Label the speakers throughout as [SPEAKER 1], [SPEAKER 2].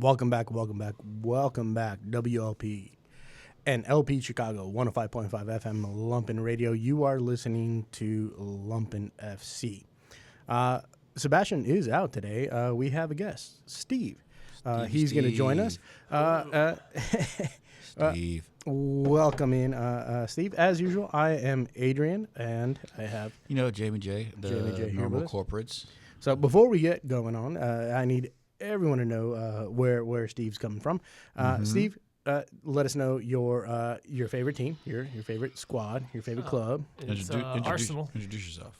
[SPEAKER 1] Welcome back. WLP and LP Chicago, 105.5 FM Lumpen Radio. You are listening to Lumpen FC. Sebastian is out today. We have a guest, Steve. He's going to join us.
[SPEAKER 2] Steve.
[SPEAKER 1] Welcome in, Steve. As usual, I am Adrian, and I have...
[SPEAKER 2] Jamie J, the normal corporates.
[SPEAKER 1] So before we get going on, I need everyone to know where Steve's coming from. Steve, let us know your favorite team, your favorite squad, your favorite club.
[SPEAKER 3] Arsenal.
[SPEAKER 2] Introduce yourself.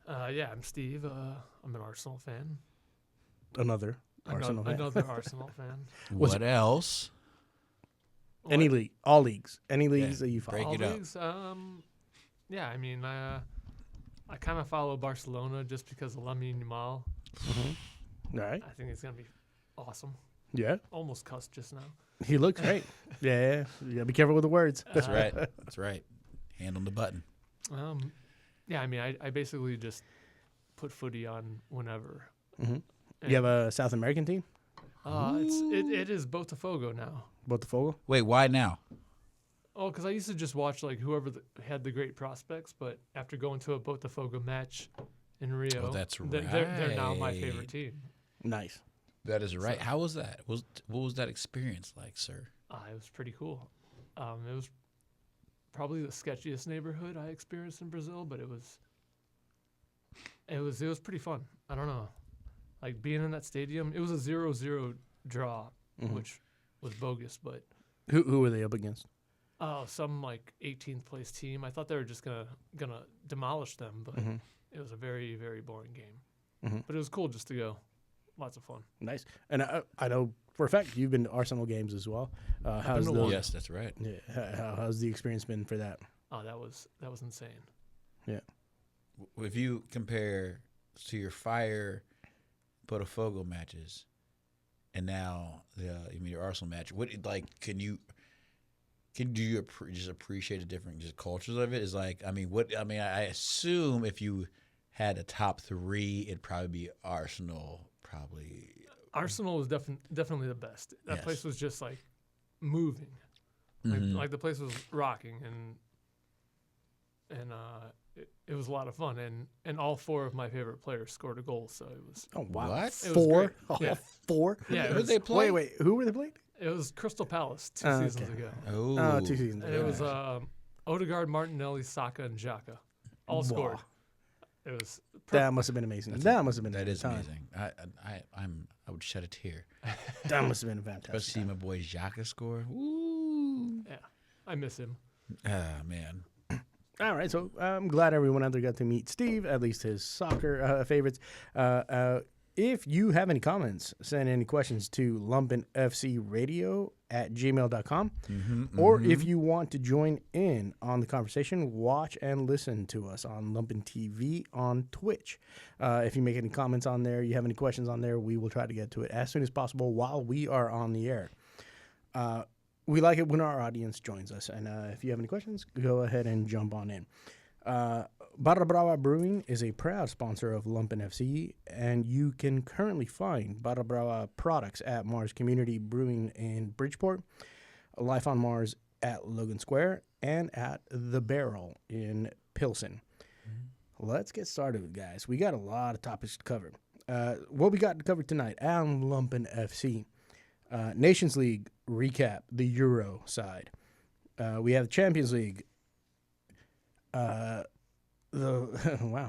[SPEAKER 3] I'm Steve. I'm an Arsenal fan.
[SPEAKER 1] Another Arsenal
[SPEAKER 3] fan.
[SPEAKER 2] What else?
[SPEAKER 1] Any league, all leagues, any leagues that you follow.
[SPEAKER 2] Break it
[SPEAKER 3] all
[SPEAKER 2] up.
[SPEAKER 3] leagues, I kind of follow Barcelona just because of Lamine Yamal.
[SPEAKER 1] Mm-hmm. All right.
[SPEAKER 3] I think it's gonna be awesome.
[SPEAKER 1] Yeah.
[SPEAKER 3] Almost cussed just now.
[SPEAKER 1] He looks great. Yeah. You gotta be careful with the words.
[SPEAKER 2] That's right. That's right. Hand on the button.
[SPEAKER 3] I basically just put footy on whenever.
[SPEAKER 1] Mm-hmm. You have a South American team?
[SPEAKER 3] It is Botafogo now.
[SPEAKER 1] Botafogo?
[SPEAKER 2] Wait, why now?
[SPEAKER 3] Oh, because I used to just watch whoever had the great prospects, but after going to a Botafogo match in Rio,
[SPEAKER 2] that's right.
[SPEAKER 3] They're now my favorite team.
[SPEAKER 1] Nice.
[SPEAKER 2] That is right. So, how was that? What was that experience like, sir?
[SPEAKER 3] It was pretty cool. It was probably the sketchiest neighborhood I experienced in Brazil, but it was pretty fun. I don't know. Like being in that stadium, it was a 0-0 draw, which was bogus, but
[SPEAKER 1] who were they up against?
[SPEAKER 3] Some 18th place team. I thought they were just gonna demolish them, but it was a very, very boring game. But it was cool just to go. Lots of fun.
[SPEAKER 1] Nice. And I know for a fact you've been to Arsenal games as well.
[SPEAKER 2] Yes, that's right.
[SPEAKER 1] Yeah. How's the experience been for that?
[SPEAKER 3] Oh, that was insane.
[SPEAKER 1] Yeah.
[SPEAKER 2] If you compare to your Fire Botafogo matches and now your Arsenal match, do you just appreciate the different just cultures of it? I assume if you had a top three, it'd probably be Arsenal.
[SPEAKER 3] Arsenal was definitely the best. That place was just moving, like the place was rocking, and it was a lot of fun. And all four of my favorite players scored a goal, so it was.
[SPEAKER 1] Oh wow!
[SPEAKER 2] What?
[SPEAKER 3] It
[SPEAKER 1] Four?
[SPEAKER 3] Was great.
[SPEAKER 1] Four?
[SPEAKER 3] Yeah.
[SPEAKER 2] Who did they play?
[SPEAKER 1] Wait. Who were they playing?
[SPEAKER 3] It was Crystal Palace 2 seasons ago.
[SPEAKER 2] Oh,
[SPEAKER 1] 2 seasons
[SPEAKER 3] And
[SPEAKER 1] ago.
[SPEAKER 3] it was Odegaard, Martinelli, Saka, and Xhaka. All scored. It was perfect.
[SPEAKER 1] That must have been amazing. That
[SPEAKER 2] is
[SPEAKER 1] time.
[SPEAKER 2] amazing. I would shed a tear.
[SPEAKER 1] That must have been fantastic.
[SPEAKER 2] Especially my boy Xhaka score. Woo!
[SPEAKER 3] Yeah, I miss him.
[SPEAKER 2] Ah, man.
[SPEAKER 1] All right, so I'm glad everyone out there got to meet Steve, at least his soccer favorites. If you have any comments, send any questions to lumpenfcradio@gmail.com. Or if you want to join in on the conversation, watch and listen to us on Lumpen TV on Twitch. If you make any comments on there, you have any questions on there, we will try to get to it as soon as possible while we are on the air. We like it when our audience joins us. And if you have any questions, go ahead and jump on in. Barra Brava Brewing is a proud sponsor of Lumpen FC, and you can currently find Barra Brava products at Mars Community Brewing in Bridgeport, Life on Mars at Logan Square, and at The Barrel in Pilsen. Let's get started, guys. We got a lot of topics to cover. What we got to cover tonight on Lumpen FC. Nations League recap, the Euro side. We have the Champions League. Wow.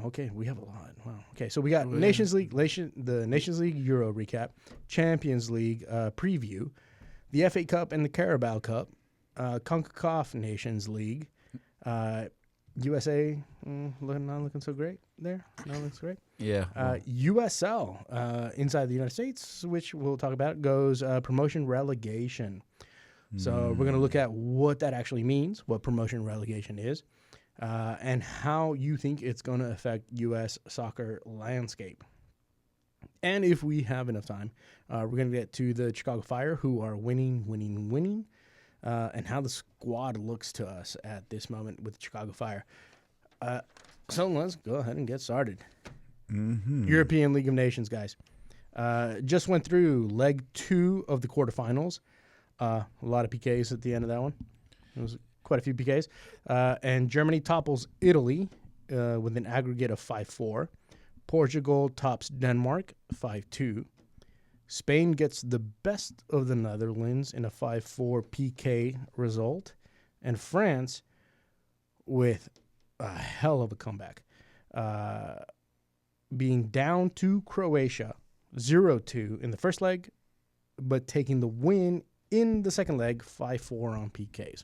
[SPEAKER 1] Okay, we have a lot. Wow. Okay, so we got Nations League, the Nations League Euro recap, Champions League preview, the FA Cup and the Carabao Cup, CONCACAF Nations League, USA not looking so great there. Not looking so great.
[SPEAKER 2] Yeah.
[SPEAKER 1] USL inside the United States, which we'll talk about, goes promotion relegation. So we're going to look at what that actually means, what promotion relegation is. And how you think it's going to affect U.S. soccer landscape. And if we have enough time, we're going to get to the Chicago Fire, who are winning, and how the squad looks to us at this moment with Chicago Fire. So let's go ahead and get started. European League of Nations, guys. Just went through leg 2 of the quarterfinals. A lot of PKs at the end of that one. It was quite a few PKs. And Germany topples Italy with an aggregate of 5-4. Portugal tops Denmark 5-2. Spain gets the best of the Netherlands in a 5-4 PK result. And France, with a hell of a comeback, being down to Croatia 0-2 in the first leg, but taking the win in the second leg 5-4 on PKs.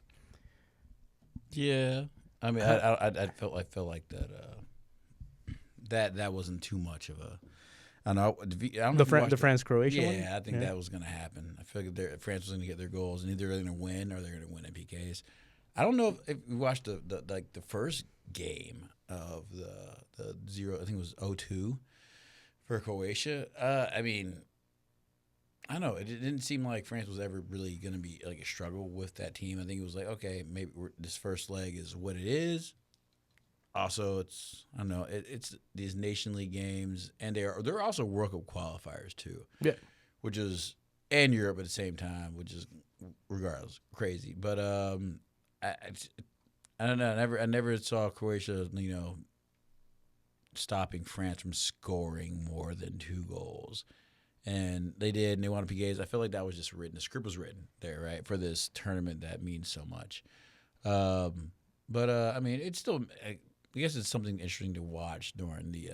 [SPEAKER 2] Yeah, I mean, I felt like that wasn't too much of a. I don't know
[SPEAKER 1] the France-Croatia one?
[SPEAKER 2] Yeah, I think that was going to happen. I feel like France was going to get their goals, and either they're going to win or they're going to win in PKs. I don't know if you watched the first game of the 0. I think it was 0-2 for Croatia. I mean, I don't know. It didn't seem like France was ever really going to be like a struggle with that team. I think it was like, okay, maybe this first leg is what it is. Also, I don't know. It's these Nation League games, and they're also World Cup qualifiers too.
[SPEAKER 1] Yeah,
[SPEAKER 2] and Europe at the same time, which is regardless crazy. But I don't know. I never saw Croatia, stopping France from scoring more than 2 goals. And they did, and they won PKs. I feel like that was just written. The script was written there, right, for this tournament that means so much. But I mean, it's still. I guess it's something interesting to watch during the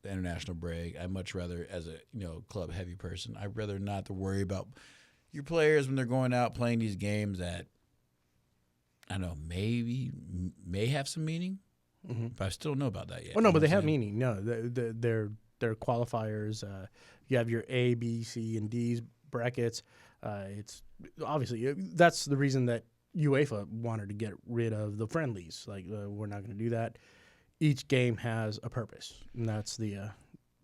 [SPEAKER 2] international break. I'd much rather, as a club heavy person, I'd rather not to worry about your players when they're going out playing these games that I don't know may have some meaning, but I still don't know about that yet.
[SPEAKER 1] Oh no, but they have meaning. No, they're qualifiers. You have your A, B, C, and D's brackets. It's obviously that's the reason that UEFA wanted to get rid of the friendlies. Like we're not going to do that. Each game has a purpose, and that's the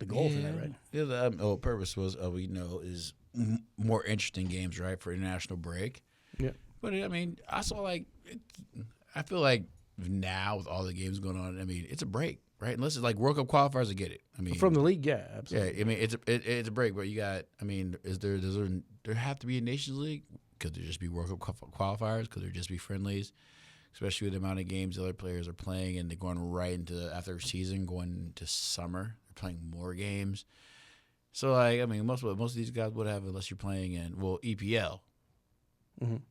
[SPEAKER 1] goal for that, right?
[SPEAKER 2] Yeah, the purpose was is more interesting games, right, for international break.
[SPEAKER 1] Yeah,
[SPEAKER 2] but I mean, I feel like now with all the games going on, I mean, it's a break, right? Unless it's like World Cup qualifiers, I get it. I mean,
[SPEAKER 1] from the league, yeah, absolutely.
[SPEAKER 2] Yeah, I mean, it's a break, but you got. I mean, does there have to be a Nations League? Could there just be World Cup qualifiers? Could there just be friendlies? Especially with the amount of games the other players are playing, and they're going right into after season, going into summer. They're playing more games. So, like, I mean, most of these guys would have, unless you're playing in EPL,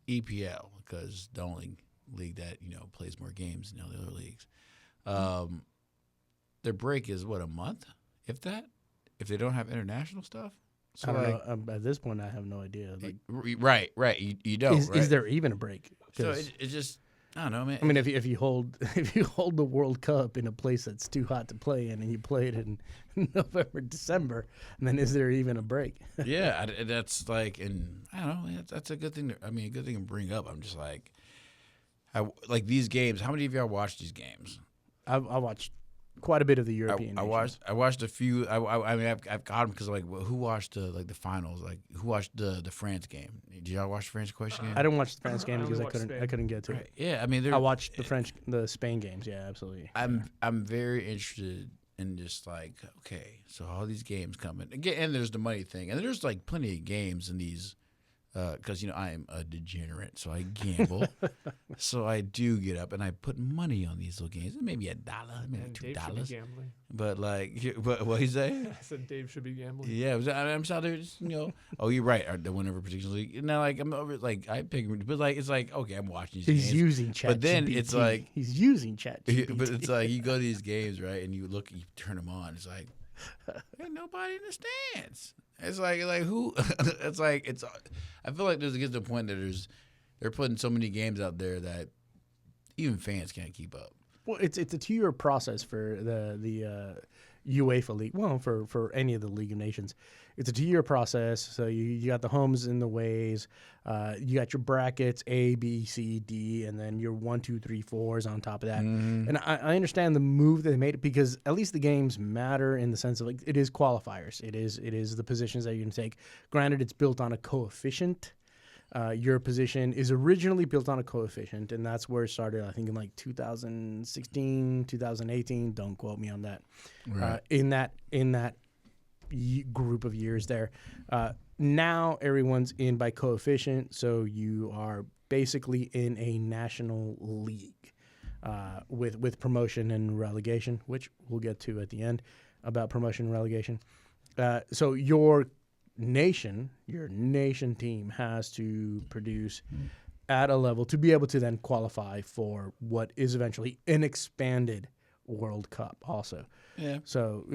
[SPEAKER 2] EPL, because the only league that plays more games than the other leagues. Their break is what, a month, if that, if they don't have international stuff.
[SPEAKER 1] So I don't know. At this point, I have no idea. Like,
[SPEAKER 2] right. You don't.
[SPEAKER 1] Is there even a break?
[SPEAKER 2] So it's just, I don't know, man.
[SPEAKER 1] I mean, if you hold the World Cup in a place that's too hot to play in, and you play it in November, December, and then is there even a break?
[SPEAKER 2] Yeah, that's like, and I don't know. That's a good thing. A good thing to bring up. I'm just like, these games. How many of y'all watch these games?
[SPEAKER 1] I watched quite a bit of the European.
[SPEAKER 2] I watched a few. I mean, I've got them because who watched the finals? Like, who watched the France game? Did y'all watch the France-Croatia game?
[SPEAKER 1] I didn't watch the France game because I couldn't get to it.
[SPEAKER 2] Yeah, I mean,
[SPEAKER 1] I watched the Spain games. Yeah, absolutely.
[SPEAKER 2] I'm very interested in just like, okay, so all these games coming again, and there's the money thing, and there's like plenty of games in these. Because I am a degenerate, so I gamble. So I do get up and I put money on these little games. Maybe $1, maybe $2. But what you say?
[SPEAKER 3] I said Dave should be gambling.
[SPEAKER 2] Yeah, I'm sorry. There's Oh, you're right. The winner of a particular league. Now, like I'm over. Like I pick, but like it's like okay, I'm watching these games.
[SPEAKER 1] He's using chat.
[SPEAKER 2] But then it's like
[SPEAKER 1] he's using chat.
[SPEAKER 2] But it's like you go to these games, right, and you look, you turn them on. It's like ain't nobody in the stands. It's like who? It's like it's. I feel like there's gets to the point that they're putting so many games out there that even fans can't keep up.
[SPEAKER 1] Well, it's a 2-year process for the UEFA league. Well, for any of the League of Nations, it's a 2-year process. So you got the homes and the ways. You got your brackets A, B, C, D, and then your 1, 2, 3, 4s on top of that. And I understand the move that they made because at least the games matter in the sense of like it is qualifiers. It is the positions that you're going to take. Granted, it's built on a coefficient. Your position is originally built on a coefficient, and that's where it started, I think, in like 2016, 2018. Don't quote me on that.
[SPEAKER 2] Right.
[SPEAKER 1] In that group of years there. Now everyone's in by coefficient, so you are basically in a national league with promotion and relegation, which we'll get to at the end about promotion and relegation. So your nation team has to produce at a level to be able to then qualify for what is eventually an expanded World Cup also.
[SPEAKER 2] Yeah.
[SPEAKER 1] So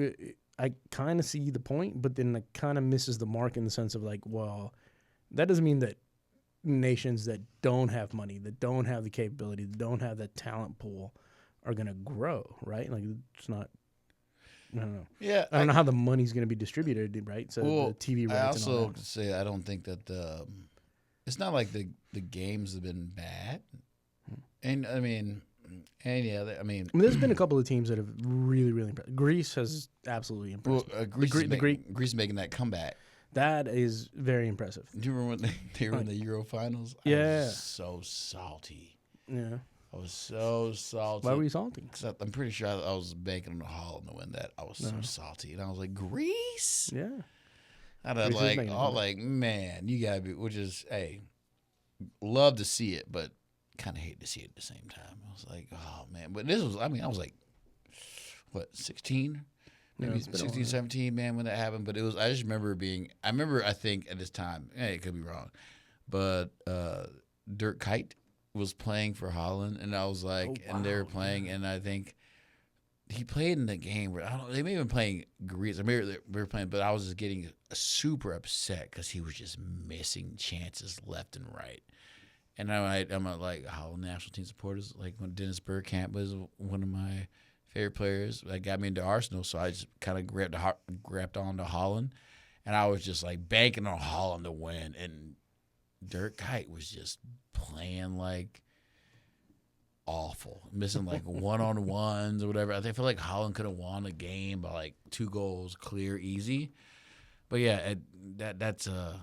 [SPEAKER 1] I kind of see the point, but then it kind of misses the mark in the sense of like, well, that doesn't mean that nations that don't have money, that don't have the capability, that don't have that talent pool are going to grow, right? Like it's not, I don't know.
[SPEAKER 2] Yeah.
[SPEAKER 1] I don't know how the money's going to be distributed, right? So the TV rights
[SPEAKER 2] I
[SPEAKER 1] and all
[SPEAKER 2] also
[SPEAKER 1] that.
[SPEAKER 2] say I don't think that it's not like the games have been bad. And I mean,
[SPEAKER 1] there's been a couple of teams that have really, really impressed. Greece has absolutely impressed.
[SPEAKER 2] Well, Greece making that comeback.
[SPEAKER 1] That is very impressive.
[SPEAKER 2] Do you remember when they were in the Euro finals?
[SPEAKER 1] Yeah.
[SPEAKER 2] I was so salty.
[SPEAKER 1] Yeah.
[SPEAKER 2] I was so salty.
[SPEAKER 1] Why were you salty?
[SPEAKER 2] Because I'm pretty sure I was banking on Holland to win that. I was so salty. And I was like, Greece?
[SPEAKER 1] Yeah.
[SPEAKER 2] And I like, man, you got to be, which is, hey, love to see it, but kind of hate to see it at the same time. I was like, oh, man. But this was, I was like, what, 16? Maybe 16, 17, man, when that happened. But it was, I just remember I think at this time, it could be wrong, but Dirk Kuyt was playing for Holland, and I was like, and they were playing, and I think he played in the game where, I don't know, they may have been playing Greece, or maybe they were playing, but I was just getting super upset because he was just missing chances left and right. And I'm like, Holland national team supporters, like when Dennis Bergkamp was one of my favorite players that got me into Arsenal, so I just kind of grabbed on to Holland, and I was just like banking on Holland to win, and Dirk Kuyt was just playing like awful, missing like one-on-ones or whatever. I feel like Holland could have won a game by like 2 goals, clear, easy. But yeah, that's the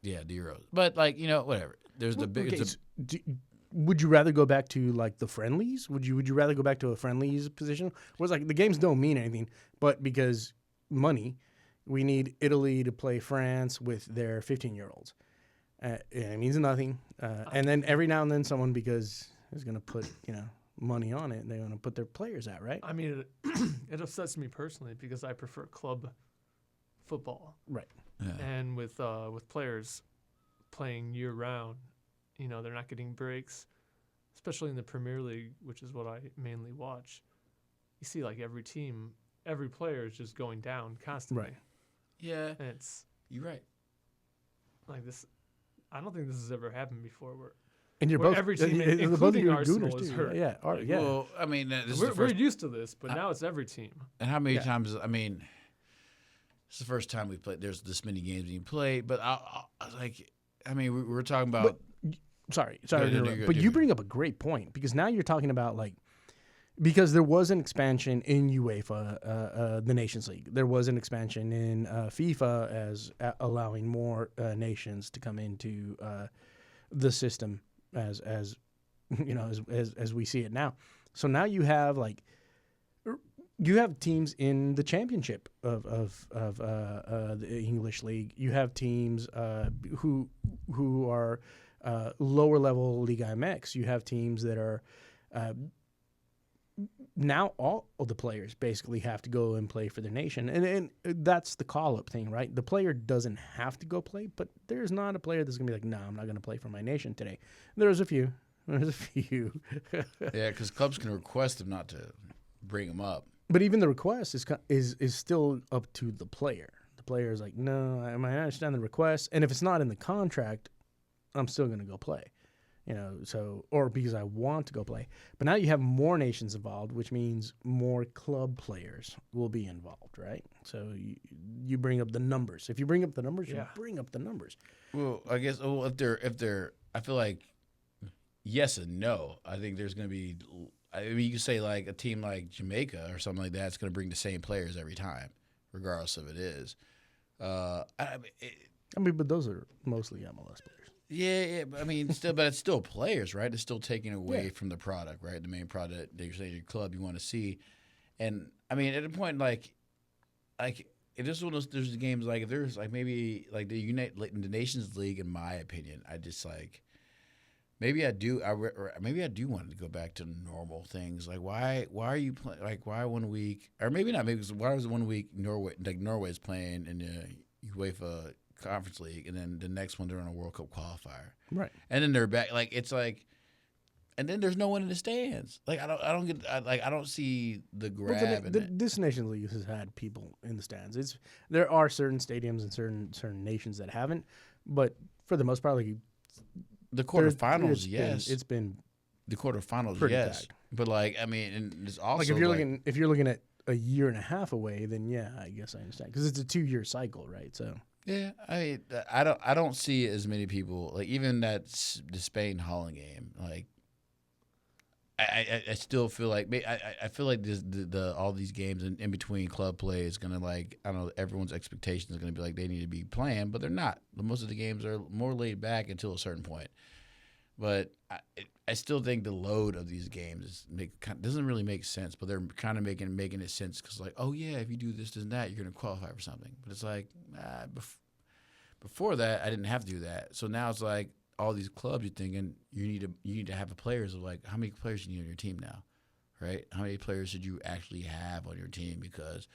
[SPEAKER 2] Euros. But like, whatever. There's the big.
[SPEAKER 1] Okay, would you rather go back to like the friendlies? Would you rather go back to a friendlies position? Whereas like the games don't mean anything, but because money, we need Italy to play France with their 15-year-olds. It means nothing. And then every now and then someone, because is going to put money on it, they're going to put their players out, right?
[SPEAKER 3] I mean, it upsets me personally because I prefer club football.
[SPEAKER 1] Right.
[SPEAKER 2] Yeah.
[SPEAKER 3] And with players playing year round, they're not getting breaks, especially in the Premier League, which is what I mainly watch. You see, like every team, every player is just going down constantly.
[SPEAKER 1] Right.
[SPEAKER 2] Yeah.
[SPEAKER 3] And
[SPEAKER 2] You're right.
[SPEAKER 3] like this. I don't think this has ever happened before.
[SPEAKER 1] And you're
[SPEAKER 3] where
[SPEAKER 1] both
[SPEAKER 3] every team,
[SPEAKER 1] both
[SPEAKER 3] including
[SPEAKER 1] your
[SPEAKER 3] Arsenal,
[SPEAKER 1] Gooners
[SPEAKER 3] is
[SPEAKER 1] too.
[SPEAKER 3] hurt.
[SPEAKER 1] Yeah. Yeah.
[SPEAKER 2] Well, I mean, this is
[SPEAKER 3] We're used to this, but now it's every team.
[SPEAKER 2] And how many times? I mean, it's the first time we played. There's this many games being played, but we were talking about.
[SPEAKER 1] Sorry,
[SPEAKER 2] no,
[SPEAKER 1] but you bring up a great point because now you're talking about like, because there was an expansion in UEFA, the Nations League. There was an expansion in FIFA as allowing more nations to come into the system as we see it now. So now you have teams in the championship of the English league. You have teams who are lower level Liga MX. You have teams that are now all of the players basically have to go and play for their nation, and that's the call up thing, right? The player doesn't have to go play, but there's not a player that's gonna be like, no, I'm not gonna play for my nation today. There's a few.
[SPEAKER 2] Yeah, because clubs can request them not to bring them up.
[SPEAKER 1] But even the request is still up to the player. The player is like, no, I understand the request, and if it's not in the contract, I'm still going to go play, or because I want to go play. But now you have more nations involved, which means more club players will be involved, right? So you bring up the numbers. If you bring up the numbers, you bring up the numbers.
[SPEAKER 2] Well, I guess if they're, I feel like yes and no. I think there's going to be. I mean, you could say like a team like Jamaica or something like that is going to bring the same players every time, regardless of it is.
[SPEAKER 1] But those are mostly MLS players.
[SPEAKER 2] Yeah, but I mean, but it's still players, right? It's still taking away from the product, right? The main product that you're saying your club you want to see, and I mean, at a point like it just one of those there's games like if there's like maybe like the Nations League, in my opinion, I just like maybe I do maybe I do want to go back to normal things. Like why are you playing like why 1 week or maybe not maybe why was it 1 week Norway's playing in the UEFA Conference League and then the next one they're on a World Cup qualifier.
[SPEAKER 1] Right.
[SPEAKER 2] And then they're back like it's like and then there's no one in the stands. Like I don't see the grab.
[SPEAKER 1] This Nations League has had people in the stands. There are certain stadiums and certain nations that haven't, but for the most part, like
[SPEAKER 2] the quarterfinals, yes,
[SPEAKER 1] it's been
[SPEAKER 2] the quarterfinals,
[SPEAKER 1] yes.
[SPEAKER 2] Packed. But like I mean, and it's also
[SPEAKER 1] like if you're looking at a year and a half away, then yeah, I guess I understand because it's a 2-year cycle, right? So
[SPEAKER 2] yeah, I mean, I don't see as many people like even the Spain Holland game like. I still feel like I feel like the all these games in between club play is gonna like I don't know everyone's expectations is gonna be like they need to be playing, but they're not. Most of the games are more laid back until a certain point. But I still think the load of these games doesn't really make sense. But they're kind of making it sense because like oh yeah if you do this and that you're gonna qualify for something. But it's like before that I didn't have to do that. So now it's like. All these clubs, you're thinking you need to have the players of like how many players do you need on your team now, right? How many players should you actually have on your team because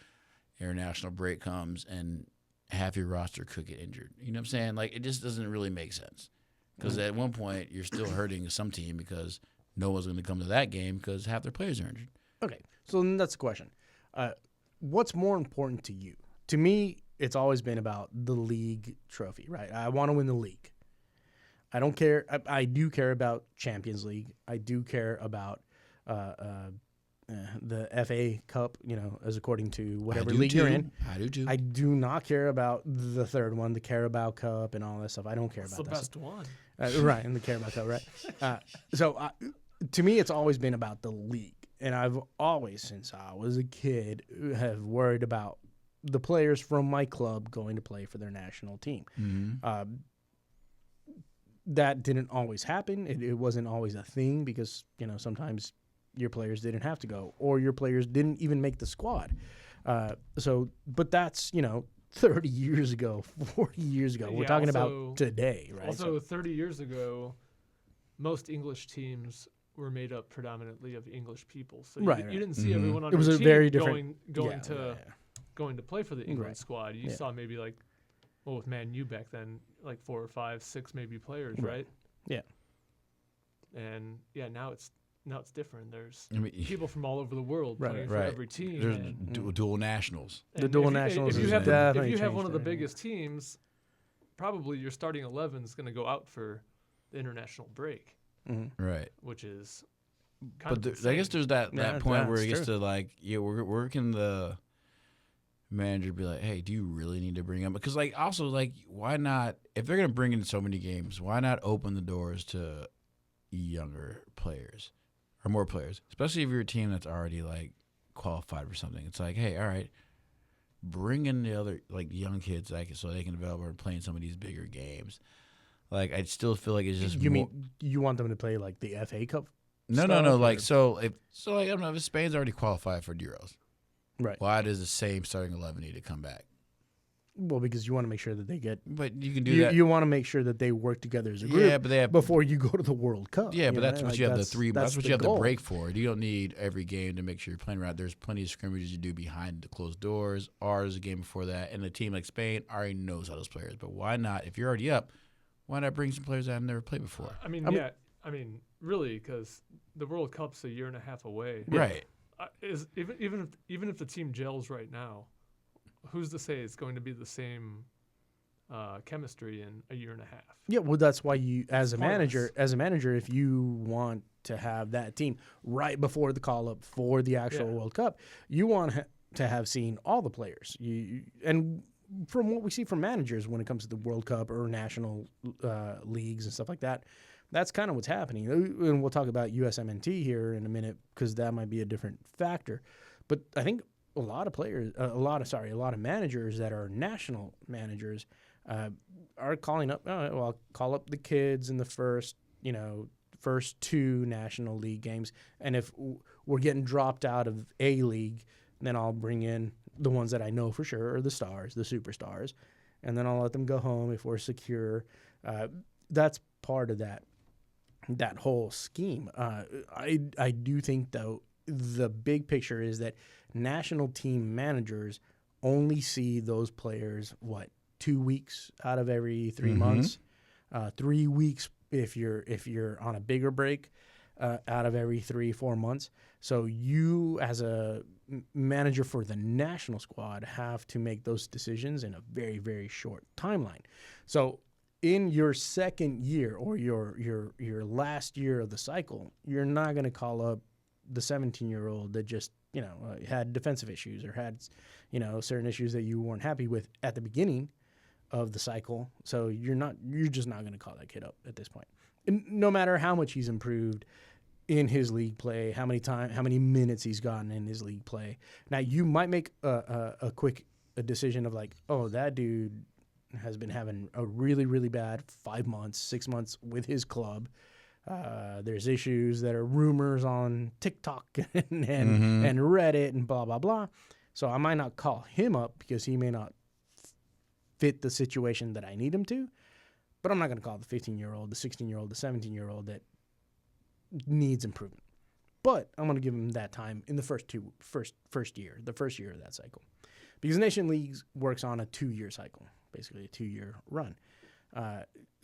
[SPEAKER 2] international break comes and half your roster could get injured. You know what I'm saying? Like it just doesn't really make sense because at one point you're still hurting some team because no one's going to come to that game because half their players are injured.
[SPEAKER 1] Okay, so then that's the question. What's more important to you? To me, it's always been about the league trophy, right? I want to win the league. I don't care. I do care about Champions League. I do care about the FA Cup, as according to whatever league you're in.
[SPEAKER 2] I do too.
[SPEAKER 1] I do not care about the third one, the Carabao Cup and all that stuff. I don't care about that.
[SPEAKER 3] It's the best one.
[SPEAKER 1] Right, in the Carabao Cup, right? So to me, it's always been about the league. And I've always, since I was a kid, have worried about the players from my club going to play for their national team.
[SPEAKER 2] Mm-hmm.
[SPEAKER 1] That didn't always happen. It wasn't always a thing because, sometimes your players didn't have to go or your players didn't even make the squad. But that's, 30 years ago, 40 years ago. We're talking about today, right?
[SPEAKER 3] Also, 30 years ago, most English teams were made up predominantly of English people. So you didn't see everyone on your team
[SPEAKER 1] very different
[SPEAKER 3] going to play for the England squad. You saw maybe like, with Man U back then, like 4 or 5, 6 maybe players, right?
[SPEAKER 1] Yeah.
[SPEAKER 3] And now it's different. There's people from all over the world playing for every team.
[SPEAKER 2] There's dual nationals.
[SPEAKER 1] The dual nationals.
[SPEAKER 3] If you have one of the biggest teams, probably your starting 11 is going to go out for the international break.
[SPEAKER 1] Mm-hmm.
[SPEAKER 2] Right.
[SPEAKER 3] Which is
[SPEAKER 2] kind of I guess there's that point where it gets to like, we're working the manager be like, hey, do you really need to bring them? Because like also like why not if they're gonna bring in so many games, why not open the doors to younger players or more players, especially if you're a team that's already like qualified for something. It's like, hey, all right, bring in the other like young kids so they can develop or play in some of these bigger games. Like I still feel like it's just
[SPEAKER 1] mean you want them to play like the FA Cup?
[SPEAKER 2] No. Like like I don't know if Spain's already qualified for Euros.
[SPEAKER 1] Right.
[SPEAKER 2] Why does the same starting 11 need to come back?
[SPEAKER 1] Well, because you want to make sure that they get.
[SPEAKER 2] But you can do that.
[SPEAKER 1] You want to make sure that they work together as a group.
[SPEAKER 2] Yeah, but they have
[SPEAKER 1] before you go to the World Cup.
[SPEAKER 2] Yeah, but that's what you have the three. That's what you have
[SPEAKER 1] the
[SPEAKER 2] break for. You don't need every game to make sure you're playing right. There's plenty of scrimmages you do behind the closed doors. Ours a game before that, and a team like Spain already knows how those players. But why not? If you're already up, why not bring some players that have never played before?
[SPEAKER 3] I mean, really, because the World Cup's a year and a half away.
[SPEAKER 2] Right.
[SPEAKER 3] Even if the team gels right now, who's to say it's going to be the same chemistry in a year and a half?
[SPEAKER 1] Yeah, well, that's why you, as a manager, if you want to have that team right before the call up for the actual World Cup, you want to have seen all the players. And from what we see from managers when it comes to the World Cup or national leagues and stuff like that. That's kind of what's happening. And we'll talk about USMNT here in a minute because that might be a different factor. But I think a lot of managers that are national managers are calling up, I'll call up the kids in the first 2 National League games. And if we're getting dropped out of A League, then I'll bring in the ones that I know for sure are the stars, the superstars, and then I'll let them go home if we're secure. That's part of that whole scheme. I do think, though, the big picture is that national team managers only see those players, 2 weeks out of every 3 months, 3 weeks if you're on a bigger break, out of every 3-4 months. So you, as a manager for the national squad, have to make those decisions in a very, very short timeline. So in your second year or your last year of the cycle, you're not going to call up the 17-year-old that just had defensive issues or had certain issues that you weren't happy with at the beginning of the cycle. So you're just not going to call that kid up at this point. And no matter how much he's improved in his league play, how many minutes he's gotten in his league play. Now you might make a quick decision of like, oh, that dude has been having a really, really bad 5 months, 6 months with his club. There's issues that are rumors on TikTok and Reddit and blah, blah, blah. So I might not call him up because he may not fit the situation that I need him to. But I'm not going to call the 15-year-old, the 16-year-old, the 17-year-old that needs improvement. But I'm going to give him that time in the first year, the first year of that cycle. Because Nation Leagues works on a 2-year cycle, basically a 2-year run.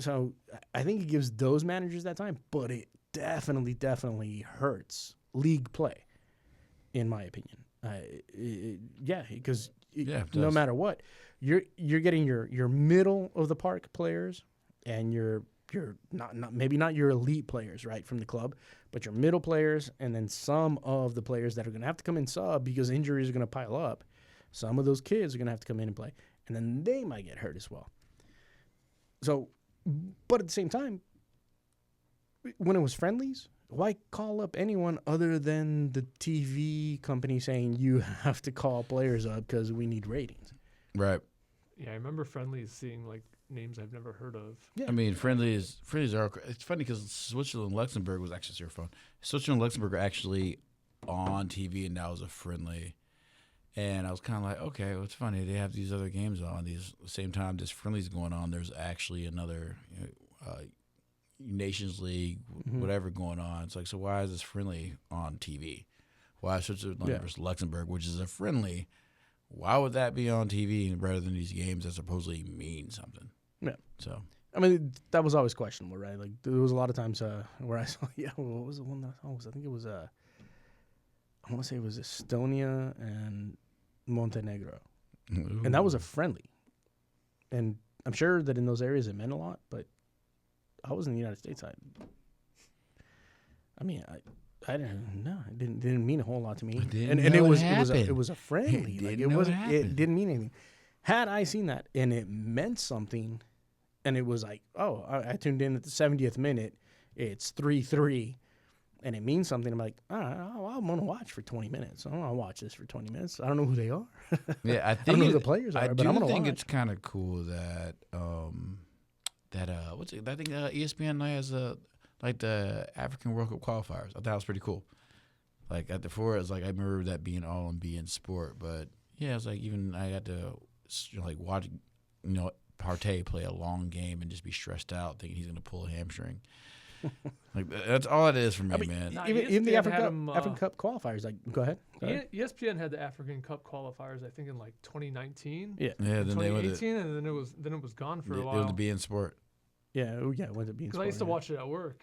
[SPEAKER 1] So I think it gives those managers that time, but it definitely hurts league play, in my opinion. Because no matter what, you're getting your middle of the park players and your maybe not your elite players, right, from the club, but your middle players, and then some of the players that are going to have to come in sub because injuries are going to pile up. Some of those kids are going to have to come in and play, and then they might get hurt as well. So, but at the same time, when it was friendlies, why call up anyone other than the TV company saying you have to call players up because we need ratings?
[SPEAKER 2] Right.
[SPEAKER 3] Yeah, I remember friendlies seeing like names I've never heard of.
[SPEAKER 2] Yeah. I mean, friendlies are. It's funny because Switzerland and Luxembourg was actually your phone. Switzerland and Luxembourg are actually on TV, and that was a friendly. And I was kind of like, okay, well, it's funny. They have these other games on. The same time this friendly's going on, there's actually another Nations League, whatever going on. It's like, so why is this friendly on TV? Why is Switzerland versus Luxembourg, which is a friendly? Why would that be on TV rather than these games that supposedly mean something?
[SPEAKER 1] Yeah.
[SPEAKER 2] So,
[SPEAKER 1] I mean, that was always questionable, right? Like, there was a lot of times where I saw, what was the one that I saw? I think it was, I want to say it was Estonia and Montenegro. Ooh. And that was a friendly. And I'm sure that in those areas it meant a lot, but I was in the United States. I mean, I didn't know. It didn't mean a whole lot to me. It was a friendly. It didn't mean anything. Had I seen that and it meant something, and it was like, oh, I tuned in at the 70th minute, it's 3-3, and it means something. I'm like, I'm gonna watch for 20 minutes. I'll watch this for 20 minutes. I don't know who they are.
[SPEAKER 2] Yeah, I think
[SPEAKER 1] I don't know who the players are, but I'm gonna watch.
[SPEAKER 2] It's kind of cool that what's it? I think ESPN now has like the African World Cup qualifiers. I thought it was pretty cool. Like at the four, it's like I remember that being all in being sport, but yeah, it's like even I got to like watch, Partey play a long game and just be stressed out thinking he's gonna pull a hamstring. Like that's all it is for me, man.
[SPEAKER 1] Even the African Cup qualifiers. Like, go ahead.
[SPEAKER 3] ESPN had the African Cup qualifiers, I think, in like 2019.
[SPEAKER 1] Yeah.
[SPEAKER 2] Then
[SPEAKER 3] 2018, and then it was gone for a while.
[SPEAKER 2] It was the beIN Sport.
[SPEAKER 1] Yeah, it was the beIN Sport.
[SPEAKER 3] Because I used to watch it at work.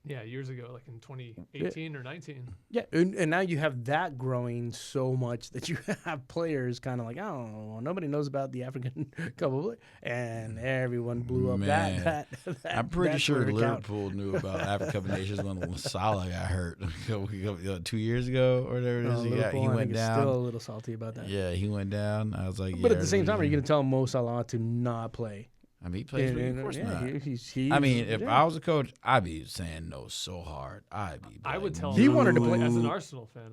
[SPEAKER 2] Yeah.
[SPEAKER 3] Years ago, like in 2018 or 19.
[SPEAKER 1] Yeah, and now you have that growing so much that you have players kind of like, oh, nobody knows about the African Cup of Play, and everyone blew up that
[SPEAKER 2] I'm pretty sure Liverpool
[SPEAKER 1] account.
[SPEAKER 2] knew about African Cup of Nations when Salah got hurt 2 years ago or whatever it is. He went down.
[SPEAKER 1] Still a little salty about that.
[SPEAKER 2] Yeah, he went down. I was like,
[SPEAKER 1] but at the same time, are you going to tell Mo Salah to not play?
[SPEAKER 2] I mean, he plays for you, of course not. If
[SPEAKER 1] I
[SPEAKER 2] I was a coach, I'd be saying no so hard.
[SPEAKER 3] I would tell him.
[SPEAKER 1] He wanted to play
[SPEAKER 3] as an Arsenal fan.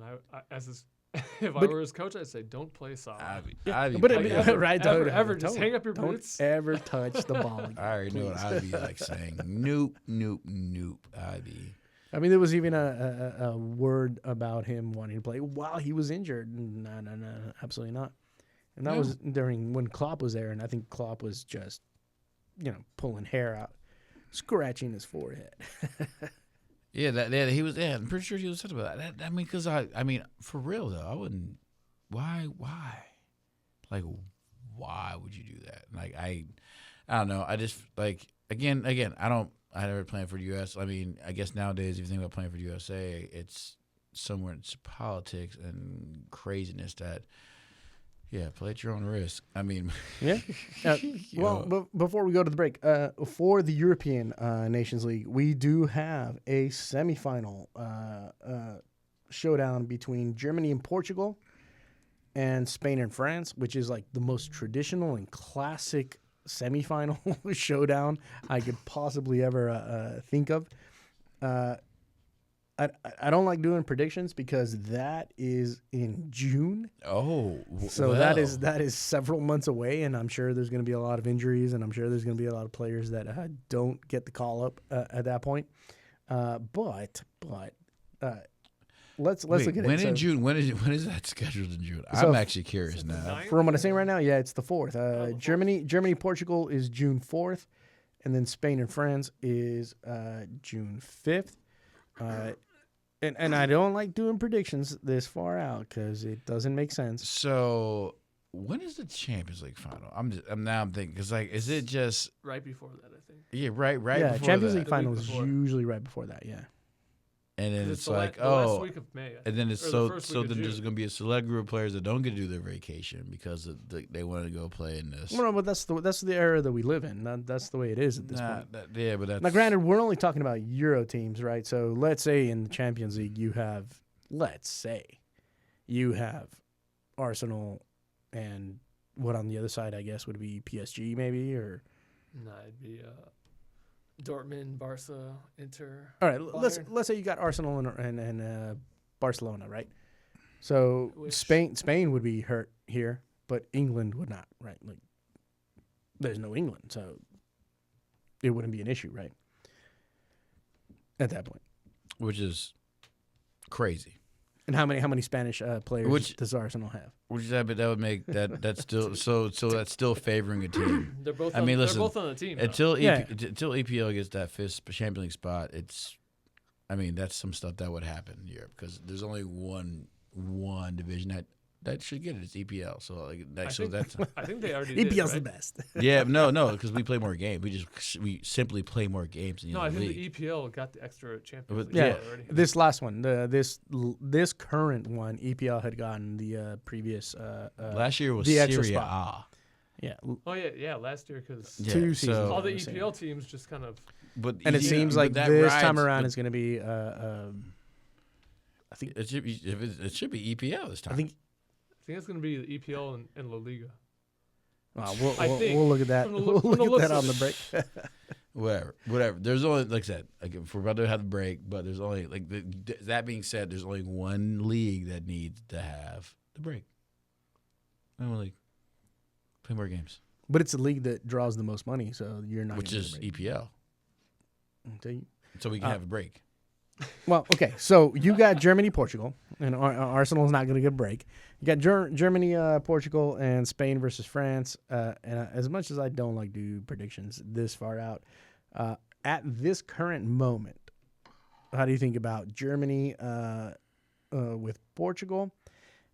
[SPEAKER 3] If I were his coach, I'd say don't play Salah. Just hang up your boots.
[SPEAKER 1] Don't ever touch the ball again.
[SPEAKER 2] I already know what I'd be like saying. Nope. I'd be.
[SPEAKER 1] I mean, there was even a word about him wanting to play while he was injured. No, absolutely not. And that was during when Klopp was there, and I think Klopp was just, pulling hair out, scratching his forehead.
[SPEAKER 2] He was. Yeah, I'm pretty sure he was talking about that. I mean, because I mean, for real though, I wouldn't. Why? Like, why would you do that? Like, I don't know. I just like again. I never planned for the U.S. I mean, I guess nowadays, if you think about playing for the USA, it's somewhere it's politics and craziness that. Yeah, play at your own risk. I mean,
[SPEAKER 1] yeah. Well, before we go to the break, for the European Nations League, we do have a semifinal showdown between Germany and Portugal and Spain and France, which is like the most traditional and classic semifinal showdown I could possibly ever think of. I don't like doing predictions because that is in June.
[SPEAKER 2] Oh,
[SPEAKER 1] so
[SPEAKER 2] well.
[SPEAKER 1] that is several months away, and I'm sure there's going to be a lot of injuries, and I'm sure there's going to be a lot of players that don't get the call up at that point. But let's look at it.
[SPEAKER 2] When in June? When is that scheduled in June? I'm actually curious now.
[SPEAKER 1] From what I'm saying right now, yeah, it's the 4th. Germany, Portugal is June 4th, and then Spain and France is June 5th. And I don't like doing predictions this far out because it doesn't make sense.
[SPEAKER 2] So when is the Champions League final? I'm thinking because is it just
[SPEAKER 3] right before that? I think.
[SPEAKER 2] Yeah, right.
[SPEAKER 1] Yeah,
[SPEAKER 2] before
[SPEAKER 1] Champions
[SPEAKER 2] that.
[SPEAKER 1] League final is usually right before that. Yeah.
[SPEAKER 2] And then it's
[SPEAKER 3] the
[SPEAKER 2] like
[SPEAKER 3] last week of May.
[SPEAKER 2] And then it's
[SPEAKER 3] so
[SPEAKER 2] then there's going to be a select group of players that don't get to do their vacation because they want to go play in this.
[SPEAKER 1] Well, but that's the era that we live in. That's the way it is at this point.
[SPEAKER 2] But that's
[SPEAKER 1] now. Granted, we're only talking about Euro teams, right? So let's say in the Champions League you have, Arsenal, and what on the other side I guess would be PSG maybe or.
[SPEAKER 3] No, it'd be Dortmund, Barca, Inter.
[SPEAKER 1] All right,
[SPEAKER 3] Bayern.
[SPEAKER 1] let's say you got Arsenal and Barcelona, right? So Spain would be hurt here, but England would not, right? Like, there's no England, so it wouldn't be an issue, right? At that point,
[SPEAKER 2] which is crazy.
[SPEAKER 1] And how many Spanish players does Arsenal have?
[SPEAKER 2] But that would make that's still so that's still favoring a team.
[SPEAKER 3] They're both.
[SPEAKER 2] They're
[SPEAKER 3] both on the team
[SPEAKER 2] until EPL gets that 5th Champions League spot. That's some stuff that would happen in Europe because there's only one division that should get it. It's EPL. So
[SPEAKER 3] I think they already.
[SPEAKER 1] EPL's
[SPEAKER 3] did,
[SPEAKER 1] the
[SPEAKER 3] right?
[SPEAKER 1] best.
[SPEAKER 2] Yeah, no, because we play more games. We simply play more games.
[SPEAKER 3] I think the EPL got the extra Champions League already.
[SPEAKER 1] This last one, this current one, EPL had gotten the previous.
[SPEAKER 2] Last year was
[SPEAKER 1] the extra
[SPEAKER 2] Serie
[SPEAKER 1] spot.
[SPEAKER 2] A.
[SPEAKER 1] Yeah.
[SPEAKER 3] Oh yeah, last year because
[SPEAKER 1] 2 seasons.
[SPEAKER 3] All the EPL teams just kind of.
[SPEAKER 1] And it seems like this time around is going to be. I think
[SPEAKER 2] it should be EPL this time.
[SPEAKER 3] I think it's going to be the EPL and La Liga.
[SPEAKER 1] We'll look at that. We'll look at that on the break.
[SPEAKER 2] Whatever. There's only, like I said, if we're about to have the break, but there's only that being said, there's only one league that needs to have the break. One league. Play more games.
[SPEAKER 1] But it's a league that draws the most money, so you're not.
[SPEAKER 2] Which is EPL. So we can have a break.
[SPEAKER 1] Well, okay. So you got Germany, Portugal, and Arsenal is not going to get a break. You got Germany, Portugal, and Spain versus France. And as much as I don't like to do predictions this far out, at this current moment, how do you think about Germany with Portugal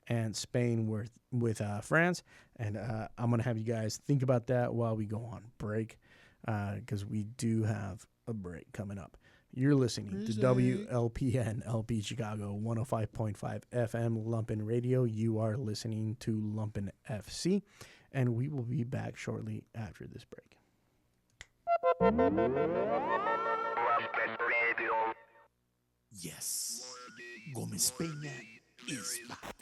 [SPEAKER 1] and Spain with France? And I'm going to have you guys think about that while we go on break because we do have a break coming up. You're listening to WLPN LP Chicago 105.5 FM Lumpen Radio. You are listening to Lumpen FC, and we will be back shortly after this break.
[SPEAKER 4] Yes, Gomez Peña is back.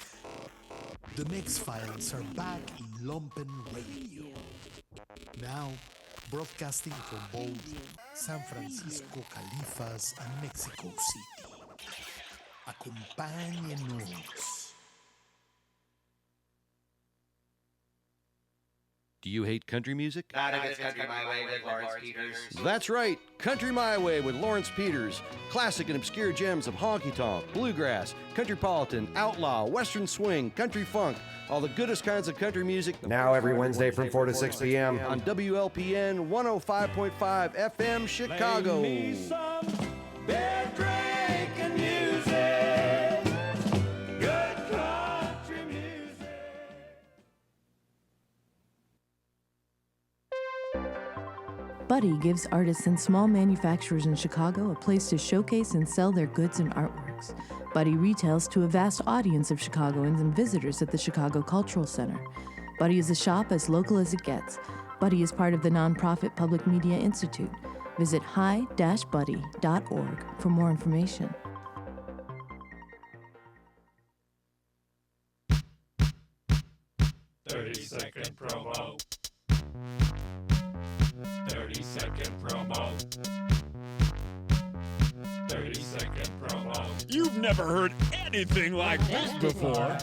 [SPEAKER 4] The Mix Files are back in Lumpen Radio. Now, broadcasting from both San Francisco, Califas, and Mexico City. Acompáñenos.
[SPEAKER 5] Do you hate country music?
[SPEAKER 6] Not if it's Country My Way with Lawrence Peters.
[SPEAKER 5] That's right, Country My Way with Lawrence Peters. Classic and obscure gems of honky-tonk, bluegrass, countrypolitan, outlaw, western swing, country funk, all the goodest kinds of country music.
[SPEAKER 7] Now every Wednesday from 4 to 6 p.m.
[SPEAKER 5] on WLPN 105.5 FM Chicago.
[SPEAKER 8] Play me some beer drinking music. Good country music.
[SPEAKER 9] Buddy gives artists and small manufacturers in Chicago a place to showcase and sell their goods and artworks. Buddy retails to a vast audience of Chicagoans and visitors at the Chicago Cultural Center. Buddy is a shop as local as it gets. Buddy is part of the nonprofit Public Media Institute. Visit hi-buddy.org for more information.
[SPEAKER 8] Second promo. 30-second promo. 30-second promo.
[SPEAKER 10] You've never heard anything like this before.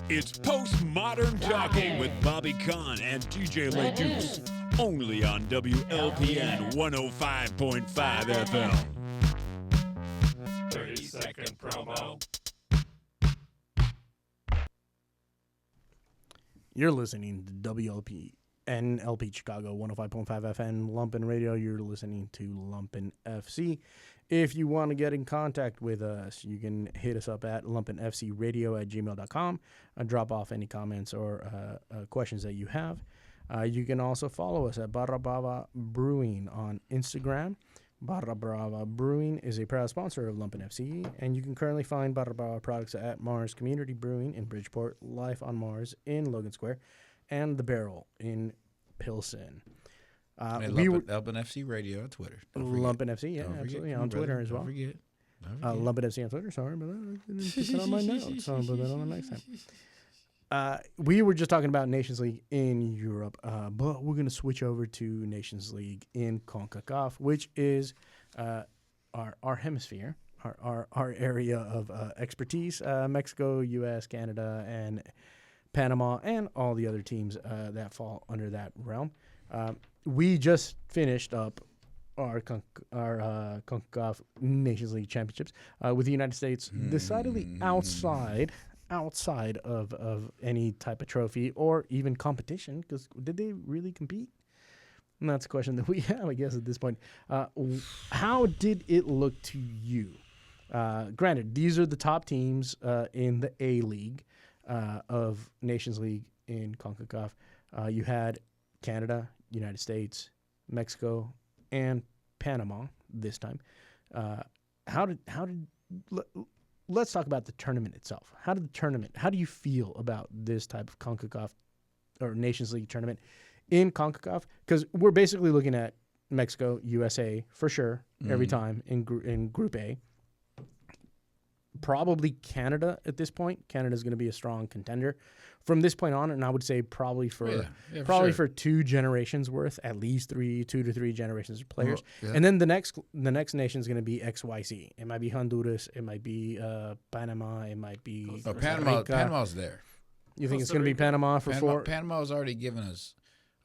[SPEAKER 10] It's Postmodern Talking with Bobby Kahn and DJ LeDeuce, only on WLPN 105.5 FM.
[SPEAKER 8] 30-second promo.
[SPEAKER 1] You're listening to WLP NLP Chicago 105.5 FM Lumpen Radio. You're listening to Lumpen FC. If you want to get in contact with us, you can hit us up at lumpenfcradio@gmail.com and drop off any comments or questions that you have. You can also follow us at Barra Brava Brewing on Instagram. Barra Brava Brewing is a proud sponsor of Lumpen FC, and you can currently find Barra Brava products at Mars Community Brewing in Bridgeport, Life on Mars in Logan Square, and The Barrel in Pilsen.
[SPEAKER 2] Lumpen FC Radio on Twitter.
[SPEAKER 1] Lumpen FC, yeah, absolutely, on Twitter as well.
[SPEAKER 2] Don't forget.
[SPEAKER 1] Lumpen FC on Twitter, sorry, but I didn't put that on my notes, so I'll put that on the next time. We were just talking about Nations League in Europe, but we're going to switch over to Nations League in CONCACAF, which is our hemisphere, our area of expertise. Mexico, U.S., Canada, and Panama, and all the other teams that fall under that realm. We just finished up our CONCACAF Nations League championships with the United States decidedly outside of any type of trophy or even competition, because did they really compete? And that's a question that we have, I guess, at this point. How did it look to you? Granted, these are the top teams in the A-League of Nations League in CONCACAF. You had Canada, United States, Mexico, and Panama this time. Let's talk about the tournament itself. How do you feel about this type of CONCACAF or Nations League tournament in CONCACAF? Because we're basically looking at Mexico, USA for sure every time in Group A. Probably Canada at this point. Canada's going to be a strong contender from this point on, and I would say probably for for 2 generations worth, at least 2 to 3 generations of players. And then the next nation is going to be XYZ. It might be Honduras, it might be Panama, it might be
[SPEAKER 2] Panama's there.
[SPEAKER 1] You think it's going to be Panama for 4?
[SPEAKER 2] Panama's already given us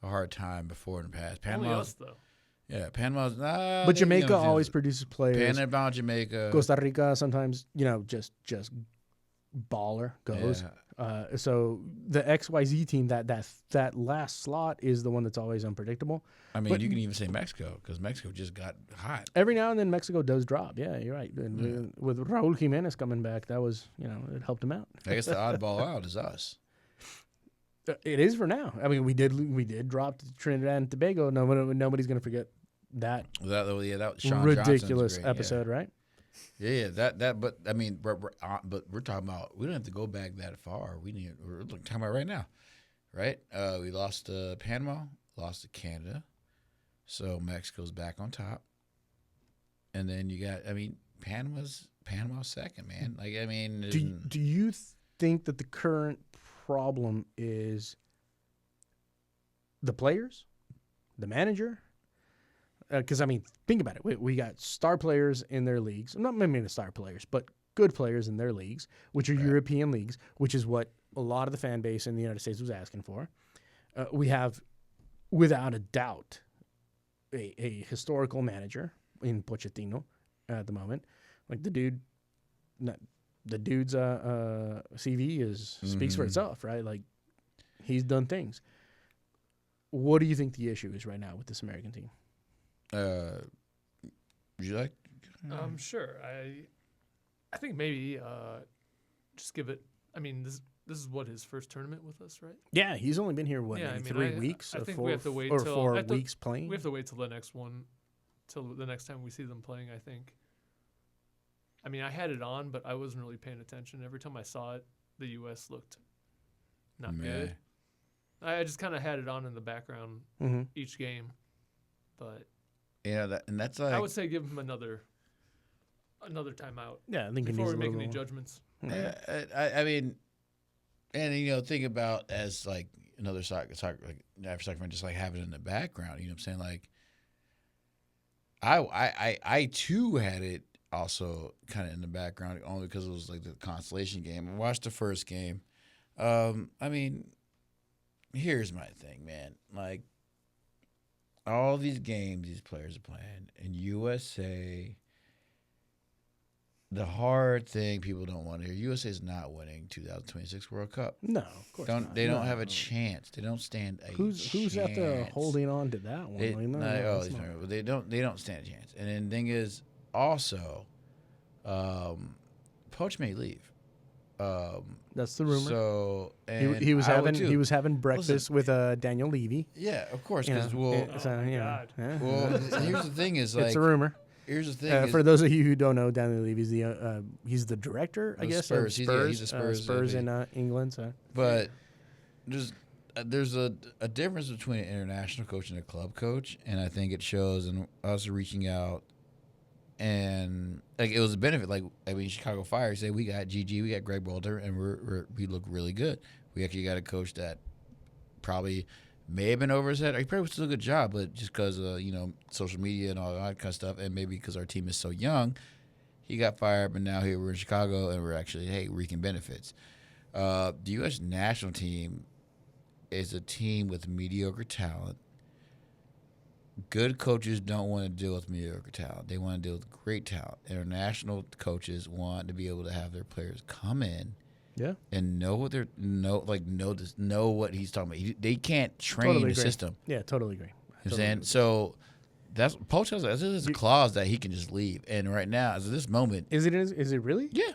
[SPEAKER 2] a hard time before in the past.
[SPEAKER 3] Only us, though.
[SPEAKER 2] Yeah, Panama's
[SPEAKER 1] but Jamaica always produces players.
[SPEAKER 2] Panama, Jamaica,
[SPEAKER 1] Costa Rica sometimes, just baller goes.
[SPEAKER 2] Yeah.
[SPEAKER 1] So the XYZ team, that last slot is the one that's always unpredictable.
[SPEAKER 2] I mean, you can even say Mexico, because Mexico just got hot.
[SPEAKER 1] Every now and then Mexico does drop. Yeah, you're right. And with Raul Jimenez coming back, that was, it helped him out.
[SPEAKER 2] I guess the oddball out is us.
[SPEAKER 1] It is for now. I mean, we did drop to Trinidad and Tobago. Nobody's going to forget that.
[SPEAKER 2] That Sean
[SPEAKER 1] ridiculous episode, right?
[SPEAKER 2] Yeah, that. But I mean, we're talking about. We don't have to go back that far. We're talking about right now, right? We lost to Panama, lost to Canada, so Mexico's back on top, and then you got. I mean, Panama's second, man. Like, I mean,
[SPEAKER 1] do you think that the current problem is the players, the manager? Because, I mean, think about it. We got star players in their leagues. Not maybe the star players, but good players in their leagues, which are European leagues, which is what a lot of the fan base in the United States was asking for. We have without a doubt, a historical manager in Pochettino at the moment. Like the dude's CV speaks for itself, right? Like he's done things. What do you think the issue is right now with this American team?
[SPEAKER 2] Would you like?
[SPEAKER 3] Sure. I think maybe just give it. I mean, this is what his first tournament with us, right?
[SPEAKER 1] Yeah, he's only been here
[SPEAKER 3] Yeah,
[SPEAKER 1] 3 weeks.
[SPEAKER 3] I
[SPEAKER 1] or
[SPEAKER 3] think
[SPEAKER 1] four,
[SPEAKER 3] we have to wait
[SPEAKER 1] or
[SPEAKER 3] till
[SPEAKER 1] 4 weeks playing.
[SPEAKER 3] We have to wait till the next one, till the next time we see them playing. I think. I mean, I had it on, but I wasn't really paying attention. Every time I saw it, the U.S. looked not good. I just kind of had it on in the background each game, but
[SPEAKER 2] Yeah, that's like
[SPEAKER 3] I would say give him another timeout.
[SPEAKER 1] Yeah, I think
[SPEAKER 3] before we make any
[SPEAKER 1] more.
[SPEAKER 3] judgments.
[SPEAKER 2] I mean, and think about as like another soccer like soccer fan, just like having it in the background. You know what I'm saying? Like, I too had it also kind of in the background only because it was like the consolation game. I watched the first game. I mean, here's my thing, man. Like, all these games these players are playing in USA. The hard thing people don't want to hear: USA is not winning 2026 World Cup.
[SPEAKER 1] No, of course not.
[SPEAKER 2] They don't have a chance. They don't stand a chance.
[SPEAKER 1] Who's at the holding on to that one?
[SPEAKER 2] They don't stand a chance. And then the thing is also, Poach may leave.
[SPEAKER 1] That's the rumor.
[SPEAKER 2] So
[SPEAKER 1] he was having breakfast with Daniel Levy.
[SPEAKER 2] Yeah, of course.
[SPEAKER 1] God.
[SPEAKER 2] Well, here's the thing: is like
[SPEAKER 1] it's a rumor.
[SPEAKER 2] Here's the thing:
[SPEAKER 1] for those of you who don't know, Daniel Levy's he's the director, I guess,
[SPEAKER 2] Spurs.
[SPEAKER 1] of Spurs.
[SPEAKER 2] He's a Spurs
[SPEAKER 1] in England. So.
[SPEAKER 2] But there's a difference between an international coach and a club coach, and I think it shows in us reaching out. And like it was a benefit. Like I mean, Chicago Fire say we got GG, we got Greg Bolter, and we look really good. We actually got a coach that probably may have been over his head. He probably still a good job, but just because of social media and all that kind of stuff, and maybe because our team is so young, he got fired. But now here we're in Chicago, and we're actually reaping benefits. The U.S. national team is a team with mediocre talent. Good coaches don't want to deal with mediocre talent. They want to deal with great talent. International coaches want to be able to have their players come in, and know what know what he's talking about. They can't train the system.
[SPEAKER 1] Yeah, totally agree.
[SPEAKER 2] You know what I'm saying? So that's Poach has a clause that he can just leave. And right now, as of this moment,
[SPEAKER 1] is it really?
[SPEAKER 2] Yeah.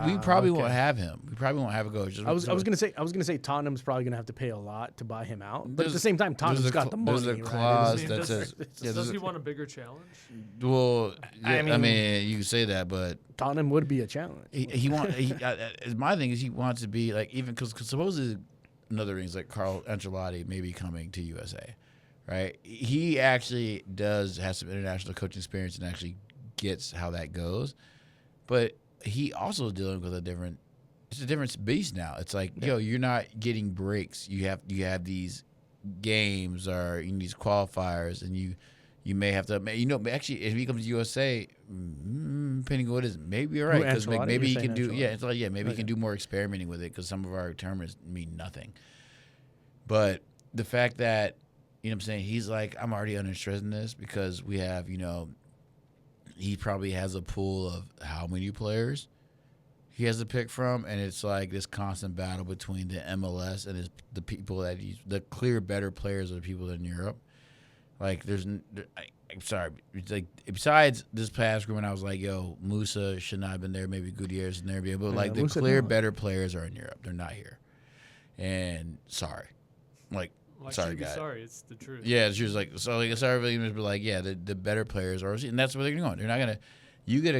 [SPEAKER 2] We probably won't have him. We probably won't have a coach.
[SPEAKER 1] I was gonna say Tottenham's probably gonna have to pay a lot to buy him out. But at the same time, Tottenham's got the money.
[SPEAKER 2] There's a clause that says
[SPEAKER 3] does he want a bigger challenge?
[SPEAKER 2] Well, I mean, you can say that, but
[SPEAKER 1] Tottenham would be a challenge.
[SPEAKER 2] My thing is he wants to be like, even because supposedly another thing is like Carlo Ancelotti may be coming to USA. Right, he actually does have some international coaching experience and actually gets how that goes, but he also is dealing with it's a different beast now. It's like, you're not getting breaks. You have these games or these qualifiers, and you may have to. Actually, if he comes to USA, depending on what it is, maybe you're right, because maybe he can do. It's like maybe he can do more experimenting with it because some of our tournaments mean nothing. But the fact that, you know what I'm saying, he's like, I'm already uninterested in this because we have, he probably has a pool of how many players he has to pick from, and it's like this constant battle between the MLS and the people that the clear better players are the people in Europe. Like, I'm sorry, like besides this past group, when I was like, Musa should not have been there, maybe Gutierrez in there, but like the clear better players are in Europe. They're not here, and sorry, like. Sorry, guys.
[SPEAKER 3] Sorry, it's the truth.
[SPEAKER 2] Yeah, she was like, sorry, really, but like, the better players are, and that's where they're going. They're not gonna. You give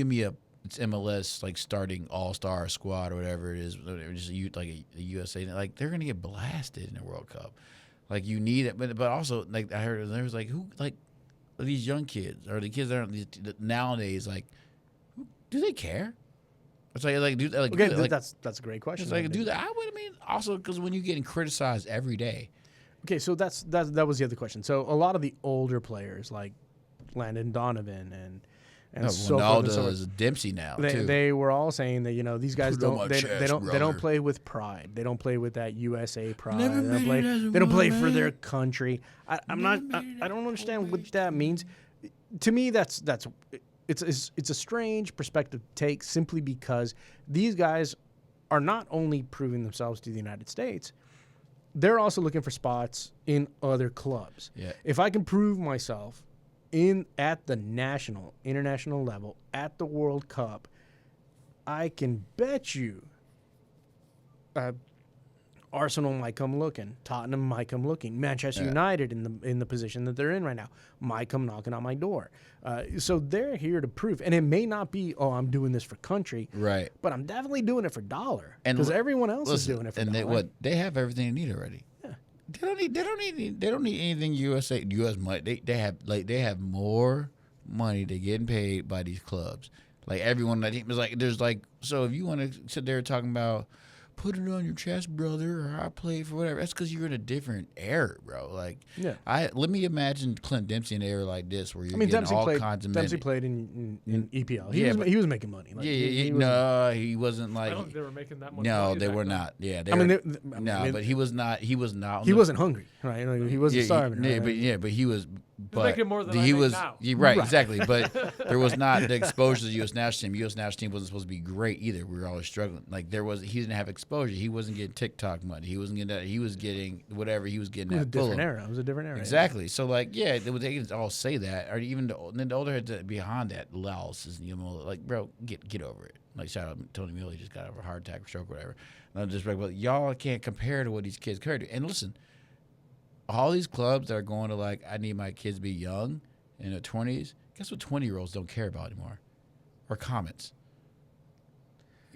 [SPEAKER 2] me it's MLS like starting all-star squad or whatever it is, just like a USA, like they're gonna get blasted in the World Cup. Like you need it, but also like I heard there was like who like these young kids or the kids that are nowadays, like do they care? It's
[SPEAKER 1] that's a great question.
[SPEAKER 2] It's like, dude, also because when you're getting criticized every day.
[SPEAKER 1] Okay, so that was the other question. So a lot of the older players like Landon Donovan and
[SPEAKER 2] No,
[SPEAKER 1] so forth and so
[SPEAKER 2] Ronaldo
[SPEAKER 1] forth.
[SPEAKER 2] is Dempsey now
[SPEAKER 1] They,
[SPEAKER 2] too.
[SPEAKER 1] they were all saying that these guys
[SPEAKER 2] Put it on
[SPEAKER 1] don't
[SPEAKER 2] my
[SPEAKER 1] they,
[SPEAKER 2] chest,
[SPEAKER 1] they don't they
[SPEAKER 2] brother.
[SPEAKER 1] don't play with pride. They don't play with that USA pride.
[SPEAKER 2] Never
[SPEAKER 1] They don't
[SPEAKER 2] made
[SPEAKER 1] play,
[SPEAKER 2] it as a
[SPEAKER 1] they don't play for
[SPEAKER 2] woman.
[SPEAKER 1] their country. I don't understand what that means. To me, it's a strange perspective to take simply because these guys are not only proving themselves to the United States, they're also looking for spots in other clubs.
[SPEAKER 2] Yeah.
[SPEAKER 1] If I can prove myself at the national, international level, at the World Cup, I can bet you Arsenal might come looking, Tottenham might come looking, Manchester United in the position that they're in right now might come knocking on my door. So they're here to prove, and it may not be, I'm doing this for country,
[SPEAKER 2] Right.
[SPEAKER 1] but I'm definitely doing it for dollar
[SPEAKER 2] And
[SPEAKER 1] because everyone else is
[SPEAKER 2] listen,
[SPEAKER 1] doing it for
[SPEAKER 2] and
[SPEAKER 1] dollar.
[SPEAKER 2] they have everything they need already.
[SPEAKER 1] Yeah.
[SPEAKER 2] They don't need anything US money. They have more money they're getting paid by these clubs. Like everyone that team is like there's like so if you want to sit there talking about put it on your chest, brother, or I play for whatever. That's because you're in a different era, bro. Like, let me imagine Clint Dempsey in an era like this where you're getting
[SPEAKER 1] Dempsey
[SPEAKER 2] all
[SPEAKER 1] played,
[SPEAKER 2] kinds of
[SPEAKER 1] Dempsey
[SPEAKER 2] money.
[SPEAKER 1] played in EPL. He was making money. Like,
[SPEAKER 2] he wasn't like.
[SPEAKER 3] I don't think they were making that much
[SPEAKER 2] No,
[SPEAKER 3] money
[SPEAKER 2] they
[SPEAKER 3] back
[SPEAKER 2] were
[SPEAKER 3] then.
[SPEAKER 2] not. Yeah,
[SPEAKER 1] but
[SPEAKER 2] he was not. He was not.
[SPEAKER 1] He wasn't hungry, right? Like, he wasn't starving. Right?
[SPEAKER 2] But he was. But
[SPEAKER 3] making more than I
[SPEAKER 2] he
[SPEAKER 3] make
[SPEAKER 2] was.
[SPEAKER 3] now.
[SPEAKER 2] Right, exactly. But there was not the exposure to the U.S. national team. U.S. national team wasn't supposed to be great either. We were always struggling. Like he didn't have exposure. He wasn't getting TikTok money. He wasn't getting that. He was getting whatever he was getting.
[SPEAKER 1] It was a different era. It was a different era.
[SPEAKER 2] Exactly. So like, they can all say that, or even the older heads behind that, Laos is like, bro, get over it. Like shout out Tony Miller, he just got over a heart attack or stroke or whatever. And I'm just like, well, y'all can't compare to what these kids compare to. And listen, all these clubs that are going to like, I need my kids to be young in their 20s. Guess what 20-year-olds don't care about anymore? Or comments.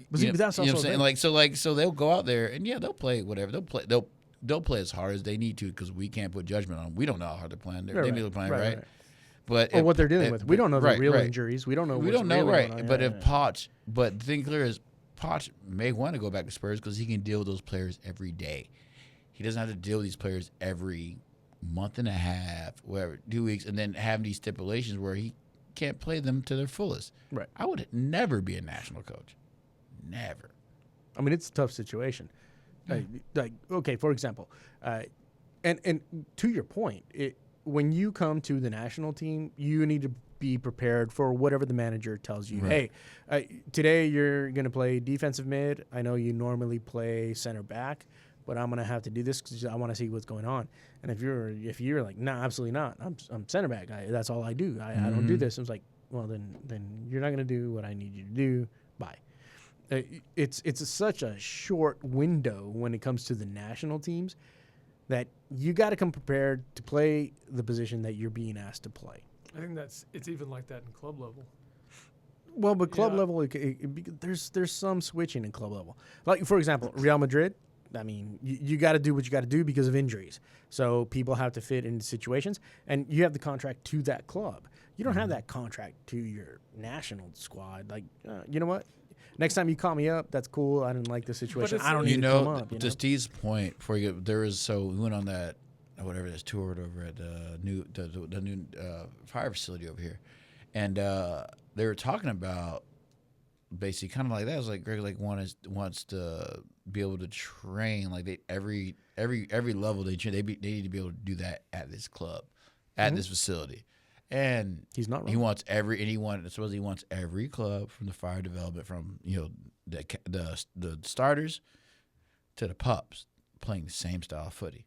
[SPEAKER 1] But that's also
[SPEAKER 2] what I'm saying? So they'll go out there and they'll play whatever. They'll play as hard as they need to because we can't put judgment on them. We don't know how hard they're playing. They may be playing right. But
[SPEAKER 1] what they're dealing with. We don't know the real injuries. We don't know.
[SPEAKER 2] We don't know,
[SPEAKER 1] really
[SPEAKER 2] right? But but the thing clear is, Poch may want to go back to Spurs because he can deal with those players every day. He doesn't have to deal with these players every month and a half, whatever, 2 weeks, and then have these stipulations where he can't play them to their fullest.
[SPEAKER 1] Right.
[SPEAKER 2] I would never be a national coach. Never.
[SPEAKER 1] I mean, it's a tough situation. Like okay, for example, and to your point, when you come to the national team, you need to be prepared for whatever the manager tells you.
[SPEAKER 2] Right.
[SPEAKER 1] Hey, today you're going to play defensive mid. I know you normally play center back, but I'm going to have to do this because I want to see what's going on. And if you're like, no, absolutely not. I'm center back. That's all I do. I don't do this. I was like, well, then you're not going to do what I need you to do. Bye. It's such a short window when it comes to the national teams that you got to come prepared to play the position that you're being asked to play.
[SPEAKER 3] I think it's even like that in club level.
[SPEAKER 1] Well, but club level, there's some switching in club level. Like, for example, Real Madrid, I mean, you got to do what you got to do because of injuries. So people have to fit into situations, and you have the contract to that club. You don't have that contract to your national squad. Like, you know what? Next time you call me up, that's cool. I didn't like the situation. I don't need to come up.
[SPEAKER 2] To Steve's point, we went on that whatever this tour over at the new fire facility over here, and they were talking about basically kind of like that. It was like Greg wants to be able to train like every level they need to be able to do that at this club, at this facility. And
[SPEAKER 1] he's not wrong.
[SPEAKER 2] He wants he wants every club from the fire development, from the starters to the pups playing the same style of footy.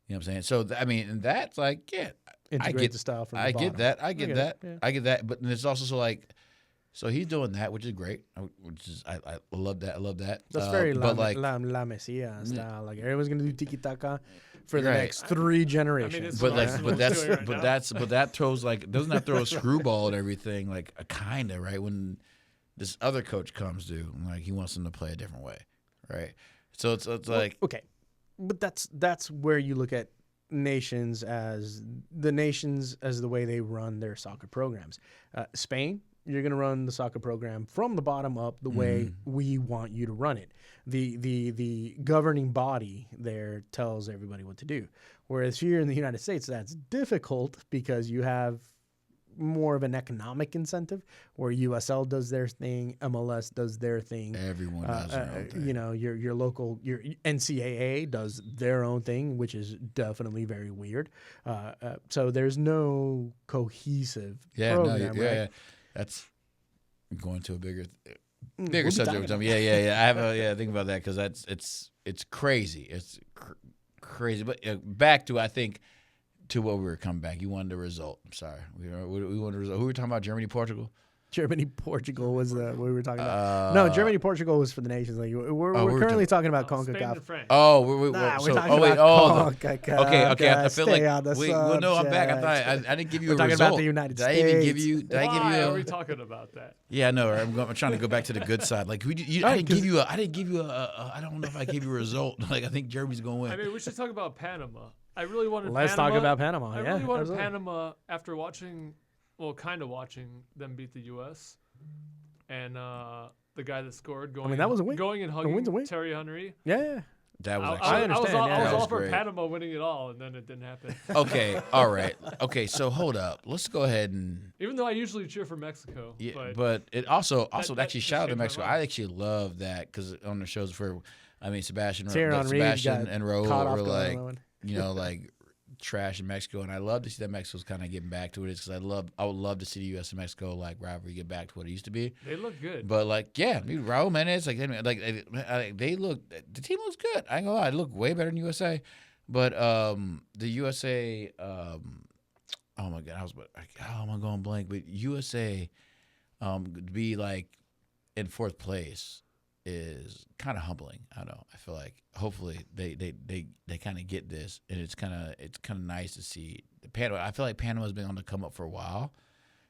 [SPEAKER 2] You know what I'm saying? So I mean, and that's like,
[SPEAKER 1] I get the style from the bottom.
[SPEAKER 2] Get that. I get that. But it's also so he's doing that, which is great. I love that. I love that.
[SPEAKER 1] That's very La Masia style. Like everyone's gonna do tiki taka for the next 3 generations.
[SPEAKER 3] I mean,
[SPEAKER 2] that throws doesn't that throw a screwball and everything kinda right when this other coach comes to he wants them to play a different way, right? So it's like
[SPEAKER 1] okay, but that's where you look at nations as the way they run their soccer programs. Spain. You're going to run the soccer program from the bottom up the way we want you to run it. The governing body there tells everybody what to do. Whereas here in the United States, that's difficult because you have more of an economic incentive, where USL does their thing, MLS does their thing.
[SPEAKER 2] Everyone does their own thing.
[SPEAKER 1] You know, your local, your NCAA does their own thing, which is definitely very weird. So there's no cohesive program, right?
[SPEAKER 2] Yeah. That's going to a bigger subject. I think about that because it's crazy. It's crazy. But back to, I think, to what we were coming back. You wanted the result. I'm sorry. We wanted the result. Who were we talking about? Germany, Portugal?
[SPEAKER 1] Germany, Portugal was what we were talking about. No, Germany, Portugal was for the Nations League. We're currently talking about CONCACAF.
[SPEAKER 2] Oh,
[SPEAKER 1] we're talking about CONCACAF.
[SPEAKER 2] Okay. I feel like no, I'm back. I didn't give you a result.
[SPEAKER 1] We're talking about the United States.
[SPEAKER 2] Did I even give you?
[SPEAKER 3] Why are we talking about that?
[SPEAKER 2] Yeah, no. I'm trying to go back to the good side. Like I didn't give you a. I don't know if I gave you a result. Like I think Germany's gonna win.
[SPEAKER 3] I mean, we should talk about Panama. I really wanted.
[SPEAKER 1] Let's talk about Panama.
[SPEAKER 3] I really wanted Panama after watching. Well, kind of watching them beat the U.S. and the guy that scored going.
[SPEAKER 1] that was a win.
[SPEAKER 3] Going and hugging Terry Henry.
[SPEAKER 1] Yeah.
[SPEAKER 2] That was
[SPEAKER 1] I understand.
[SPEAKER 3] I was all for
[SPEAKER 2] great.
[SPEAKER 3] Panama winning it all, and then it didn't happen.
[SPEAKER 2] Okay, all right. Okay, so hold up. Let's go ahead and.
[SPEAKER 3] Even though I usually cheer for Mexico.
[SPEAKER 2] Yeah, but it also actually shout out to
[SPEAKER 3] changed
[SPEAKER 2] Mexico.
[SPEAKER 3] my mind.
[SPEAKER 2] I actually love that because on the shows Sebastian and
[SPEAKER 1] Raúl
[SPEAKER 2] Raúl were like, like trash in Mexico, and I love to see that Mexico's kind of getting back to what it is because I would love to see the U.S. and Mexico like rivalry get back to what it used to be.
[SPEAKER 3] They look good,
[SPEAKER 2] but Raúl Menez, they look. The team looks good. I ain't gonna lie, they look way better than USA. But the USA, oh my God, how am I going blank? But USA, to be like in fourth place is kind of humbling. I don't know. I feel like hopefully they kind of get this, and it's kind of nice to see Panama. I feel like Panama's been on the come up for a while,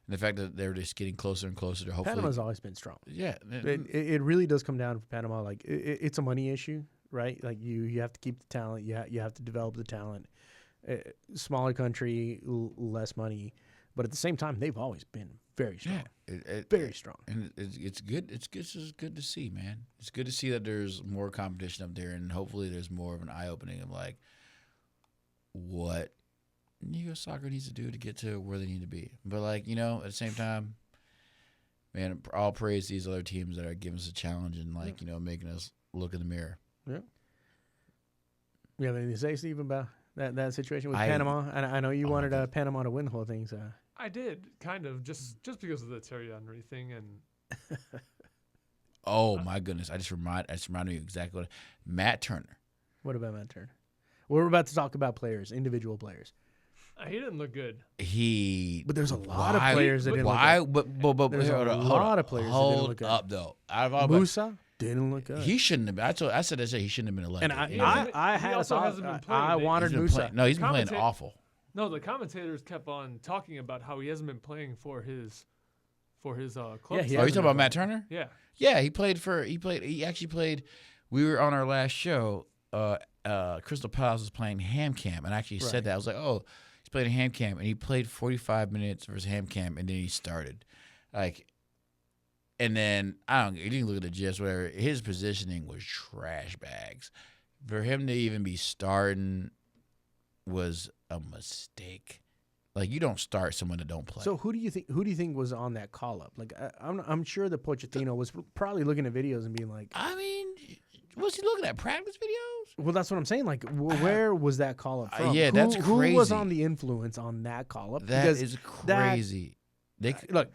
[SPEAKER 2] and the fact that they're just getting closer and closer to hopefully.
[SPEAKER 1] Panama's always been strong.
[SPEAKER 2] Yeah,
[SPEAKER 1] it really does come down to Panama. Like it's a money issue, right? Like you have to keep the talent. You have to develop the talent. Smaller country, less money. But at the same time, they've always been very strong.
[SPEAKER 2] Yeah,
[SPEAKER 1] very strong.
[SPEAKER 2] And it's good. It's just good to see, man. It's good to see that there's more competition up there, and hopefully there's more of an eye opening of like what U.S. soccer needs to do to get to where they need to be. But at the same time, man, all praise these other teams that are giving us a challenge and making us look in the mirror.
[SPEAKER 1] Yeah. You have anything to say, Steve, about that situation with Panama? And I know you wanted Panama to win the whole thing, so.
[SPEAKER 3] I did, kind of, just because of the Terry Henry thing and.
[SPEAKER 2] Oh my goodness! I just reminded me exactly what Matt Turner.
[SPEAKER 1] What about Matt Turner? We're about to talk about players, individual players.
[SPEAKER 3] He didn't look good.
[SPEAKER 1] But there's a lot of players that didn't look good.
[SPEAKER 2] But
[SPEAKER 1] there's a lot of players that didn't look good.
[SPEAKER 2] Hold up, though.
[SPEAKER 1] Musa didn't look good.
[SPEAKER 2] He shouldn't have been. I said he shouldn't have been elected.
[SPEAKER 1] And I wanted Musa.
[SPEAKER 2] No, he's been playing awful.
[SPEAKER 3] No, the commentators kept on talking about how he hasn't been playing for his club.
[SPEAKER 2] Yeah, you talking about Matt Turner?
[SPEAKER 3] Yeah.
[SPEAKER 2] Yeah, he actually played. We were on our last show. Crystal Palace was playing Ham Cam, and I actually said that. I was like, oh, he's playing Ham Cam, and he played 45 minutes versus Ham Cam, and then he started. And then, you didn't look at the gist, where his positioning was trash bags. For him to even be starting was a mistake. You don't start someone that don't play.
[SPEAKER 1] So who do you think was on that call up? I'm sure that Pochettino was probably looking at videos and being like,
[SPEAKER 2] I mean, was he looking at practice videos?
[SPEAKER 1] Well, that's what I'm saying. Where was that call up from?
[SPEAKER 2] That's crazy.
[SPEAKER 1] Who was on the influence on that call up?
[SPEAKER 2] That is crazy.
[SPEAKER 1] Look,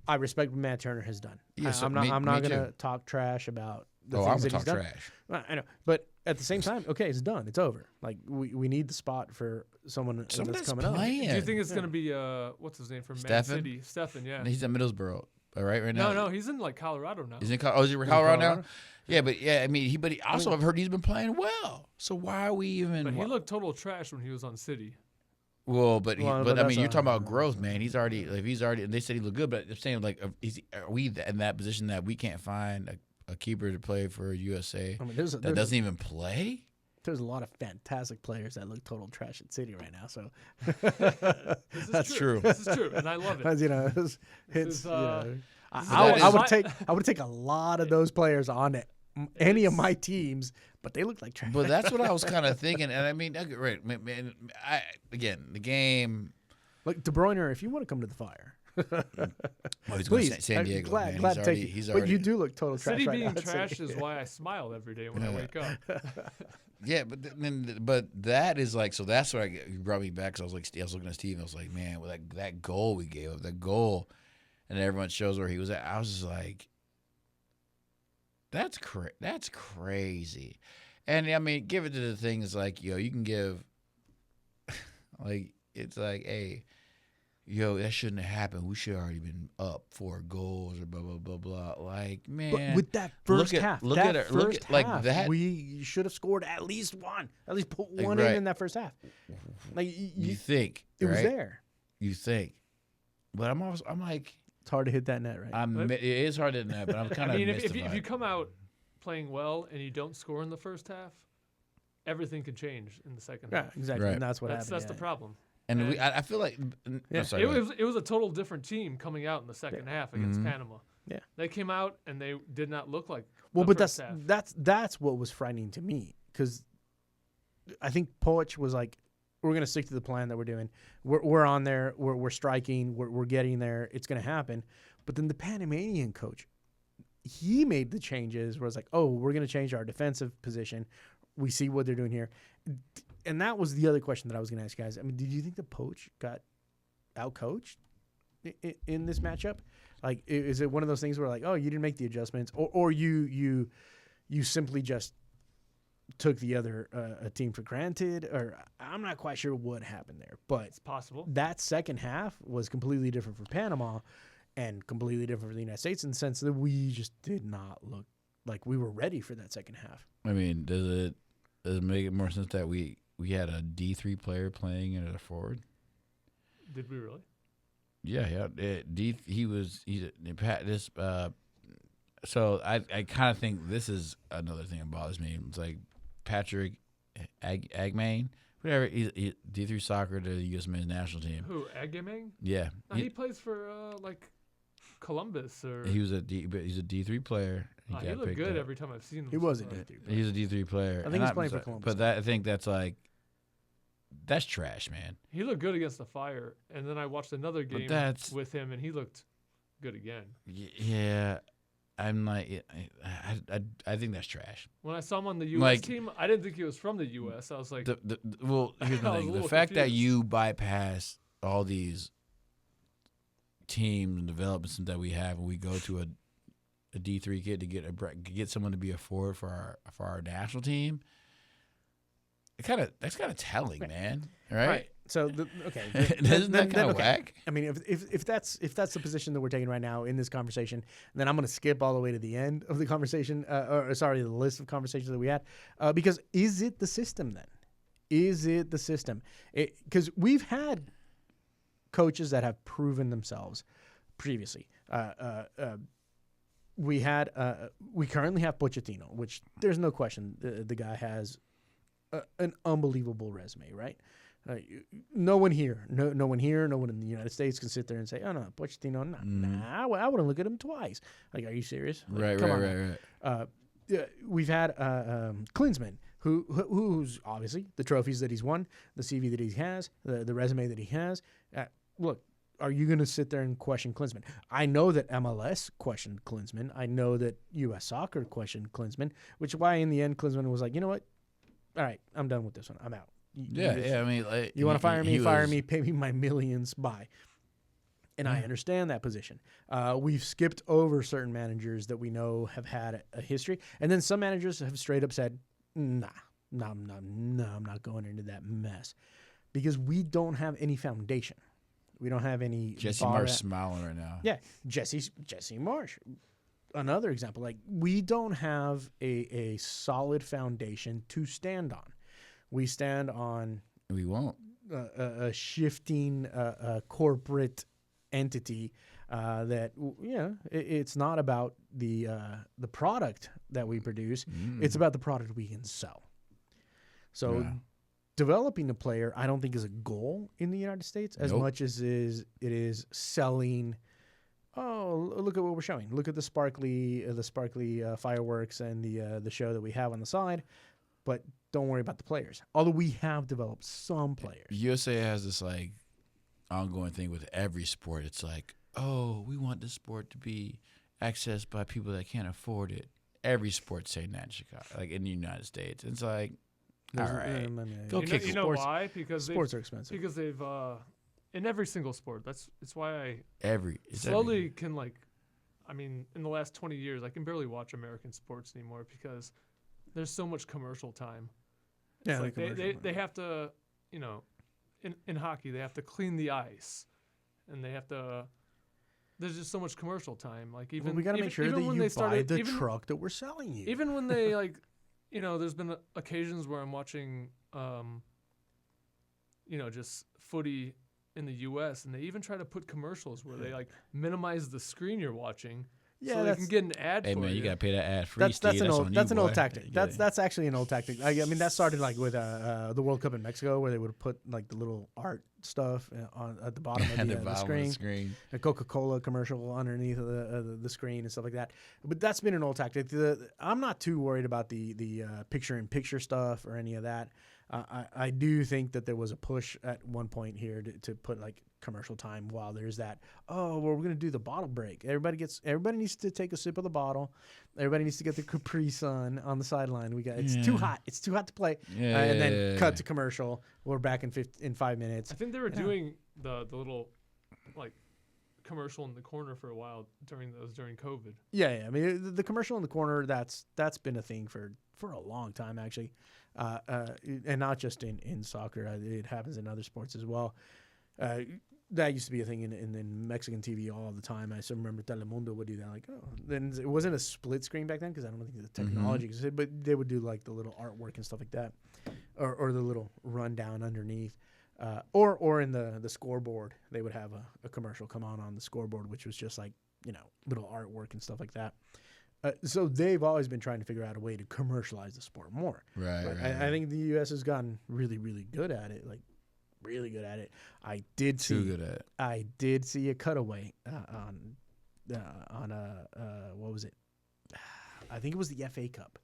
[SPEAKER 1] I respect what Matt Turner has done.
[SPEAKER 2] Yeah,
[SPEAKER 1] I'm not going to talk trash about the things that he's done.
[SPEAKER 2] Trash.
[SPEAKER 1] I know, but at the same time, okay, it's done. It's over. We need the spot for someone that's coming up.
[SPEAKER 3] Do you think it's going to be what's his name from Man City? Stefan, yeah.
[SPEAKER 2] He's in Middlesbrough, right now.
[SPEAKER 3] No, he's in Colorado now.
[SPEAKER 2] Is he in Colorado now? Yeah, but I mean, but also I've heard he's been playing well. So why are we even?
[SPEAKER 3] But he looked total trash when he was on City.
[SPEAKER 2] Well, but I mean, you're talking about growth, man. He's already. And they said he looked good, but I'm saying are we in that position that we can't find a keeper to play for USA that doesn't even play?
[SPEAKER 1] There's a lot of fantastic players that look total trash at City right now. So
[SPEAKER 2] that's true.
[SPEAKER 3] This is true, and I love it.
[SPEAKER 1] I would take a lot of those players on any of my teams, but they look like trash.
[SPEAKER 2] But that's what I was kind of thinking, and I mean, right, man. Again, the game.
[SPEAKER 1] Like De Bruyne, if you want to come to the Fire.
[SPEAKER 2] Well, he's going to San Diego.
[SPEAKER 1] Glad
[SPEAKER 2] man.
[SPEAKER 1] to take you.
[SPEAKER 2] He's
[SPEAKER 1] But
[SPEAKER 2] already,
[SPEAKER 1] you do look total trash
[SPEAKER 3] City
[SPEAKER 1] right
[SPEAKER 3] being
[SPEAKER 1] now.
[SPEAKER 3] trash is why I smile every day when I wake up.
[SPEAKER 2] Yeah, but that is like, so that's what you brought me back. Cause I was looking at Steve, and I was like, man, well, that goal we gave up, that goal, and everyone shows where he was at. I was just like, that's crazy. And I mean, give it to the things like, you can give, like, it's like, hey, that shouldn't have happened. We should have already been up 4 goals or blah, blah, blah, blah. Like, man.
[SPEAKER 1] But with that first half,
[SPEAKER 2] look at like that.
[SPEAKER 1] We should have scored at least one. At least put one in that first half. Like
[SPEAKER 2] you think.
[SPEAKER 1] It
[SPEAKER 2] right?
[SPEAKER 1] was there.
[SPEAKER 2] You think. But I'm like.
[SPEAKER 1] It's hard to hit that net, right?
[SPEAKER 2] It is hard to hit that, but I'm kind of
[SPEAKER 3] if you come out playing well and you don't score in the first half, everything can change in the second half.
[SPEAKER 1] Yeah, exactly.
[SPEAKER 2] Right.
[SPEAKER 1] And that's what happened.
[SPEAKER 3] That's the problem.
[SPEAKER 2] And I feel like sorry,
[SPEAKER 3] it was a total different team coming out in the second half against Panama.
[SPEAKER 1] Yeah,
[SPEAKER 3] they came out and they did not look like.
[SPEAKER 1] But
[SPEAKER 3] first half.
[SPEAKER 1] that's what was frightening to me, because I think Poch was like, we're going to stick to the plan that we're doing. We're on there. We're striking. We're getting there. It's going to happen. But then the Panamanian coach, he made the changes where it's like, oh, we're going to change our defensive position. We see what they're doing here. And that was the other question that I was going to ask you guys. I mean, did you think the Poch got out-coached in this matchup? Like, is it one of those things where, like, oh, you didn't make the adjustments, or you simply just took the other team for granted? Or I'm not quite sure what happened there. But
[SPEAKER 3] it's possible.
[SPEAKER 1] That second half was completely different for Panama and completely different for the United States in the sense that we just did not look like we were ready for that second half.
[SPEAKER 2] I mean, does it make it more sense that we had a D3 player playing at a forward?
[SPEAKER 3] Did we really?
[SPEAKER 2] Yeah. So I kind of think this is another thing that bothers me. It's like Patrick Agmain, whatever. He's D3 soccer to the U.S. men's national team.
[SPEAKER 3] Who, Agmain?
[SPEAKER 2] Yeah.
[SPEAKER 3] No, he plays for like Columbus or.
[SPEAKER 2] He's a D3 player.
[SPEAKER 3] He looked good every time I've seen him.
[SPEAKER 1] He was a D3 player.
[SPEAKER 2] He's a D3 player.
[SPEAKER 1] I think he's playing for Columbus.
[SPEAKER 2] But I think that's like, that's trash, man.
[SPEAKER 3] He looked good against the Fire, and then I watched another game with him, and he looked good again.
[SPEAKER 2] Yeah, I'm like, I think that's trash.
[SPEAKER 3] When I saw him on the U.S. team, I didn't think he was from the U.S. I was like,
[SPEAKER 2] well, here's the thing: the fact that you bypass all these teams and developments that we have, and we go to a D3 kid to get someone to be a forward for our national team. That's kind of telling, man. Right?
[SPEAKER 1] So
[SPEAKER 2] isn't that kind of whack?
[SPEAKER 1] I mean, if that's the position that we're taking right now in this conversation, then I'm going to skip all the way to the end of the conversation, the list of conversations that we had, because is it the system then? Is it the system? Because we've had coaches that have proven themselves previously. We currently have Pochettino, which there's no question the guy has an unbelievable resume, right? No one here, no one in the United States can sit there and say, "Oh no, Pochettino, nah, I wouldn't look at him twice." Like, are you serious? Like,
[SPEAKER 2] Right.
[SPEAKER 1] We've had Klinsmann, who's obviously the trophies that he's won, the CV that he has, the resume that he has. Look, are you going to sit there and question Klinsmann? I know that MLS questioned Klinsmann. I know that U.S. Soccer questioned Klinsmann, which is why in the end Klinsmann was like, you know what? All right, I'm done with this one. I'm out.
[SPEAKER 2] I mean, like,
[SPEAKER 1] you want to fire me? Fire me. Pay me my millions. Bye. And I understand that position. We've skipped over certain managers that we know have had a history, and then some managers have straight up said, "Nah, I'm not going into that mess," because we don't have any foundation. We don't have any.
[SPEAKER 2] Jesse Marsh smiling right now.
[SPEAKER 1] Yeah, Jesse Marsh. Another example, like, we don't have a solid foundation to stand on. We stand on.
[SPEAKER 2] We won't.
[SPEAKER 1] A shifting corporate entity that, it's not about the product that we produce. It's about the product we can sell. So developing a player, I don't think is a goal in the United States as much as it is selling. Oh, look at what we're showing. Look at the sparkly fireworks and the show that we have on the side, but don't worry about the players. Although we have developed some players.
[SPEAKER 2] USA has this like ongoing thing with every sport. It's like, oh, we want this sport to be accessed by people that can't afford it. Every sport's saying that in Chicago, like in the United States. It's like, all right, go kick
[SPEAKER 3] You know why? Because
[SPEAKER 1] sports are expensive.
[SPEAKER 3] Because they've in every single sport. It's why
[SPEAKER 2] it's
[SPEAKER 3] slowly can like. I mean, in the last 20 years, I can barely watch American sports anymore because there's so much commercial time.
[SPEAKER 1] Yeah,
[SPEAKER 3] like they have to, you know, in hockey they have to clean the ice, and they have to. There's just so much commercial time. Like even
[SPEAKER 1] we got to make sure that you buy the truck that we're selling you.
[SPEAKER 3] Even when they like, you know, there's been occasions where I'm watching, you know, just footy in the U.S. and they even try to put commercials where they like minimize the screen you're watching, so they can get an ad.
[SPEAKER 2] Hey
[SPEAKER 3] for
[SPEAKER 2] man, you gotta pay that ad free.
[SPEAKER 1] That's an old tactic.
[SPEAKER 2] Yeah.
[SPEAKER 1] That's actually an old tactic. I mean, that started like with the World Cup in Mexico, where they would put like the little art stuff at the bottom of the screen, a Coca-Cola commercial underneath of the screen and stuff like that. But that's been an old tactic. I'm not too worried about the picture-in-picture stuff or any of that. I do think that there was a push at one point here to put like commercial time while there's that. Oh, well, we're gonna do the bottle break. Everybody needs to take a sip of the bottle. Everybody needs to get the Capri Sun on the sideline. It's too hot. It's too hot to play. And then cut to commercial. We're back in 5 minutes.
[SPEAKER 3] I think they were doing the little like commercial in the corner for a while during COVID.
[SPEAKER 1] Yeah. I mean, the commercial in the corner that's been a thing for a long time actually, and not just in soccer. It happens in other sports as well. That used to be a thing in Mexican TV all the time. I still remember Telemundo would do that. Like, oh, then it wasn't a split screen back then because I don't think the technology existed, but they would do like the little artwork and stuff like that, or the little rundown underneath, or in the scoreboard they would have a commercial come on the scoreboard, which was just like, you know, little artwork and stuff like that. So they've always been trying to figure out a way to commercialize the sport more.
[SPEAKER 2] Right.
[SPEAKER 1] I think the U.S. has gotten really, really good at it. Like, really good at it. I did see a cutaway on what was it? I think it was the FA Cup.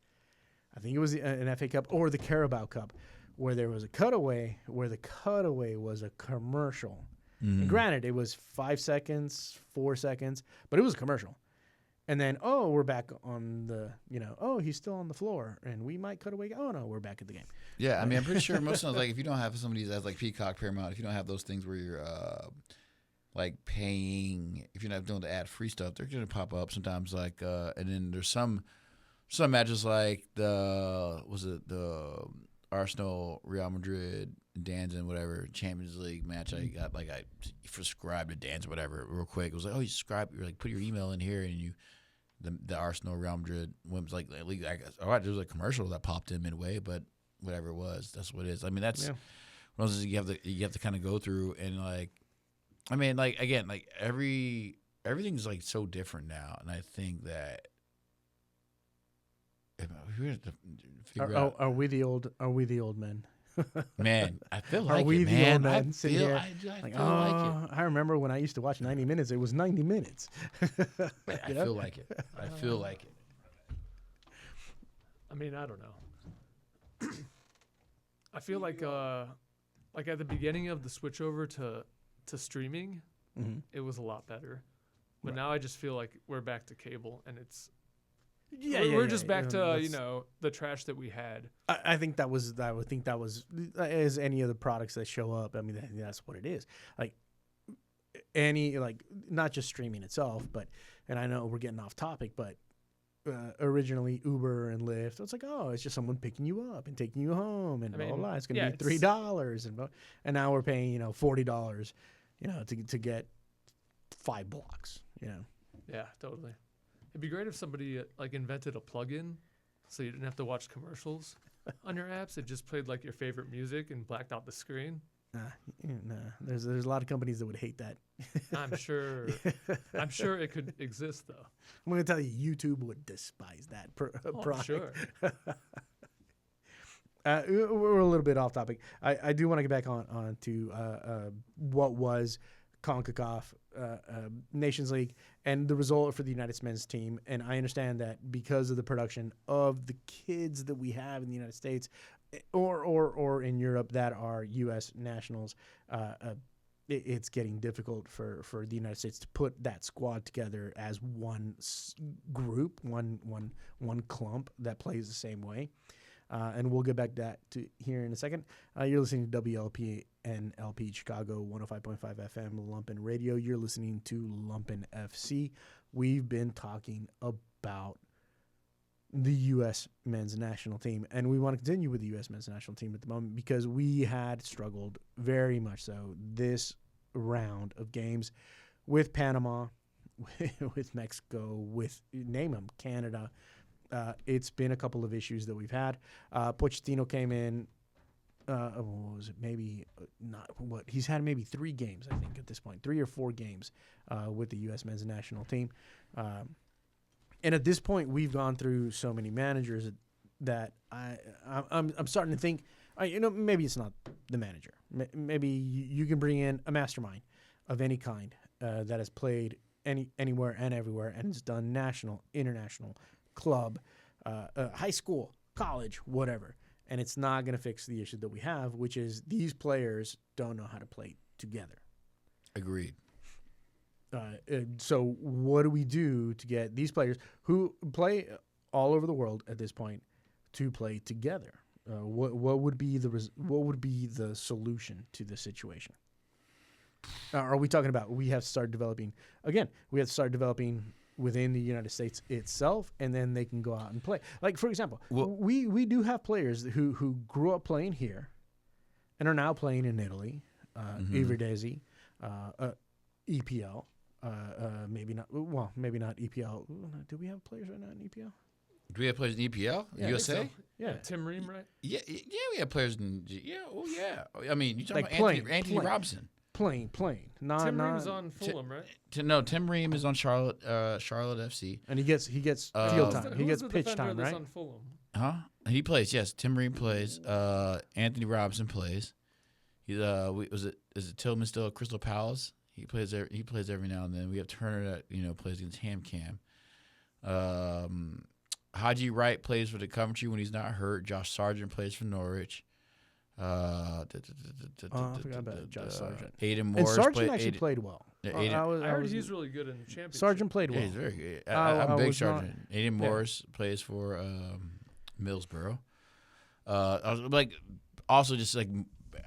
[SPEAKER 1] I think it was an FA Cup or the Carabao Cup, where there was a cutaway where the cutaway was a commercial. And granted, it was 5 seconds, 4 seconds, but it was a commercial. And then, we're back on the, you know, he's still on the floor, and we might cut away. Oh, no, we're back at the game.
[SPEAKER 2] Yeah, I mean, I'm pretty sure most of them, like, if you don't have some of these as, like, Peacock, Paramount, if you don't have those things where you're, like, paying, if you're not doing the ad-free stuff, they're going to pop up sometimes, like, and then there's some matches like the Arsenal, Real Madrid, Danzig, whatever, Champions League match. I got, like, I subscribed to Danzig, whatever, real quick. It was like, you subscribe, you're like, put your email in here, and you, the Arsenal, Real Madrid women's like league. All right, there was a commercial that popped in midway, but whatever it was, that's what it is. I mean, that's one of those you have to kind of go through, and like, I mean, like again, like everything's like so different now, and I think that if we have to figure out,
[SPEAKER 1] are we the old men?
[SPEAKER 2] Man, I feel
[SPEAKER 1] like
[SPEAKER 2] it, man. I feel
[SPEAKER 1] like
[SPEAKER 2] it.
[SPEAKER 1] I remember when I used to watch 90 Minutes. It was 90 minutes.
[SPEAKER 2] I feel like it. I feel like it.
[SPEAKER 3] I mean, I don't know. I feel like at the beginning of the switch over to streaming, it was a lot better. But now I just feel like we're back to cable, and it's we're just back to, you know, the trash that we had.
[SPEAKER 1] I think that was as any of the products that show up. I mean, that's what it is. Like any, like, not just streaming itself, but, and I know we're getting off topic, but originally Uber and Lyft, it's like, it's just someone picking you up and taking you home, and blah, blah, blah. It's going to be $3, and now we're paying, you know, $40, you know, to get 5 blocks, you know.
[SPEAKER 3] Yeah, totally. It'd be great if somebody like invented a plugin so you didn't have to watch commercials on your apps. It just played like your favorite music and blacked out the screen.
[SPEAKER 1] Nah. There's a lot of companies that would hate that.
[SPEAKER 3] I'm sure it could exist though.
[SPEAKER 1] I'm going to tell you, YouTube would despise that product.
[SPEAKER 3] Sure.
[SPEAKER 1] We're a little bit off topic. I do want to get back on to what was CONCACAF Nations League and the result for the United men's team. And I understand that because of the production of the kids that we have in the United States or in Europe that are U.S. nationals, it's getting difficult for the United States to put that squad together as one group, one clump that plays the same way. And we'll get back to that here in a second. You're listening to WLP and LP Chicago 105.5 FM Lumpen Radio. You're listening to Lumpen FC. We've been talking about the U.S. men's national team, and we want to continue with the U.S. men's national team at the moment because we had struggled very much so this round of games with Panama, with Mexico, with, name them, Canada. It's been a couple of issues that we've had. Pochettino came in, what was it? Maybe not what he's had maybe 3 games, I think, at this point, 3 or 4 games with the U.S. men's national team. And at this point, we've gone through so many managers that I'm starting to think, maybe it's not the manager. Maybe you can bring in a mastermind of any kind that has played anywhere and everywhere and has done national, international, club, high school, college, whatever. And it's not going to fix the issue that we have, which is these players don't know how to play together.
[SPEAKER 2] Agreed.
[SPEAKER 1] So what do we do to get these players who play all over the world at this point to play together? What would be the solution to the situation? Are we talking about we have to start developing within the United States itself, and then they can go out and play? Like, for example, we do have players who grew up playing here and are now playing in Italy, Eredivisie, EPL. Maybe not EPL. Do we have players right now in EPL?
[SPEAKER 2] Do we have players in EPL?
[SPEAKER 1] Yeah,
[SPEAKER 2] USA?
[SPEAKER 3] So. Yeah, Tim Ream, right?
[SPEAKER 2] Yeah, we have players in. Yeah, oh yeah. I mean, you talking
[SPEAKER 1] Like
[SPEAKER 2] about Anthony Robinson?
[SPEAKER 1] Playing.
[SPEAKER 3] Tim Ream's on Fulham, right?
[SPEAKER 2] Tim Ream is on Charlotte FC,
[SPEAKER 1] and he gets field time. He gets pitch time, right?
[SPEAKER 3] On Fulham?
[SPEAKER 2] Huh? He plays. Yes, Tim Ream plays. Anthony Robinson plays. He's is it Tillman still at Crystal Palace? He plays every now and then. We have Turner that plays against Ham Cam. Haji Wright plays for the Coventry when he's not hurt. Josh Sargent plays for Norwich. I
[SPEAKER 1] forgot about Josh Sargent.
[SPEAKER 2] Aiden Morris.
[SPEAKER 1] And Sargent actually played well.
[SPEAKER 2] Yeah,
[SPEAKER 3] I heard he's really good in the championship.
[SPEAKER 1] Sargent played well.
[SPEAKER 2] Yeah, he's very good. I'm a big Sargent. Aiden Morris plays for Middlesbrough.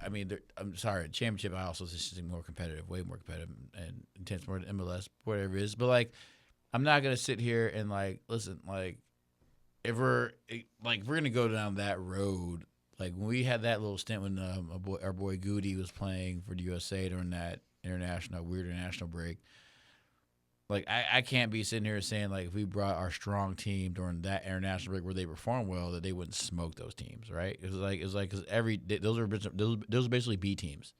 [SPEAKER 2] I'm sorry, championship. I also just think more competitive, way more competitive and intense, more than MLS, whatever it is. But I'm not gonna sit here and listen. If we're gonna go down that road, when we had that little stint when our boy Goody was playing for the USA during that weird international break. I can't be sitting here saying if we brought our strong team during that international break where they performed well that they wouldn't smoke those teams, right? It was because those are basically B teams,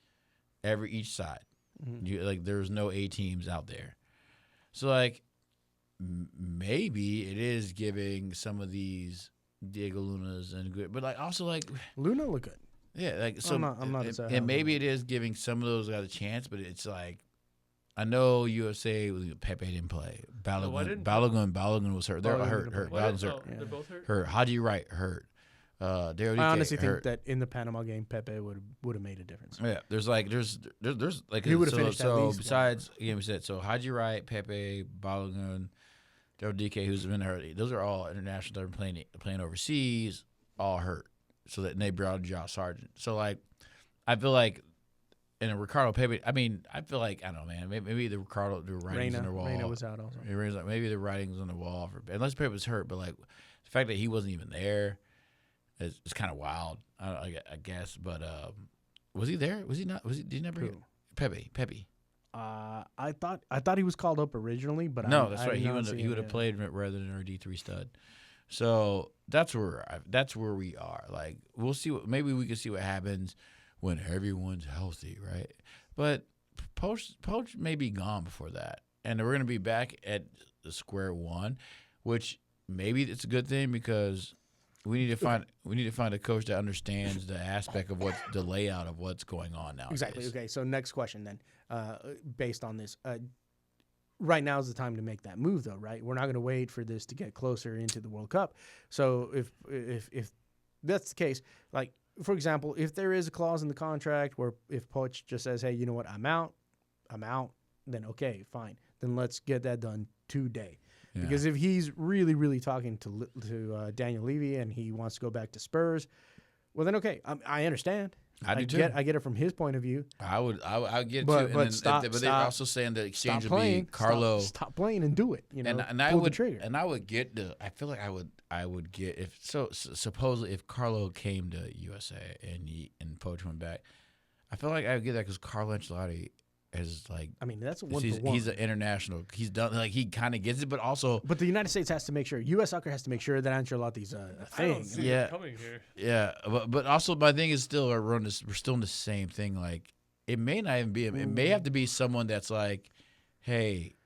[SPEAKER 2] each side. Mm-hmm. There's no A teams out there, so maybe it is giving some of these Diego Lunas and good, but also
[SPEAKER 1] Luna look good.
[SPEAKER 2] Yeah, so
[SPEAKER 1] I'm not excited.
[SPEAKER 2] And maybe it is giving some of those guys a chance, but it's I know USA Pepe didn't play. Balogun was hurt. They're hurt. Balogun's hurt.
[SPEAKER 3] They're both hurt.
[SPEAKER 2] Hurt. Haji Wright hurt.
[SPEAKER 1] I honestly think that in the Panama game, Pepe would have made a difference.
[SPEAKER 2] Yeah, there's
[SPEAKER 1] he would have finished at least.
[SPEAKER 2] Besides, we said Haji Wright, Pepe, Balogun, Daryl DK, who's been hurt. Those are all international that are playing overseas, all hurt. So that they brought in Josh Sargent. So I feel and a Ricardo Pepe, I feel I don't know, man. Maybe the writings on the wall.
[SPEAKER 1] Reyna was out also.
[SPEAKER 2] Maybe the writings on the wall. Unless Pepe was hurt, but the fact that he wasn't even there is kind of wild, I guess. But was he there? Was he not? Did he never get Pepe?
[SPEAKER 1] I thought he was called up originally, but
[SPEAKER 2] no, that's right. He would have played rather than our D3 stud. So that's where we are. We'll see. Maybe we can see what happens when everyone's healthy, right? But Poach may be gone before that, and we're going to be back at the square one, which maybe it's a good thing because we need to find a coach that understands the aspect of the layout of what's going on now.
[SPEAKER 1] Exactly. Okay. So next question then, based on this, right now is the time to make that move, though, right? We're not going to wait for this to get closer into the World Cup. So if that's the case, for example, if there is a clause in the contract where if Poch just says, hey, you know what, I'm out, then okay, fine. Then let's get that done today.
[SPEAKER 2] Yeah.
[SPEAKER 1] Because if he's really, really talking to Daniel Levy and he wants to go back to Spurs, well, then okay, I understand.
[SPEAKER 2] I do too.
[SPEAKER 1] I get it from his point of view.
[SPEAKER 2] I would get
[SPEAKER 1] But-
[SPEAKER 2] it too.
[SPEAKER 1] but
[SPEAKER 2] And
[SPEAKER 1] stop-
[SPEAKER 2] but they're
[SPEAKER 1] stop-
[SPEAKER 2] also saying the exchange
[SPEAKER 1] Stop
[SPEAKER 2] would
[SPEAKER 1] playing.
[SPEAKER 2] be Carlo.
[SPEAKER 1] Stop playing and do it. You know,
[SPEAKER 2] and I
[SPEAKER 1] pull
[SPEAKER 2] would
[SPEAKER 1] the trigger.
[SPEAKER 2] and I would get the. I feel like I would get if supposedly if Carlo came to USA and Poach went back, I feel like I would get that because Carlo Ancelotti is like.
[SPEAKER 1] I mean, that's one for one.
[SPEAKER 2] He's an international. He's done like he kind of gets it, but also.
[SPEAKER 1] But the United States has to make sure. U.S. soccer has to make sure that Ancelotti's a
[SPEAKER 3] I
[SPEAKER 1] thing.
[SPEAKER 3] don't see
[SPEAKER 2] Yeah.
[SPEAKER 3] it coming here.
[SPEAKER 2] Yeah, but also my thing is still we're still in the same thing. Like it may not even be. It may have to be someone that's like, hey,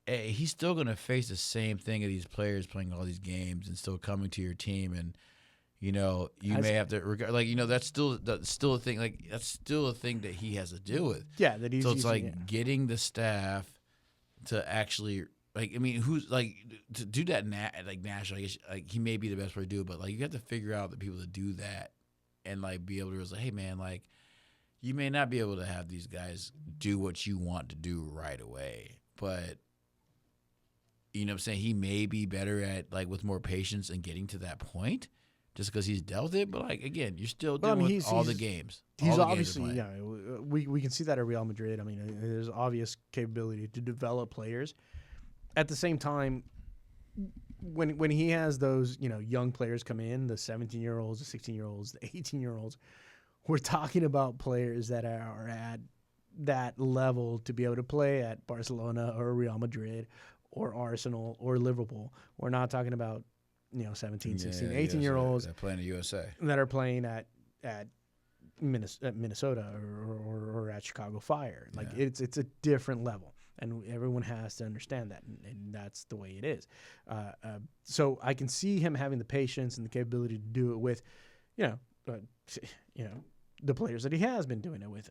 [SPEAKER 2] he's still gonna face the same thing of these players playing all these games and still coming to your team, and you know you may have to that's still a thing. Like that's still a thing that he has to deal with.
[SPEAKER 1] Yeah, that he's.
[SPEAKER 2] So it's
[SPEAKER 1] using,
[SPEAKER 2] like
[SPEAKER 1] yeah.
[SPEAKER 2] getting the staff to actually. Like I mean, who's like to do that nationally? I guess, like he may be the best way to do it, but like you have to figure out the people that do that, and like be able to say, hey man, like you may not be able to have these guys do what you want to do right away, but you know what I'm saying, he may be better at like with more patience and getting to that point, just because he's dealt it. But like again, you're still dealing with all the games.
[SPEAKER 1] He's obviously we can see that at Real Madrid. I mean, there's obvious capability to develop players. At the same time, when he has those, young players come in, the 17-year-olds, the 16-year-olds, the 18-year-olds, we're talking about players that are at that level to be able to play at Barcelona or Real Madrid or Arsenal or Liverpool. We're not talking about, 17, 16, 18-year-olds
[SPEAKER 2] that playing in the USA
[SPEAKER 1] that are playing at Minnesota or at Chicago Fire. Like it's a different level. And everyone has to understand that, and that's the way it is. So I can see him having the patience and the capability to do it with, the players that he has been doing it with.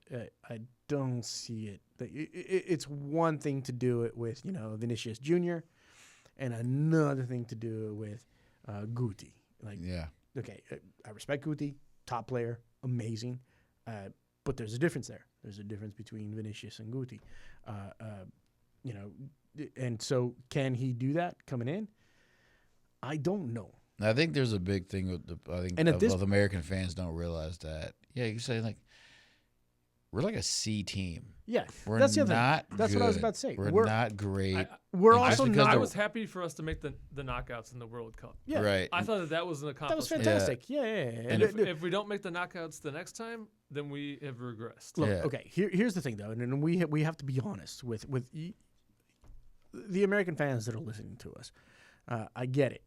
[SPEAKER 1] I don't see it. It's one thing to do it with, Vinicius Jr., and another thing to do it with Guti. Okay, I respect Guti, top player, amazing, but there's a difference there. There's a difference between Vinicius and Guti. And so can he do that coming in? I don't know.
[SPEAKER 2] I think there's a big thing with American fans don't realize that. Yeah, you say like we're like a C team.
[SPEAKER 1] Yeah,
[SPEAKER 2] we're
[SPEAKER 1] that's the other
[SPEAKER 2] not.
[SPEAKER 1] Thing. That's
[SPEAKER 2] good.
[SPEAKER 1] what I was about to say.
[SPEAKER 2] We're not great.
[SPEAKER 1] We're also not.
[SPEAKER 3] I was happy for us to make the knockouts in the World Cup.
[SPEAKER 1] Yeah,
[SPEAKER 2] right.
[SPEAKER 3] I thought that was an accomplishment.
[SPEAKER 1] That was fantastic. Yeah.
[SPEAKER 3] And if we don't make the knockouts the next time, then we have regressed.
[SPEAKER 1] Look, okay. Here's the thing, though, and we have to be honest with the American fans that are listening to us. I get it.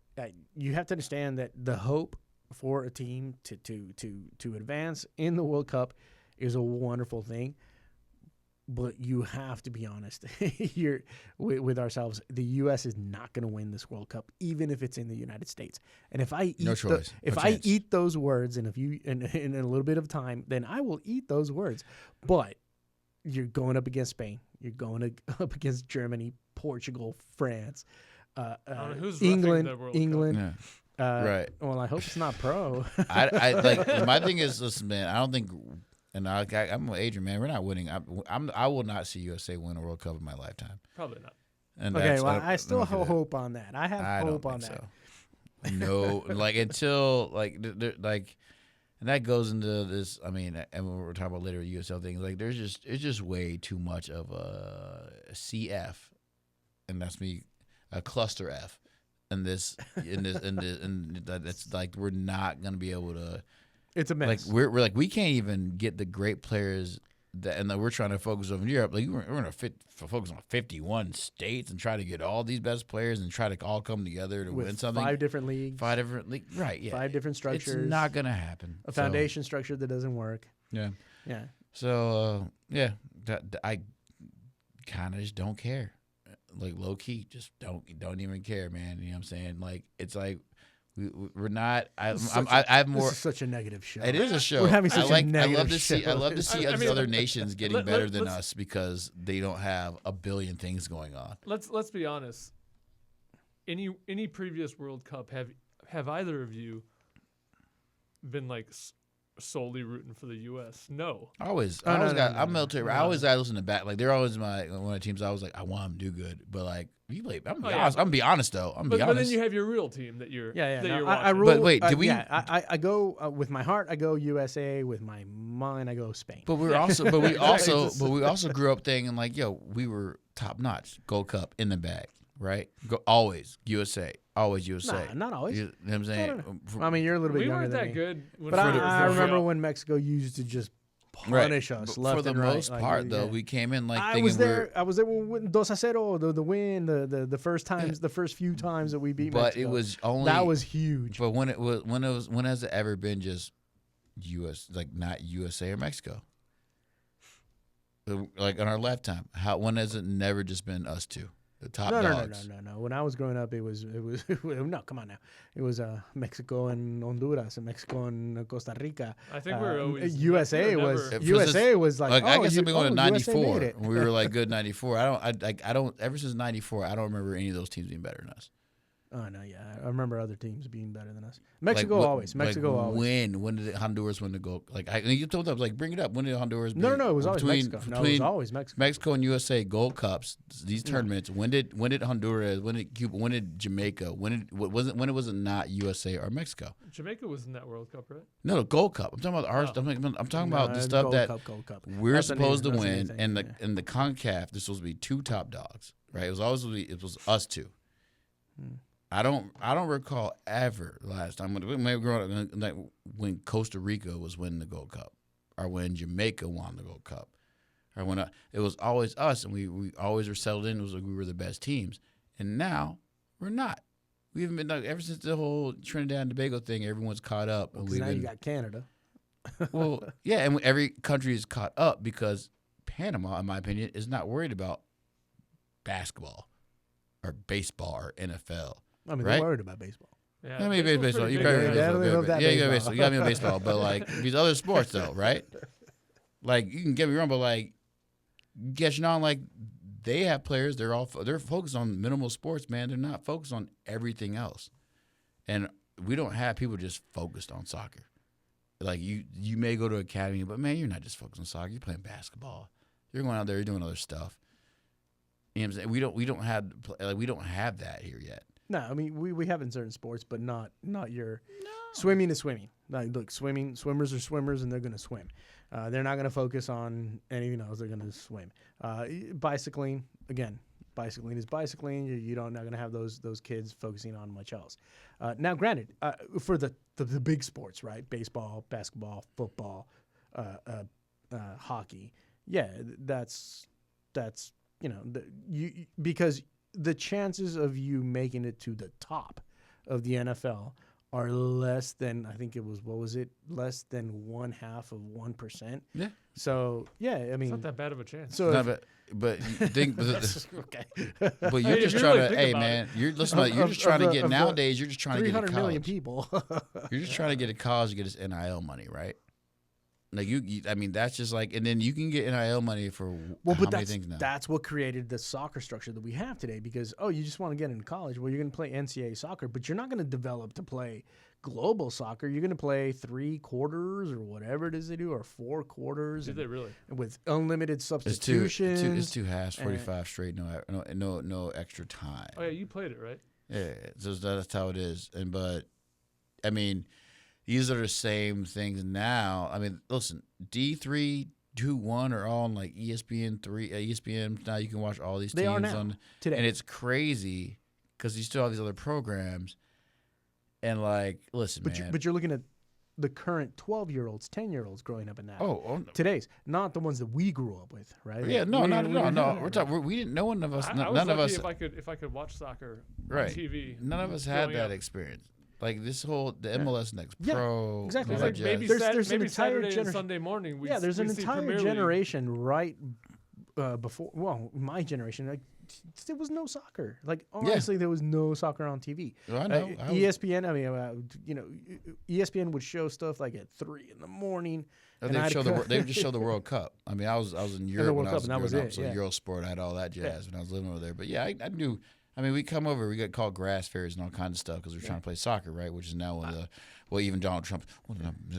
[SPEAKER 1] You have to understand that the hope for a team to advance in the World Cup is a wonderful thing. But you have to be honest here with ourselves. The U.S. is not going to win this World Cup, even if it's in the United States. And if I eat eat those words in a little bit of time, then I will eat those words. But you're going up against Spain. You're going up against Germany, Portugal, France, England.
[SPEAKER 2] Right.
[SPEAKER 1] Well, I hope it's not pro.
[SPEAKER 2] I like my thing is, listen, man. I don't think. And I'm with Adrian, man. We're not winning. I will not see USA win a World Cup in my lifetime.
[SPEAKER 3] Probably not.
[SPEAKER 2] And
[SPEAKER 1] okay, well, I still have hope on that. I have hope on that.
[SPEAKER 2] So. No, like until like, and that goes into this. I mean, and when we're talking about later USL things, like it's just way too much of a CF, and that's me, a cluster F, and that's like we're not gonna be able to.
[SPEAKER 1] It's a mess.
[SPEAKER 2] Like we're like we can't even get the great players that, and like we're trying to focus on Europe. Like we're gonna focus on 51 states and try to get all these best players and try to all come together to win something.
[SPEAKER 1] 5 different leagues.
[SPEAKER 2] Right? Yeah.
[SPEAKER 1] 5 different structures.
[SPEAKER 2] It's not gonna happen.
[SPEAKER 1] A foundation structure that doesn't work.
[SPEAKER 2] Yeah.
[SPEAKER 1] Yeah.
[SPEAKER 2] So I kind of just don't care. Like low key, just don't even care, man. You know what I'm saying? Like it's like. We're not. I have more.
[SPEAKER 1] This is such a negative show.
[SPEAKER 2] It is a show.
[SPEAKER 1] We're having such a negative
[SPEAKER 2] I love to see other nations getting better than
[SPEAKER 3] let's,
[SPEAKER 2] us because they don't have a billion things going on.
[SPEAKER 3] Let's be honest. Any previous World Cup have either of you been like solely rooting for the U.S. No.
[SPEAKER 2] I always
[SPEAKER 1] no,
[SPEAKER 2] I'm military.
[SPEAKER 1] no.
[SPEAKER 2] I always got to listen to back. Like they're always one of the teams. I was like, I want them to do good, but like you play. I'm gonna be honest though.
[SPEAKER 3] But then you have your real team that you're you're watching.
[SPEAKER 1] I rule,
[SPEAKER 2] but wait, did we?
[SPEAKER 1] Yeah, I go with my heart. I go USA. With my mind, I go Spain.
[SPEAKER 2] But we also grew up thinking like, yo, we were top notch. Gold Cup in the bag, right? Always USA. Always USA.
[SPEAKER 1] Nah, not always.
[SPEAKER 2] You know what I'm saying?
[SPEAKER 1] No. I mean, you're a little bit
[SPEAKER 3] we
[SPEAKER 1] younger
[SPEAKER 3] weren't
[SPEAKER 1] than
[SPEAKER 3] that
[SPEAKER 1] me.
[SPEAKER 3] good.
[SPEAKER 1] But I remember when Mexico used to just punish us
[SPEAKER 2] But
[SPEAKER 1] left
[SPEAKER 2] for the
[SPEAKER 1] and right.
[SPEAKER 2] most part, though, we came in like
[SPEAKER 1] I
[SPEAKER 2] thinking
[SPEAKER 1] was there.
[SPEAKER 2] we're.
[SPEAKER 1] I was there when 2-0, the win, the first times, the first few times that we beat Mexico.
[SPEAKER 2] But it was only
[SPEAKER 1] that was huge.
[SPEAKER 2] But when has it ever been just U.S. like not USA or Mexico? Like on our lifetime, when has it never just been us two? The top dogs.
[SPEAKER 1] No. When I was growing up, it was no. Come on now, it was Mexico and Honduras and Mexico and Costa Rica.
[SPEAKER 3] I think we're always
[SPEAKER 1] USA was like
[SPEAKER 2] I guess we going to '94.
[SPEAKER 1] We
[SPEAKER 2] were like good '94. I don't. Ever since '94, I don't remember any of those teams being better than us.
[SPEAKER 1] Oh no, yeah, I remember other teams being better than us. Mexico always.
[SPEAKER 2] When did Honduras win the gold? Like you told them, like bring it up. When did Honduras?
[SPEAKER 1] No, it was always Mexico. No, it was always Mexico.
[SPEAKER 2] Mexico and USA Gold Cups. These tournaments. When did Honduras? When did Cuba? When did Jamaica? When it wasn't not USA or Mexico?
[SPEAKER 3] Jamaica was in that World Cup, right?
[SPEAKER 2] No, the Gold Cup. I'm talking about ours. I'm talking about the stuff
[SPEAKER 1] Gold Cup.
[SPEAKER 2] We're supposed to win, and the CONCACAF. There's supposed to be two top dogs, right? It was us two. I don't recall ever last time maybe growing up like when Costa Rica was winning the Gold Cup, or when Jamaica won the Gold Cup, or when it was always us, and we always were settled in. It was like we were the best teams, and now we're not. We haven't been ever since the whole Trinidad and Tobago thing. Everyone's caught up, and
[SPEAKER 1] now you got Canada.
[SPEAKER 2] Well, yeah, and every country is caught up because Panama, in my opinion, is not worried about basketball or baseball or NFL.
[SPEAKER 1] I mean,
[SPEAKER 2] right?
[SPEAKER 1] they're worried about baseball.
[SPEAKER 3] Yeah,
[SPEAKER 2] I mean, baseball. You got me on baseball, but like these other sports, though, right? Like you can get me wrong, but like, getting on, like they have players. They're focused on minimal sports, man. They're not focused on everything else, and we don't have people just focused on soccer. Like you may go to academy, but man, you're not just focused on soccer. You're playing basketball. You're going out there. You're doing other stuff. You know what I'm saying? We don't have that here yet.
[SPEAKER 1] No, I mean we have in certain sports, but not your swimming is swimming. Like, look, swimmers are swimmers, and they're going to swim. They're not going to focus on anything else. They're going to swim. Bicycling, again, bicycling is bicycling. You're not going to have those kids focusing on much else. Now, granted, for the big sports, right? Baseball, basketball, football, hockey. Yeah, that's because the chances of you making it to the top of the NFL are less than, I think it was, less than 0.5%.
[SPEAKER 2] Yeah.
[SPEAKER 1] So, yeah, I mean.
[SPEAKER 3] It's not that bad of a chance.
[SPEAKER 1] So
[SPEAKER 2] but you think,
[SPEAKER 1] okay.
[SPEAKER 2] But you're just trying to, hey, man, you're just trying to get, nowadays, you're just trying to get to college.
[SPEAKER 1] 300 million people.
[SPEAKER 2] You're just trying to get to college to get this NIL money, right? Like I mean, that's just like, and then you can get NIL money for many things now.
[SPEAKER 1] That's what created the soccer structure that we have today. Because you just want to get into college. Well, you're going to play NCAA soccer, but you're not going to develop to play global soccer. You're going to play 3 quarters or whatever it is they do, or 4 quarters.
[SPEAKER 3] Did they really?
[SPEAKER 1] With unlimited substitutions.
[SPEAKER 2] It's 2 halves, 45 straight, no extra time.
[SPEAKER 3] Oh yeah, you played it, right?
[SPEAKER 2] Yeah, so that's how it is. But I mean, these are the same things now. I mean, listen, D3, 2-1 are all on like ESPN 3, ESPN. Now you can watch all these teams on
[SPEAKER 1] today,
[SPEAKER 2] and it's crazy because you still have these other programs. And like, listen,
[SPEAKER 1] but you're looking at the current 12-year-olds, 10-year-olds growing up in that. Today's, not the ones that we grew up with, right?
[SPEAKER 2] Yeah, not at all. No, we're talking. We didn't. No one of us. None of us.
[SPEAKER 3] If I could watch soccer
[SPEAKER 2] on
[SPEAKER 3] TV.
[SPEAKER 2] None of us had that experience. Like this whole MLS Next
[SPEAKER 1] Yeah,
[SPEAKER 2] Pro.
[SPEAKER 1] exactly.
[SPEAKER 3] Like maybe there's an entire Saturday and Sunday morning.
[SPEAKER 1] There's an entire generation right before. Well, my generation, like there was no soccer. Like honestly, there was no soccer on TV.
[SPEAKER 2] Well, I know.
[SPEAKER 1] ESPN. ESPN would show stuff like at 3 a.m.
[SPEAKER 2] They would just show the World Cup. I mean, I was in Europe when I was growing up, so Eurosport, I had all that jazz when I was living over there. But yeah, I I mean, we come over, we get called grass fairies and all kinds of stuff because we're trying to play soccer, right? Which is now one of the, well, even Donald Trump,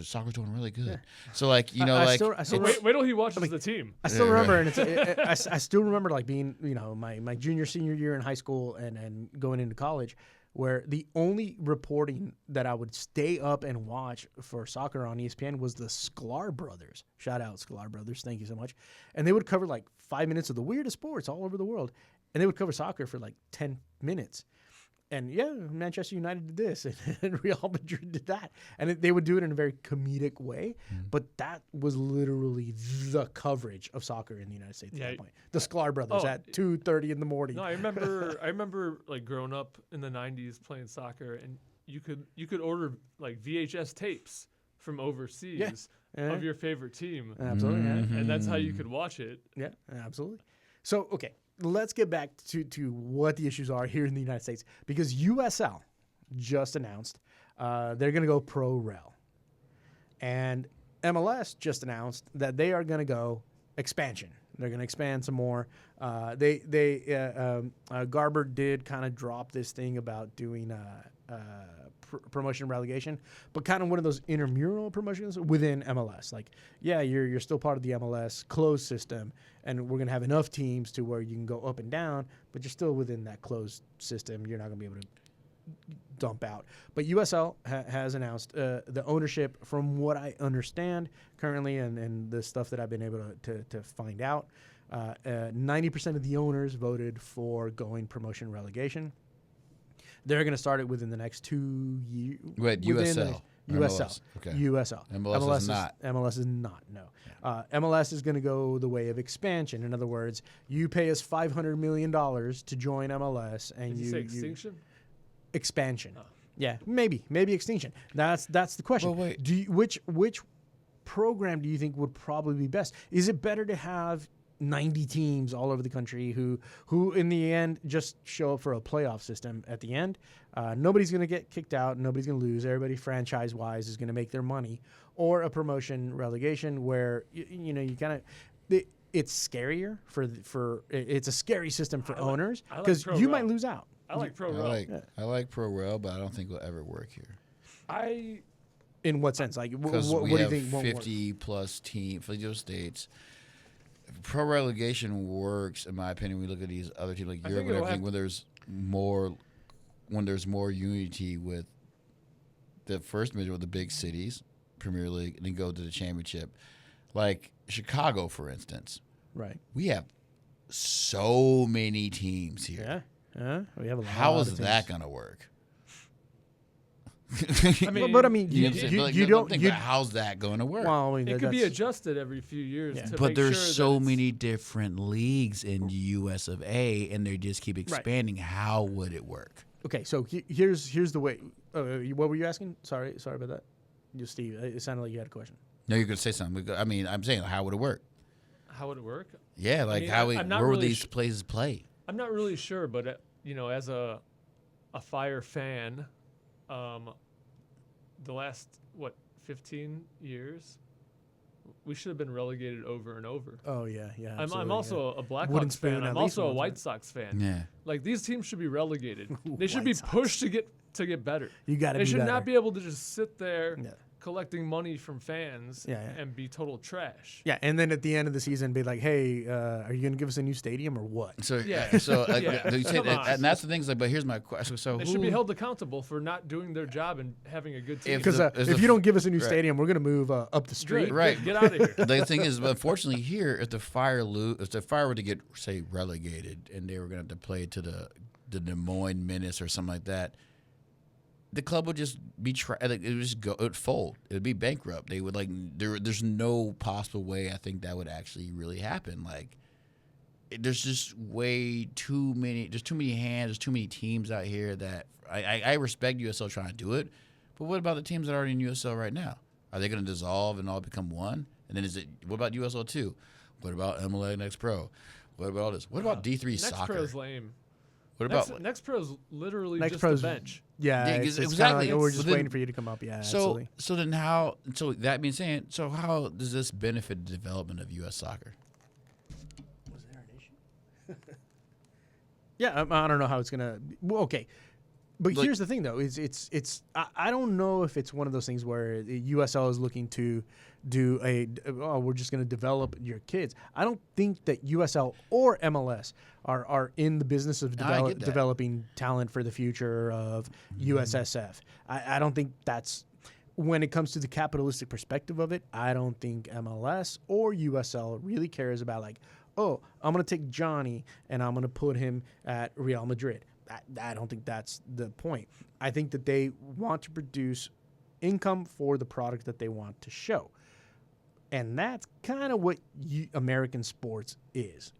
[SPEAKER 2] soccer's doing really good. Yeah. So, like, you know,
[SPEAKER 1] I
[SPEAKER 2] like.
[SPEAKER 1] still
[SPEAKER 3] wait till he watches the team.
[SPEAKER 1] I still remember, and I still remember, like, being, you know, my junior, senior year in high school and going into college, where the only reporting that I would stay up and watch for soccer on ESPN was the Sklar brothers. Shout out Sklar brothers. Thank you so much. And they would cover like 5 minutes of the weirdest sports all over the world. And they would cover soccer for like 10 minutes. And yeah, Manchester United did this, and Real Madrid did that, and they would do it in a very comedic way. But that was literally the coverage of soccer in the United States at that point. The Sklar brothers at 2:30 in the morning.
[SPEAKER 3] No, I remember like growing up in the '90s playing soccer, and you could order like VHS tapes from overseas of your favorite team.
[SPEAKER 1] Absolutely,
[SPEAKER 3] and that's how you could watch it.
[SPEAKER 1] Yeah, absolutely. So okay. Let's get back to what the issues are here in the United States, because USL just announced they're going to go pro rel, and MLS just announced that they are going to go expansion. They're going to expand some more. Garber did kind of drop this thing about doing promotion and relegation, but kind of one of those intramural promotions within MLS. Like, yeah, you're still part of the MLS closed system, and we're going to have enough teams to where you can go up and down, but you're still within that closed system. You're not going to be able to dump out. But USL has announced the ownership, from what I understand currently, and the stuff that I've been able to find out, 90% of the owners voted for going promotion relegation. They're going to start it within the next 2 years.
[SPEAKER 2] Wait, USL.
[SPEAKER 1] USL.
[SPEAKER 2] Okay.
[SPEAKER 1] USL.
[SPEAKER 2] MLS is not.
[SPEAKER 1] MLS is not, no. MLS is going to go the way of expansion. In other words, you pay us $500 million to join MLS. And
[SPEAKER 3] Did you say extinction?
[SPEAKER 1] Expansion. Oh. Yeah, maybe extinction. That's the question.
[SPEAKER 2] Well, wait.
[SPEAKER 1] Which program do you think would probably be best? Is it better to have 90 teams all over the country who in the end just show up for a playoff system at the end? Nobody's going to get kicked out. Nobody's going to lose. Everybody franchise-wise is going to make their money. Or a promotion relegation where, you kind of it's scarier it's a scary system for owners because you might lose out.
[SPEAKER 3] I like pro rel.
[SPEAKER 2] I like pro rel, but I don't think it'll ever work here.
[SPEAKER 1] In what sense? Like, what
[SPEAKER 2] we
[SPEAKER 1] do you
[SPEAKER 2] have
[SPEAKER 1] think won't
[SPEAKER 2] 50
[SPEAKER 1] work?
[SPEAKER 2] plus teams for those states. Pro relegation works, in my opinion. We look at these other teams like Europe and everything, when there's more unity with the first division with the big cities, Premier League, and then go to the championship. Like Chicago, for instance.
[SPEAKER 1] Right.
[SPEAKER 2] We have so many teams here.
[SPEAKER 1] Yeah. We have a lot.
[SPEAKER 2] How is that going to work?
[SPEAKER 1] I mean, you don't.
[SPEAKER 2] How's that going to work?
[SPEAKER 1] Well, I mean,
[SPEAKER 3] it could be adjusted every few years.
[SPEAKER 1] Yeah.
[SPEAKER 3] To
[SPEAKER 2] but
[SPEAKER 3] make
[SPEAKER 2] there's
[SPEAKER 3] sure
[SPEAKER 2] so many different leagues in US of A, and they just keep expanding. Right. How would it work?
[SPEAKER 1] Okay, so here's the way. What were you asking? Sorry about that. Just Steve. It sounded like you had a question.
[SPEAKER 2] No, you're going to say something. I mean, I'm saying, how would it work?
[SPEAKER 3] How would it work?
[SPEAKER 2] Yeah, like where would these places play?
[SPEAKER 3] I'm not really sure, but as a Fire fan, the last 15 years, we should have been relegated over and over.
[SPEAKER 1] Oh yeah.
[SPEAKER 3] I'm also a Blackhawks fan. I'm also a White Sox fan.
[SPEAKER 2] Yeah.
[SPEAKER 3] Like, these teams should be relegated. They should be pushed to get better.
[SPEAKER 1] You got to.
[SPEAKER 3] They should not be able to just sit there collecting money from fans and be total trash.
[SPEAKER 1] Yeah, and then at the end of the season, be like, "Hey, are you going to give us a new stadium or what?"
[SPEAKER 2] So and that's the thing. Like, but here's my question. So
[SPEAKER 3] they should be held accountable for not doing their job and having a good team.
[SPEAKER 1] Because if you don't give us a new stadium, we're going to move up the street.
[SPEAKER 3] Good, right, get out of here.
[SPEAKER 2] The thing is, unfortunately, here, if the Fire were to get, say, relegated, and they were going to have to play to the Des Moines Menace or something like that, the club would just be it would just go. It would fold. It would be bankrupt. They would there's no possible way I think that would actually really happen. Like, there's just way too many. There's too many hands. There's too many teams out here that I respect USL trying to do it, but what about the teams that are already in USL right now? Are they going to dissolve and all become one? And then what about USL 2? What about MLA Next Pro? What about all this? What about D3 soccer?
[SPEAKER 3] Next Pro's lame.
[SPEAKER 2] What about
[SPEAKER 3] Next Pro's literally
[SPEAKER 1] Next
[SPEAKER 3] just
[SPEAKER 1] Pro's,
[SPEAKER 3] a bench.
[SPEAKER 1] Yeah, it's exactly. Kind of like, we're just waiting for you to come up. Yeah, absolutely.
[SPEAKER 2] So then how? So that being saying, so how does this benefit the development of U.S. soccer?
[SPEAKER 1] Was there an issue? Yeah, I don't know how it's gonna. Well, okay, but
[SPEAKER 2] Like-
[SPEAKER 1] here's the thing, though: I don't know if it's one of those things where the USL is looking to do we're just gonna develop your kids. I don't think that USL or MLS are in the business of
[SPEAKER 2] I get that.
[SPEAKER 1] developing talent for the future of USSF. I don't think that's. When it comes to the capitalistic perspective of it, I don't think MLS or USL really cares about like, oh, I'm going to take Johnny and I'm going to put him at Real Madrid. I don't think that's the point. I think that they want to produce income for the product that they want to show. And that's kind of what American sports is.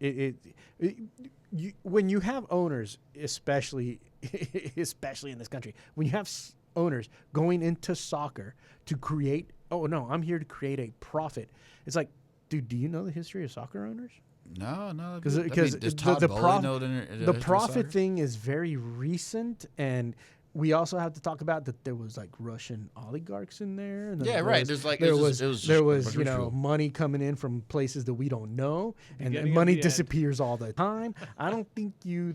[SPEAKER 1] When you have owners, especially in this country, when you have owners going into soccer to create, oh no, I'm here to create a profit. It's like, dude, do you know the history of soccer owners?
[SPEAKER 2] No,
[SPEAKER 1] Because the profit thing is very recent, and we also have to talk about that there was like Russian oligarchs in there. And
[SPEAKER 2] Yeah, right. There's like- it was
[SPEAKER 1] money coming in from places that we don't know, and
[SPEAKER 3] Beginning
[SPEAKER 1] money
[SPEAKER 3] of the end.
[SPEAKER 1] disappears all the time. I don't think you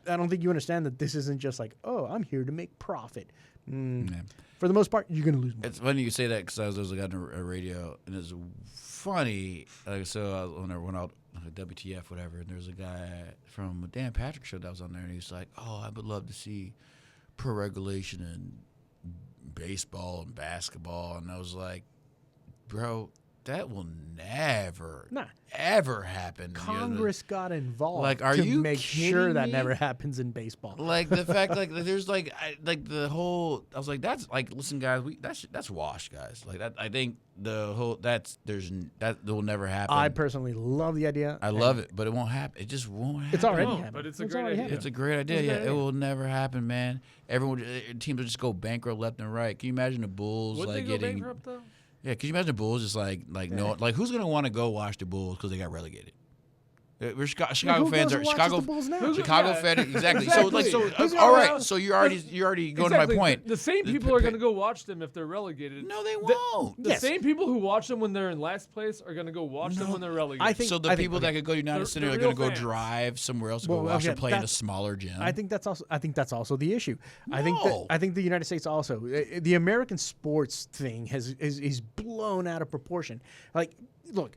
[SPEAKER 1] understand that this isn't just like, oh, I'm here to make profit. For the most part, you're going to lose money.
[SPEAKER 2] It's funny you say that because I was on a radio, and it's funny. So I was on out WTF, whatever, and there's a guy from a Dan Patrick show that was on there, and he's like, "Oh, I would love to see pro regulation in baseball and basketball," and I was like, "Bro, that will never, ever happen."
[SPEAKER 1] Congress got involved
[SPEAKER 2] Like, are
[SPEAKER 1] to
[SPEAKER 2] you
[SPEAKER 1] make sure
[SPEAKER 2] kidding
[SPEAKER 1] that
[SPEAKER 2] me?
[SPEAKER 1] never happens in baseball.
[SPEAKER 2] Like the fact, like there's like the whole. I was like, that's like, listen, guys, that's washed, guys. Like that, I think the whole that will never happen.
[SPEAKER 1] I personally love the idea.
[SPEAKER 2] I love it, but it won't happen. It just won't happen.
[SPEAKER 1] It's already
[SPEAKER 3] No,
[SPEAKER 1] happening.
[SPEAKER 3] but it's a great
[SPEAKER 1] already
[SPEAKER 3] idea.
[SPEAKER 1] happening.
[SPEAKER 2] It's a great idea. Yeah, it will never happen, man. Everyone, teams will just go bankrupt left and right. Can you imagine the Bulls
[SPEAKER 3] Would
[SPEAKER 2] like
[SPEAKER 3] they go
[SPEAKER 2] getting?
[SPEAKER 3] bankrupt though?
[SPEAKER 2] Yeah, can you imagine the Bulls just no, like who's gonna want to go watch the Bulls because they got relegated? We're Chicago
[SPEAKER 1] Who
[SPEAKER 2] fans
[SPEAKER 1] goes
[SPEAKER 2] are
[SPEAKER 1] and watches
[SPEAKER 2] Chicago.
[SPEAKER 1] the Bulls now?
[SPEAKER 2] Chicago
[SPEAKER 3] Yeah.
[SPEAKER 2] fan, exactly.
[SPEAKER 3] Exactly.
[SPEAKER 2] So
[SPEAKER 3] Who's
[SPEAKER 2] all
[SPEAKER 3] gonna-
[SPEAKER 2] right. So you're already going
[SPEAKER 3] Exactly.
[SPEAKER 2] to my point.
[SPEAKER 3] The same people are going to go watch them if they're relegated.
[SPEAKER 2] No, they won't.
[SPEAKER 3] The same people who watch them when they're in last place are going to go watch them when they're relegated.
[SPEAKER 1] I think
[SPEAKER 2] So the people that could go to United
[SPEAKER 3] They're-
[SPEAKER 2] Center
[SPEAKER 3] they're
[SPEAKER 2] are going to
[SPEAKER 3] real
[SPEAKER 2] go
[SPEAKER 3] fans.
[SPEAKER 2] drive somewhere else to
[SPEAKER 1] Well,
[SPEAKER 2] go watch
[SPEAKER 1] okay,
[SPEAKER 2] them play in a
[SPEAKER 1] that's-
[SPEAKER 2] smaller gym.
[SPEAKER 1] I think that's also the issue. I
[SPEAKER 2] No.
[SPEAKER 1] think the United States also the American sports thing is blown out of proportion. Like, look,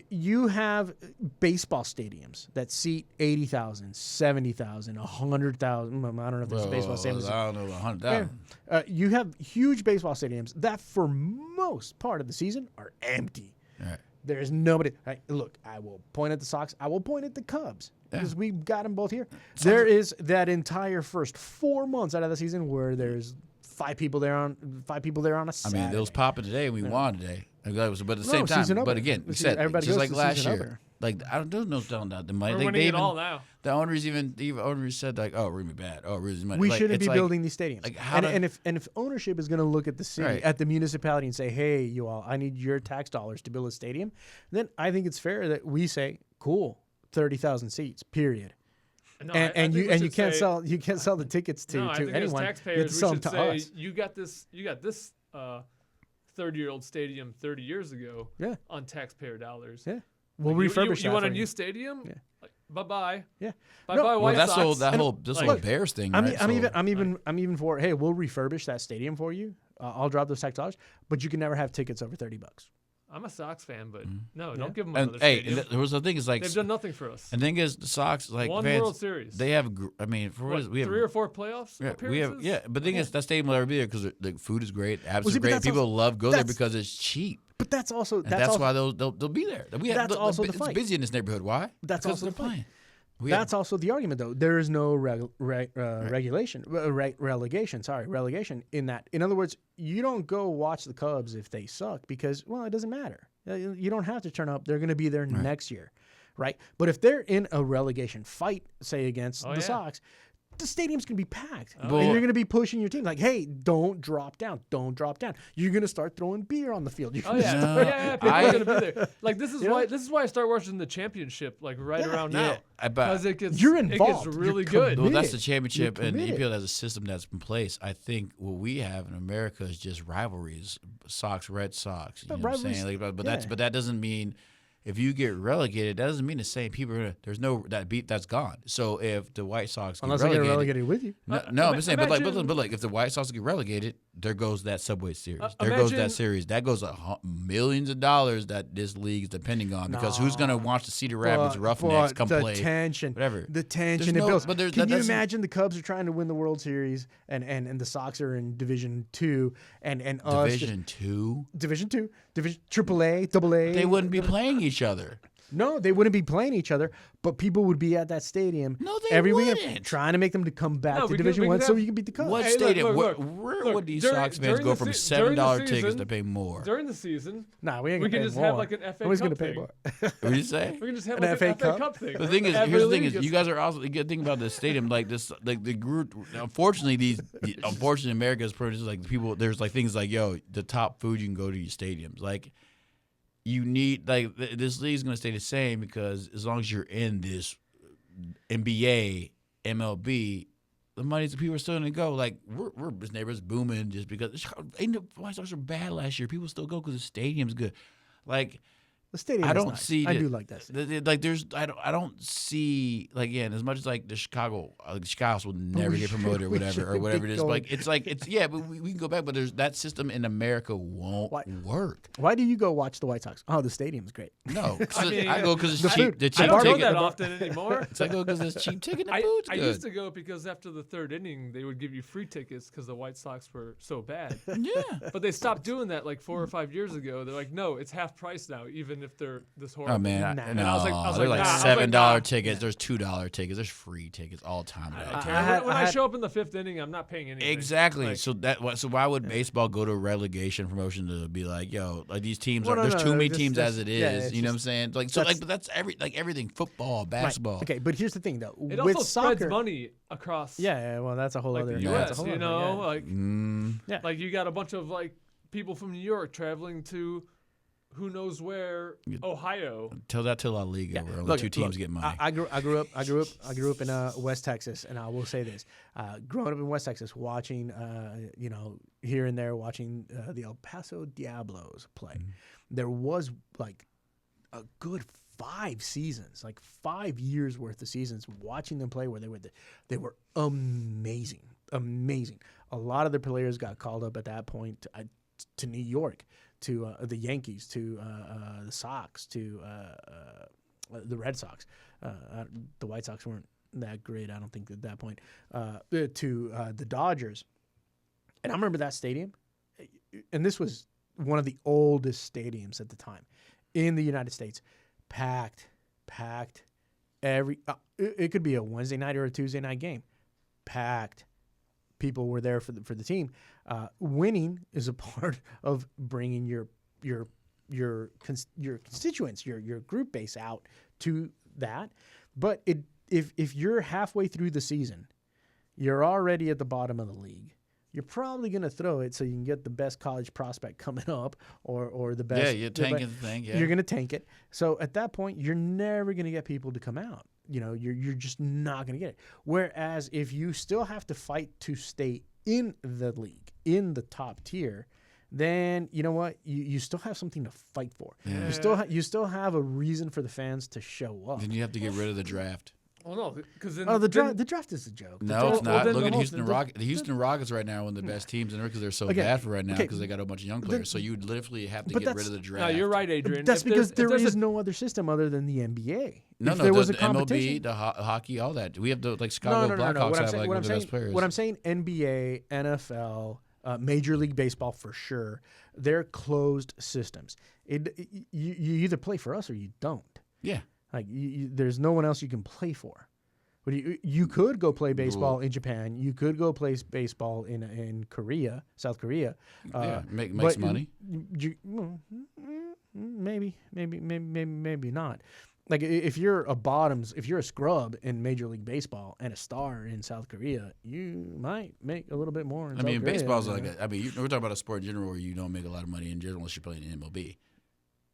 [SPEAKER 1] you have baseball stadiums that seat 80,000, 70,000, 100,000. I don't know if there's baseball stadiums.
[SPEAKER 2] I don't know, 100,000.
[SPEAKER 1] You have huge baseball stadiums that, for most part of the season, are empty.
[SPEAKER 2] Right.
[SPEAKER 1] There's nobody. Look, I will point at the Sox. I will point at the Cubs because we've got them both here. There is that entire first 4 months out of the season where there's five people there on a Saturday.
[SPEAKER 2] I mean, it was popping today, and we won today. But at the same
[SPEAKER 1] season
[SPEAKER 2] time,
[SPEAKER 1] opener.
[SPEAKER 2] but again, we
[SPEAKER 1] Season-
[SPEAKER 2] said
[SPEAKER 1] everybody
[SPEAKER 2] just
[SPEAKER 1] goes
[SPEAKER 2] like
[SPEAKER 1] to
[SPEAKER 2] last
[SPEAKER 1] season
[SPEAKER 2] year.
[SPEAKER 1] opener.
[SPEAKER 2] Like I don't know talking about the money.
[SPEAKER 3] We're
[SPEAKER 2] Like
[SPEAKER 3] winning
[SPEAKER 2] they
[SPEAKER 3] it all now.
[SPEAKER 2] The owners said like, oh, we're gonna be bad. Oh, we're losing money.
[SPEAKER 1] We
[SPEAKER 2] Like,
[SPEAKER 1] shouldn't
[SPEAKER 2] it's
[SPEAKER 1] be
[SPEAKER 2] like-
[SPEAKER 1] building these stadiums.
[SPEAKER 2] Like how
[SPEAKER 1] and if ownership is going to look at the city,
[SPEAKER 2] Right.
[SPEAKER 1] at the municipality, and say, "Hey, you all, I need your tax dollars to build a stadium," then I think it's fair that we say, "Cool, 30,000 seats, period."
[SPEAKER 3] No, I
[SPEAKER 1] And
[SPEAKER 3] think
[SPEAKER 1] you
[SPEAKER 3] we
[SPEAKER 1] and you
[SPEAKER 3] should
[SPEAKER 1] can't
[SPEAKER 3] say-
[SPEAKER 1] sell the tickets to
[SPEAKER 3] No, I think as
[SPEAKER 1] anyone. You
[SPEAKER 3] taxpayers,
[SPEAKER 1] have to
[SPEAKER 3] we
[SPEAKER 1] sell them
[SPEAKER 3] should
[SPEAKER 1] to
[SPEAKER 3] say
[SPEAKER 1] us.
[SPEAKER 3] you got this 30-year-old stadium 30 years ago
[SPEAKER 1] Yeah.
[SPEAKER 3] on taxpayer dollars.
[SPEAKER 1] Yeah, we'll
[SPEAKER 3] Like,
[SPEAKER 1] refurbish
[SPEAKER 3] you
[SPEAKER 1] that
[SPEAKER 3] want
[SPEAKER 1] for
[SPEAKER 3] a new stadium?
[SPEAKER 1] Yeah.
[SPEAKER 3] Like, bye-bye.
[SPEAKER 1] Yeah.
[SPEAKER 3] Bye-bye
[SPEAKER 1] No,
[SPEAKER 3] White
[SPEAKER 2] Well, that's
[SPEAKER 3] Sox.
[SPEAKER 2] that whole
[SPEAKER 3] Like,
[SPEAKER 2] Bears thing.
[SPEAKER 1] I'm,
[SPEAKER 2] right?
[SPEAKER 1] I'm even for, hey, we'll refurbish that stadium for you. I'll drop those tax dollars, but you can never have tickets over $30.
[SPEAKER 3] I'm a Sox fan, but no,
[SPEAKER 1] Yeah.
[SPEAKER 3] don't give them
[SPEAKER 2] And
[SPEAKER 3] another
[SPEAKER 2] hey,
[SPEAKER 3] stadium.
[SPEAKER 2] there was the thing is like
[SPEAKER 3] They've done nothing for us.
[SPEAKER 2] And the thing is, the Sox like
[SPEAKER 3] One
[SPEAKER 2] fans,
[SPEAKER 3] World Series.
[SPEAKER 2] They have. I mean, for
[SPEAKER 3] What,
[SPEAKER 2] we have
[SPEAKER 3] 3 or 4 playoffs
[SPEAKER 2] Yeah,
[SPEAKER 3] appearances?
[SPEAKER 2] we have. Yeah, but the thing is, that stadium will ever be there because the food is great, apps
[SPEAKER 1] see,
[SPEAKER 2] are
[SPEAKER 1] but
[SPEAKER 2] great.
[SPEAKER 1] that's
[SPEAKER 2] People
[SPEAKER 1] also-
[SPEAKER 2] love go there
[SPEAKER 1] that's-
[SPEAKER 2] because it's cheap,
[SPEAKER 1] But that's also
[SPEAKER 2] and that's why they'll be there. We have,
[SPEAKER 1] That's also the
[SPEAKER 2] it's
[SPEAKER 1] fight.
[SPEAKER 2] busy in this neighborhood. Why?
[SPEAKER 1] That's
[SPEAKER 2] because
[SPEAKER 1] also the
[SPEAKER 2] they're
[SPEAKER 1] fight.
[SPEAKER 2] playing.
[SPEAKER 1] That's also the argument, though. There is no relegation in that. In other words, you don't go watch the Cubs if they suck because, well, it doesn't matter. You don't have to turn up. They're going to be there next year, right? But if they're in a relegation fight, say against the Sox, the stadium's going to be packed. And you're going to be pushing your team like, hey, don't drop down. Don't drop down. You're going to start throwing beer on the field. You're
[SPEAKER 3] Oh
[SPEAKER 1] gonna
[SPEAKER 3] yeah,
[SPEAKER 1] start-
[SPEAKER 3] yeah, people are gonna be there. Like this is
[SPEAKER 1] You know?
[SPEAKER 3] why I start watching the championship like right around now
[SPEAKER 2] I bet.
[SPEAKER 3] because it gets
[SPEAKER 1] You're
[SPEAKER 3] it
[SPEAKER 1] involved.
[SPEAKER 3] gets
[SPEAKER 1] You're
[SPEAKER 3] really good.
[SPEAKER 2] Well, that's
[SPEAKER 1] committed.
[SPEAKER 2] the championship,
[SPEAKER 1] You're
[SPEAKER 2] and
[SPEAKER 1] committed.
[SPEAKER 2] EPL has a system that's in place. I think what we have in America is just rivalries: Sox, Red Sox. You know what I'm saying?
[SPEAKER 1] rivalries-
[SPEAKER 2] Like, but that doesn't mean if you get relegated, that doesn't mean the same people are gonna. There's no that's gone. So if the White Sox get
[SPEAKER 1] Unless
[SPEAKER 2] relegated,
[SPEAKER 1] they get relegated with you.
[SPEAKER 2] no, I'm saying, but
[SPEAKER 3] imagine-
[SPEAKER 2] like if the White Sox get relegated, there goes that Subway Series. There goes that
[SPEAKER 3] imagine-
[SPEAKER 2] series. That goes millions of dollars that this league's depending on because who's gonna watch the Cedar Rapids Roughnecks come
[SPEAKER 1] the
[SPEAKER 2] play?
[SPEAKER 1] tension,
[SPEAKER 2] whatever.
[SPEAKER 1] the tension
[SPEAKER 2] There's
[SPEAKER 1] it
[SPEAKER 2] no-
[SPEAKER 1] builds.
[SPEAKER 2] but there's-
[SPEAKER 1] Can you
[SPEAKER 2] that's-
[SPEAKER 1] imagine the Cubs are trying to win the World Series and the Sox are in Division 2 and us just-
[SPEAKER 2] Division 2.
[SPEAKER 1] Division 2, Division AAA, AA.
[SPEAKER 2] They wouldn't be playing each other.
[SPEAKER 1] No, they wouldn't be playing each other, but people would be at that stadium
[SPEAKER 2] No, they
[SPEAKER 1] every weekend
[SPEAKER 2] wouldn't.
[SPEAKER 1] trying to make them to come back
[SPEAKER 3] No,
[SPEAKER 1] to
[SPEAKER 3] we could-
[SPEAKER 1] Division
[SPEAKER 3] we
[SPEAKER 1] 1
[SPEAKER 3] could
[SPEAKER 1] so
[SPEAKER 3] have-
[SPEAKER 1] you can beat the Cubs.
[SPEAKER 2] What
[SPEAKER 3] Hey,
[SPEAKER 2] stadium?
[SPEAKER 3] look,
[SPEAKER 2] where
[SPEAKER 3] look,
[SPEAKER 2] would these
[SPEAKER 3] during-
[SPEAKER 2] Sox fans
[SPEAKER 3] during
[SPEAKER 2] go
[SPEAKER 3] the
[SPEAKER 2] from
[SPEAKER 3] se- during the
[SPEAKER 2] $7 tickets
[SPEAKER 3] season-
[SPEAKER 2] to pay more?
[SPEAKER 3] During the season,
[SPEAKER 1] Nah, we ain't
[SPEAKER 3] we
[SPEAKER 1] gonna
[SPEAKER 3] can
[SPEAKER 1] pay
[SPEAKER 3] just
[SPEAKER 1] more.
[SPEAKER 3] have like an FA
[SPEAKER 1] Nobody's
[SPEAKER 3] Cup
[SPEAKER 1] gonna pay
[SPEAKER 3] thing.
[SPEAKER 1] more.
[SPEAKER 2] What did you say?
[SPEAKER 3] We can just have
[SPEAKER 1] An
[SPEAKER 3] like
[SPEAKER 1] FA
[SPEAKER 3] an FA
[SPEAKER 1] Cup?
[SPEAKER 3] Cup thing.
[SPEAKER 2] The thing is,
[SPEAKER 3] Every
[SPEAKER 2] here's the
[SPEAKER 3] league
[SPEAKER 2] thing is,
[SPEAKER 3] gets-
[SPEAKER 2] you guys are also the good thing about this stadium, like this, like the group. Unfortunately, unfortunately, America's produce like people. There's like things like, yo, the top food you can go to your stadiums. Like, you need this league's gonna stay the same because as long as you're in this NBA, MLB, the money's the people are still gonna go. Like we're this neighborhood's booming just because ain't the White Sox were bad last year. People still go because the stadium's good. Like.
[SPEAKER 1] The stadium
[SPEAKER 2] I
[SPEAKER 1] is
[SPEAKER 2] don't
[SPEAKER 1] nice.
[SPEAKER 2] see.
[SPEAKER 1] I do like that stadium.
[SPEAKER 2] Like there's, I don't see like again as much as like the Chicago will never
[SPEAKER 1] we
[SPEAKER 2] get
[SPEAKER 1] should-
[SPEAKER 2] promoted or
[SPEAKER 1] we
[SPEAKER 2] whatever
[SPEAKER 1] should
[SPEAKER 2] it
[SPEAKER 1] be
[SPEAKER 2] is.
[SPEAKER 1] going-
[SPEAKER 2] Like it's yeah, but we can go back. But there's that system in America won't work.
[SPEAKER 1] Why do you go watch the White Sox? Oh, the stadium's great.
[SPEAKER 2] No,
[SPEAKER 3] I mean,
[SPEAKER 2] I go because
[SPEAKER 1] the
[SPEAKER 2] it's cheap.
[SPEAKER 1] food-
[SPEAKER 2] The
[SPEAKER 3] I
[SPEAKER 2] cheap
[SPEAKER 3] don't go
[SPEAKER 2] ticket.
[SPEAKER 3] that often anymore.
[SPEAKER 2] I go because it's cheap ticket. And the
[SPEAKER 3] I
[SPEAKER 2] food's
[SPEAKER 3] I
[SPEAKER 2] good.
[SPEAKER 3] used to go because after the third inning, they would give you free tickets because the White Sox were so bad.
[SPEAKER 2] Yeah.
[SPEAKER 3] But they stopped doing that like 4 or 5 years ago. They're like, no, it's half price now, even if they're this horrible.
[SPEAKER 2] Oh man,
[SPEAKER 1] Nah.
[SPEAKER 3] And I was like,
[SPEAKER 2] they're
[SPEAKER 3] nah.
[SPEAKER 2] like
[SPEAKER 3] I was like,
[SPEAKER 2] $7
[SPEAKER 3] nah.
[SPEAKER 2] tickets. There's $2 tickets. There's free tickets all the time.
[SPEAKER 3] I
[SPEAKER 2] now.
[SPEAKER 3] don't care.
[SPEAKER 1] I had-
[SPEAKER 3] when
[SPEAKER 1] I
[SPEAKER 3] I
[SPEAKER 1] had-
[SPEAKER 3] show up in the fifth inning, I'm not paying anything.
[SPEAKER 2] Exactly.
[SPEAKER 3] Like,
[SPEAKER 2] So why would baseball go to a relegation promotion to be like, yo, like these teams
[SPEAKER 1] Well,
[SPEAKER 2] are
[SPEAKER 1] no,
[SPEAKER 2] there's
[SPEAKER 1] no,
[SPEAKER 2] too many
[SPEAKER 1] just-
[SPEAKER 2] teams
[SPEAKER 1] that's-
[SPEAKER 2] as it
[SPEAKER 1] yeah,
[SPEAKER 2] is.
[SPEAKER 1] it's
[SPEAKER 2] You know what I'm
[SPEAKER 1] just-
[SPEAKER 2] saying? Like so,
[SPEAKER 1] that's-
[SPEAKER 2] but that's everything football, basketball.
[SPEAKER 1] Okay, but here's the thing though.
[SPEAKER 3] it
[SPEAKER 1] with
[SPEAKER 3] also
[SPEAKER 1] soccer,
[SPEAKER 3] spreads money across
[SPEAKER 1] yeah, well, that's a whole
[SPEAKER 3] like
[SPEAKER 1] other.
[SPEAKER 3] the
[SPEAKER 2] yeah,
[SPEAKER 1] that's a
[SPEAKER 3] U.S.
[SPEAKER 1] whole
[SPEAKER 3] You
[SPEAKER 1] other,
[SPEAKER 3] know,
[SPEAKER 1] yeah.
[SPEAKER 3] like
[SPEAKER 1] Yeah.
[SPEAKER 3] like you got a bunch of like people from New York traveling to who knows where, Ohio.
[SPEAKER 2] Tell that to La Liga, where only
[SPEAKER 1] Look,
[SPEAKER 2] two teams
[SPEAKER 1] look,
[SPEAKER 2] get money.
[SPEAKER 1] I grew up in West Texas, and I will say this: growing up in West Texas, watching, here and there, watching the El Paso Diablos play, there was like a good 5 seasons, like 5 years worth of seasons, watching them play where they were amazing. A lot of the players got called up at that point to New York, to the Yankees, to the Sox, to the Red Sox. The White Sox weren't that great, I don't think, at that point. To the Dodgers. And I remember that stadium, and this was one of the oldest stadiums at the time in the United States. Packed. Every it could be a Wednesday night or a Tuesday night game. Packed. People were there for the team. Winning is a part of bringing your constituents, your group base out to that. But if you're halfway through the season, you're already at the bottom of the league. You're probably going to throw it so you can get the best college prospect coming up, or the best.
[SPEAKER 2] Yeah, you're tanking the thing. Yeah,
[SPEAKER 1] You're going to tank it. So at that point, you're never going to get people to come out. You're just not going to get it. Whereas if you still have to fight to stay in the league, in the top tier, then you know what? You still have something to fight for.
[SPEAKER 2] Yeah.
[SPEAKER 1] You still have a reason for the fans to show up.
[SPEAKER 2] Then you have to get rid of the draft.
[SPEAKER 3] Well, no, because
[SPEAKER 1] The draft is a joke.
[SPEAKER 2] No, it's not.
[SPEAKER 3] then
[SPEAKER 2] Look
[SPEAKER 3] the
[SPEAKER 2] at
[SPEAKER 3] whole-
[SPEAKER 2] Houston Rockets. The Houston Rockets right now are one of the best teams in there because they're so
[SPEAKER 1] Okay,
[SPEAKER 2] bad for right now
[SPEAKER 1] okay,
[SPEAKER 2] because they got a bunch of young players. So you would literally have to
[SPEAKER 1] but
[SPEAKER 2] get rid
[SPEAKER 1] that's-
[SPEAKER 2] of the
[SPEAKER 3] No,
[SPEAKER 2] draft.
[SPEAKER 3] you're right, Adrian.
[SPEAKER 1] That's
[SPEAKER 3] If
[SPEAKER 1] because
[SPEAKER 3] there's-
[SPEAKER 1] there
[SPEAKER 3] if there's
[SPEAKER 1] is no other system other than the NBA.
[SPEAKER 2] No,
[SPEAKER 1] if
[SPEAKER 2] no,
[SPEAKER 1] there was
[SPEAKER 2] the
[SPEAKER 1] a competition,
[SPEAKER 2] MLB, the hockey, all that. We have the Chicago
[SPEAKER 1] no.
[SPEAKER 2] Blackhawks
[SPEAKER 1] What I'm
[SPEAKER 2] have
[SPEAKER 1] saying,
[SPEAKER 2] like
[SPEAKER 1] what
[SPEAKER 2] one
[SPEAKER 1] I'm
[SPEAKER 2] of the
[SPEAKER 1] saying,
[SPEAKER 2] best players.
[SPEAKER 1] what I'm saying, NBA, NFL, Major League Baseball for sure. They're closed systems. You either play for us or you don't.
[SPEAKER 2] Yeah.
[SPEAKER 1] Like there's no one else you can play for. But you could go play baseball in Japan. You could go play baseball in Korea, South Korea.
[SPEAKER 2] Makes
[SPEAKER 1] but
[SPEAKER 2] money.
[SPEAKER 1] Maybe not. Like if you're a scrub in Major League Baseball and a star in South Korea, you might make a little bit more. In
[SPEAKER 2] I mean,
[SPEAKER 1] South Korea,
[SPEAKER 2] baseball's like we're talking about a sport in general where you don't make a lot of money in general unless you're playing in MLB.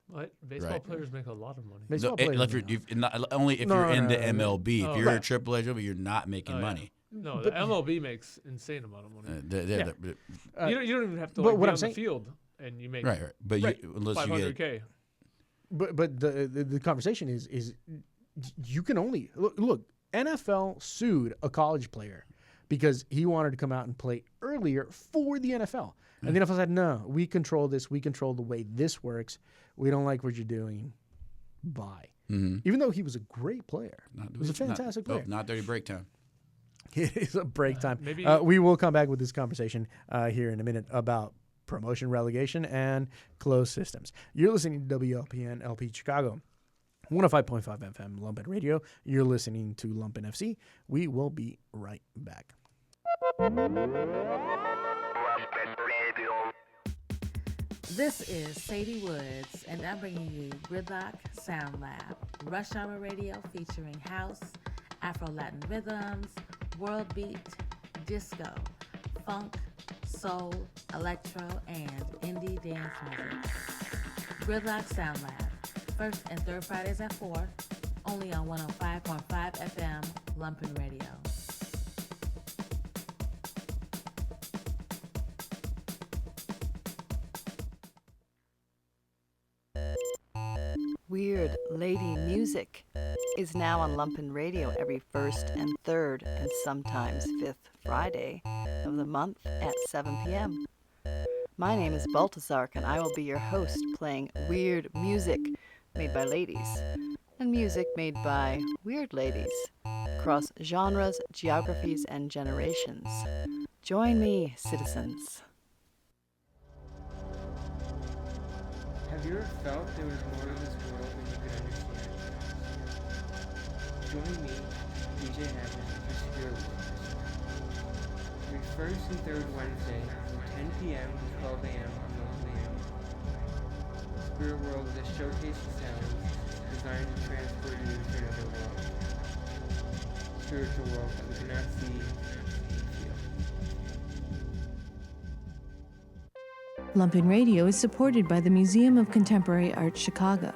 [SPEAKER 3] What? Baseball
[SPEAKER 2] Right.
[SPEAKER 3] players make a lot of money.
[SPEAKER 1] Baseball
[SPEAKER 2] No,
[SPEAKER 1] players
[SPEAKER 2] if
[SPEAKER 1] do
[SPEAKER 2] you're only if
[SPEAKER 1] No,
[SPEAKER 2] you're
[SPEAKER 1] no,
[SPEAKER 2] in
[SPEAKER 1] no,
[SPEAKER 2] the
[SPEAKER 1] no,
[SPEAKER 2] MLB.
[SPEAKER 3] no.
[SPEAKER 2] If you're
[SPEAKER 1] Right.
[SPEAKER 2] a triple A job, you're not making
[SPEAKER 3] Oh, yeah.
[SPEAKER 2] money.
[SPEAKER 3] No, the MLB makes insane amount of money.
[SPEAKER 1] Uh,
[SPEAKER 3] you don't even have to
[SPEAKER 1] but
[SPEAKER 3] like,
[SPEAKER 1] what
[SPEAKER 3] be
[SPEAKER 1] I'm
[SPEAKER 3] on
[SPEAKER 1] saying-
[SPEAKER 3] the field and you make
[SPEAKER 2] right. But
[SPEAKER 1] Right.
[SPEAKER 2] unless you get
[SPEAKER 3] 500K.
[SPEAKER 1] But the conversation is you can only look. NFL sued a college player because he wanted to come out and play earlier for the NFL. And the NFL said, no, we control this. We control the way this works. We don't like what you're doing. Bye. Even though he was a great player. He was a fantastic player.
[SPEAKER 2] Not dirty break time.
[SPEAKER 1] It is a break time.
[SPEAKER 3] Maybe
[SPEAKER 1] we will come back with this conversation here in a minute about promotion, relegation, and closed systems. You're listening to WLPN LP Chicago. 105.5 FM Lumpen Radio. You're listening to Lumpen FC. We will be right back.
[SPEAKER 11] This is Sadie Woods, and I'm bringing you Gridlock Sound Lab, Rush Hour Radio featuring house, Afro-Latin rhythms, world beat, disco, funk, soul, electro, and indie dance music. Gridlock Sound Lab, first and third Fridays at 4, only on 105.5 FM Lumpen Radio.
[SPEAKER 12] Weird Lady Music is now on Lumpen Radio every first and third and sometimes fifth Friday of the month at 7 p.m. My name is Baltazar, and I will be your host playing weird music made by ladies and music made by weird ladies across genres, geographies, and generations. Join me, citizens.
[SPEAKER 13] Have you ever felt there was more to this world than you could understand? Join me, DJ Hammond, for Spirit World. Every first and third Wednesday from 10 p.m. to 12 a.m. on Lumpen Radio. Spirit World is a showcase of sounds designed to transport you to another world. Spiritual world that we cannot see and feel.
[SPEAKER 9] Lumpen Radio is supported by the Museum of Contemporary Art Chicago.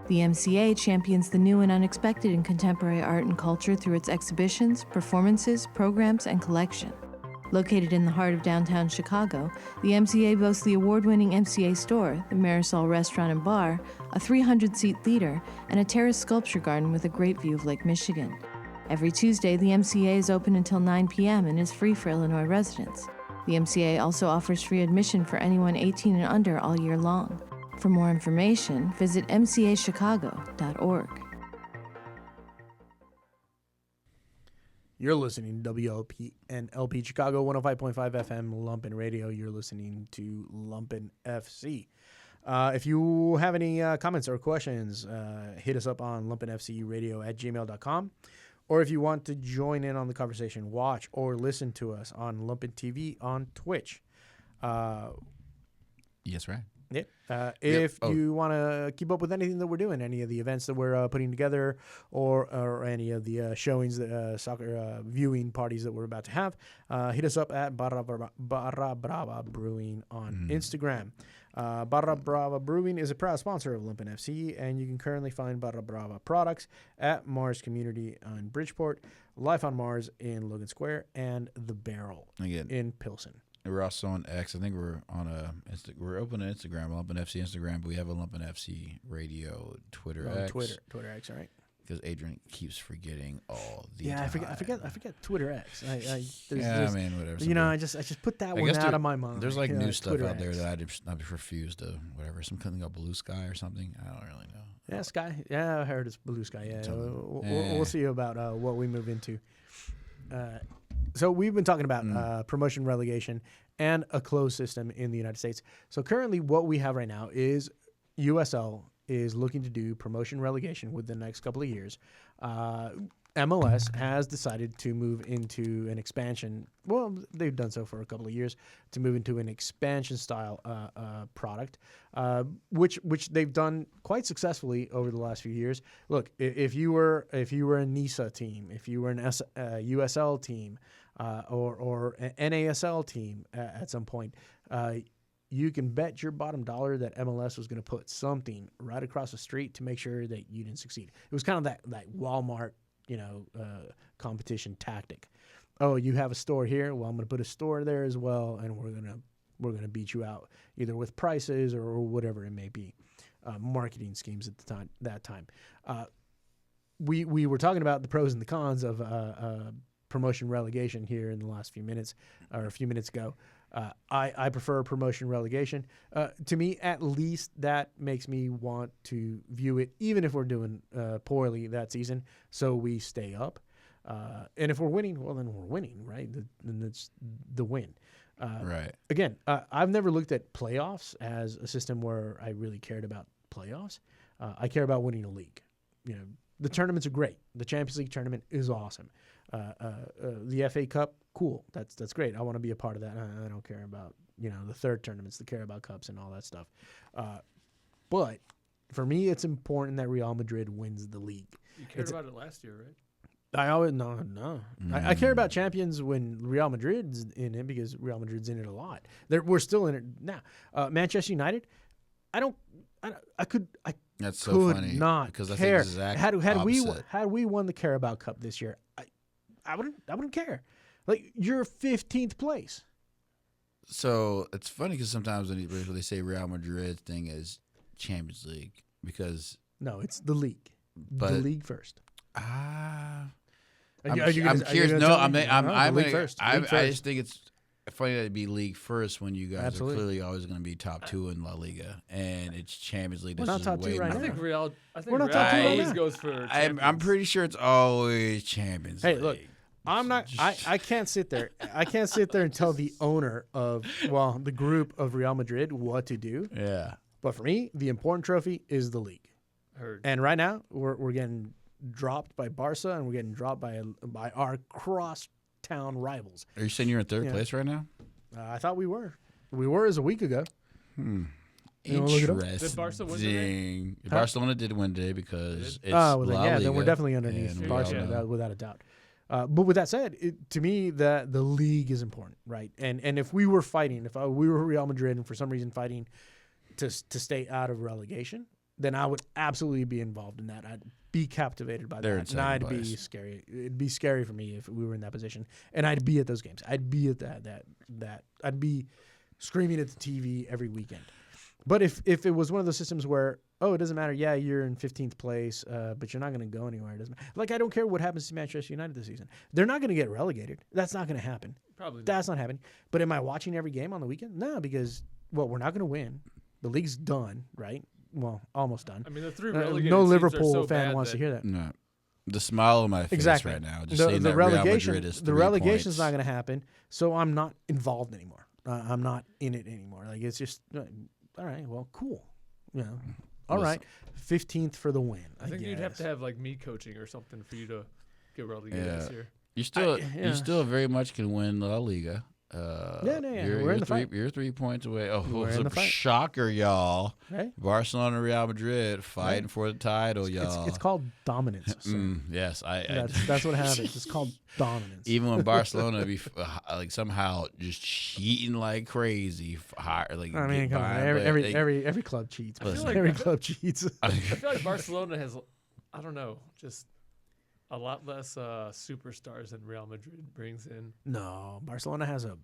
[SPEAKER 9] The MCA champions the new and unexpected in contemporary art and culture through its exhibitions, performances, programs, and collection. Located in the heart of downtown Chicago, the MCA boasts the award-winning MCA store, the Marisol Restaurant and Bar, a 300-seat theater, and a terrace sculpture garden with a great view of Lake Michigan. Every Tuesday, the MCA is open until 9 p.m. and is free for Illinois residents. The MCA also offers free admission for anyone 18 and under all year long. For more information, visit mcachicago.org.
[SPEAKER 1] You're listening to WLP and LP Chicago 105.5 FM Lumpen Radio. You're listening to Lumpen FC. If you have any comments or questions, hit us up on lumpenfcradio@gmail.com. Or if you want to join in on the conversation, watch or listen to us on Lumpen TV on Twitch.
[SPEAKER 2] Yes, right.
[SPEAKER 1] Yeah. If you want to keep up with anything that we're doing, any of the events that we're putting together, or any of the showings, soccer viewing parties that we're about to have, hit us up at Barra Brava Brewing on Instagram. Barra Brava Brewing is a proud sponsor of Lumpen FC, and you can currently find Barra Brava products at Mars Community in Bridgeport, Life on Mars in Logan Square, and The Barrel in Pilsen.
[SPEAKER 2] We're also on X. I think we're on we're open on Instagram, Lumpen FC Instagram, but we have a Lumpen FC Radio Twitter X.
[SPEAKER 1] Twitter X, all right.
[SPEAKER 2] Because Adrian keeps forgetting all the
[SPEAKER 1] time.
[SPEAKER 2] I
[SPEAKER 1] forget Twitter X.
[SPEAKER 2] I mean, whatever.
[SPEAKER 1] You know, I just put that one out of my mind.
[SPEAKER 2] There's like new stuff
[SPEAKER 1] Twitter
[SPEAKER 2] out there
[SPEAKER 1] X.
[SPEAKER 2] that I refuse to whatever. Something called Blue Sky or something. I don't really know.
[SPEAKER 1] Yeah, Sky. Yeah, I heard it's Blue Sky. Yeah, we'll see about what we move into. So we've been talking about promotion, relegation, and a closed system in the United States. So currently what we have right now is USL is looking to do promotion, relegation within the next couple of years. MLS has decided to move into an expansion. Well, they've done so for a couple of years to move into an expansion style product, which they've done quite successfully over the last few years. Look, if you were a NISA team, if you were an USL team, or an NASL team at some point, you can bet your bottom dollar that MLS was going to put something right across the street to make sure that you didn't succeed. It was kind of that Walmart, competition tactic. Oh, you have a store here? Well, I'm going to put a store there as well, and we're gonna beat you out either with prices or whatever it may be. marketing schemes at that time. We were talking about the pros and the cons of promotion relegation here in the last few minutes, or a few minutes ago. I prefer promotion relegation. To me, at least that makes me want to view it, even if we're doing poorly that season, so we stay up. And if we're winning, well, then we're winning, right? Then it's the win.
[SPEAKER 2] Right.
[SPEAKER 1] Again, I've never looked at playoffs as a system where I really cared about playoffs. I care about winning a league. You know, the tournaments are great. The Champions League tournament is awesome. The FA Cup, cool. That's great. I want to be a part of that. I don't care about, the third tournaments, the care about cups and all that stuff. But for me, it's important that Real Madrid wins the league.
[SPEAKER 3] You cared about it last year, right?
[SPEAKER 1] I always no. I care about champions when Real Madrid's in it, because Real Madrid's in it a lot. We're still in it now. Manchester United,
[SPEAKER 2] That's so funny
[SPEAKER 1] not
[SPEAKER 2] because I
[SPEAKER 1] care.
[SPEAKER 2] think exactly
[SPEAKER 1] Had we won the Carabao Cup this year, I wouldn't care. Like, you're 15th place.
[SPEAKER 2] So it's funny because sometimes when they say Real Madrid thing is Champions League, because
[SPEAKER 1] no, it's the league.
[SPEAKER 2] But
[SPEAKER 1] the league first.
[SPEAKER 2] I'm curious. I just think it's funny that it'd be league first when you guys are clearly always going to be top two in La Liga, and it's Champions League.
[SPEAKER 1] We're not top two right now.
[SPEAKER 3] I think Real
[SPEAKER 1] always
[SPEAKER 3] goes for.
[SPEAKER 2] I'm pretty sure it's always Champions League.
[SPEAKER 1] Hey, look, I'm not. I can't sit there. I can't sit there and tell the owner of the group of Real Madrid what to do.
[SPEAKER 2] Yeah.
[SPEAKER 1] But for me, the important trophy is the league.
[SPEAKER 3] Heard.
[SPEAKER 1] And right now, we're getting dropped by Barca, and we're getting dropped by our cross-town rivals.
[SPEAKER 2] Are you saying you're in third place right now?
[SPEAKER 1] I thought we were. We were as a week ago.
[SPEAKER 2] Interesting.
[SPEAKER 3] Did Barca win today?
[SPEAKER 2] Barcelona did win today because it's
[SPEAKER 1] La
[SPEAKER 2] Liga.
[SPEAKER 1] Then we're definitely underneath Barcelona, without a doubt. But with that said, to me, the league is important, right? And if we were fighting, we were Real Madrid and for some reason fighting to stay out of relegation, then I would absolutely be involved in that. I'd be captivated by that. And I'd be scary. It'd be scary for me if we were in that position. And I'd be at those games. I'd be at that. I'd be screaming at the TV every weekend. But if it was one of those systems where, it doesn't matter. Yeah, you're in 15th place, but you're not going to go anywhere. It doesn't matter. Like, I don't care what happens to Manchester United this season. They're not going to get relegated. That's not going to happen.
[SPEAKER 3] Probably not.
[SPEAKER 1] That's not happening. But am I watching every game on the weekend? No, because, we're not going to win. The league's done, right? Well, almost done.
[SPEAKER 3] I mean, the three relegated
[SPEAKER 1] no
[SPEAKER 3] teams
[SPEAKER 1] Liverpool
[SPEAKER 3] are so
[SPEAKER 1] fan
[SPEAKER 3] bad
[SPEAKER 1] wants to hear that.
[SPEAKER 2] No. The smile on my face right now. Just saying
[SPEAKER 1] the
[SPEAKER 2] that
[SPEAKER 1] relegation,
[SPEAKER 2] Real Madrid is 3
[SPEAKER 1] the relegation's
[SPEAKER 2] points.
[SPEAKER 1] not going to happen, so I'm not involved anymore. I'm not in it anymore. Like, it's just, all right, well, cool. All right, 15th for the win.
[SPEAKER 3] I think you'd have to have like me coaching or something for you to get relegated this year.
[SPEAKER 2] You still very much can win La Liga.
[SPEAKER 1] We're in the fight.
[SPEAKER 2] You're 3 points away.
[SPEAKER 1] We're in the fight.
[SPEAKER 2] Shocker, y'all.
[SPEAKER 1] Right?
[SPEAKER 2] Barcelona, Real Madrid fighting for the title, y'all.
[SPEAKER 1] It's called dominance.
[SPEAKER 2] Yes,
[SPEAKER 1] that's what happens. It's called dominance.
[SPEAKER 2] Even when Barcelona be like somehow just cheating like crazy.
[SPEAKER 1] Come on, every club cheats. Every club cheats.
[SPEAKER 3] I feel like Barcelona has, I don't know, just a lot less superstars than Real Madrid brings in.
[SPEAKER 1] No, Barcelona has a.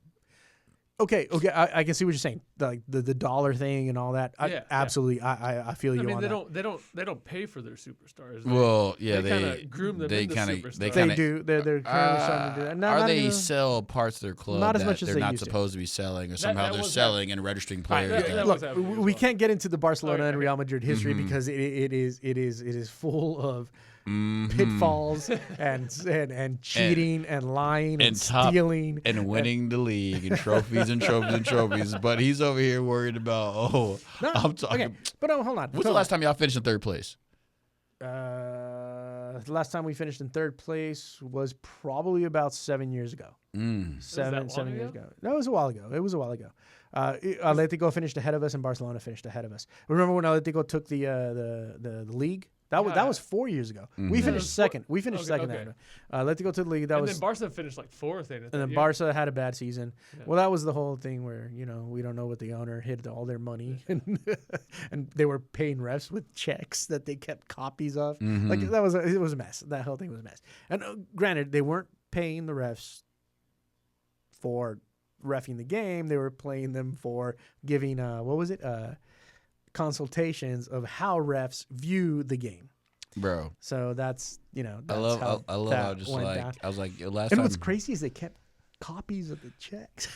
[SPEAKER 1] Okay, I can see what you're saying. The dollar thing and all that. Absolutely, I feel you.
[SPEAKER 3] I mean,
[SPEAKER 1] on
[SPEAKER 3] they don't pay for their superstars.
[SPEAKER 2] They
[SPEAKER 3] kind of groom them into superstars.
[SPEAKER 1] They do. They're currently starting to do that.
[SPEAKER 2] They sell parts of their club
[SPEAKER 1] not as much as
[SPEAKER 2] they're
[SPEAKER 1] they
[SPEAKER 2] not
[SPEAKER 1] used
[SPEAKER 2] supposed to be selling, or somehow they're selling and registering players.
[SPEAKER 1] Look, we can't get into the Barcelona and Real Madrid history because it is full of pitfalls and cheating and lying and stealing
[SPEAKER 2] and winning the league and trophies and trophies and trophies. But he's over here worried about I'm talking.
[SPEAKER 1] Okay, but hold on.
[SPEAKER 2] When's the last time y'all finished in third place?
[SPEAKER 1] The last time we finished in third place was probably about 7 years ago. 7 years ago. No, it was a while ago. Atletico finished ahead of us and Barcelona finished ahead of us. Remember when Atletico took the league? That was 4 years ago.
[SPEAKER 2] Mm-hmm.
[SPEAKER 1] We finished second. We finished second.
[SPEAKER 3] Okay.
[SPEAKER 1] Atletico to the league.
[SPEAKER 3] Then Barca finished like fourth. And
[SPEAKER 1] then Barca had a bad season. Yeah. Well, that was the whole thing where we don't know what the owner hid all their money and they were paying refs with checks that they kept copies of.
[SPEAKER 2] Mm-hmm.
[SPEAKER 1] Like it was a mess. That whole thing was a mess. And granted, they weren't paying the refs for reffing the game. They were paying them for giving consultations of how refs view the game.
[SPEAKER 2] Bro.
[SPEAKER 1] So that's, that's
[SPEAKER 2] I love
[SPEAKER 1] how
[SPEAKER 2] how just
[SPEAKER 1] went
[SPEAKER 2] like
[SPEAKER 1] down.
[SPEAKER 2] I was like last
[SPEAKER 1] And
[SPEAKER 2] time.
[SPEAKER 1] what's crazy is they kept copies of the checks.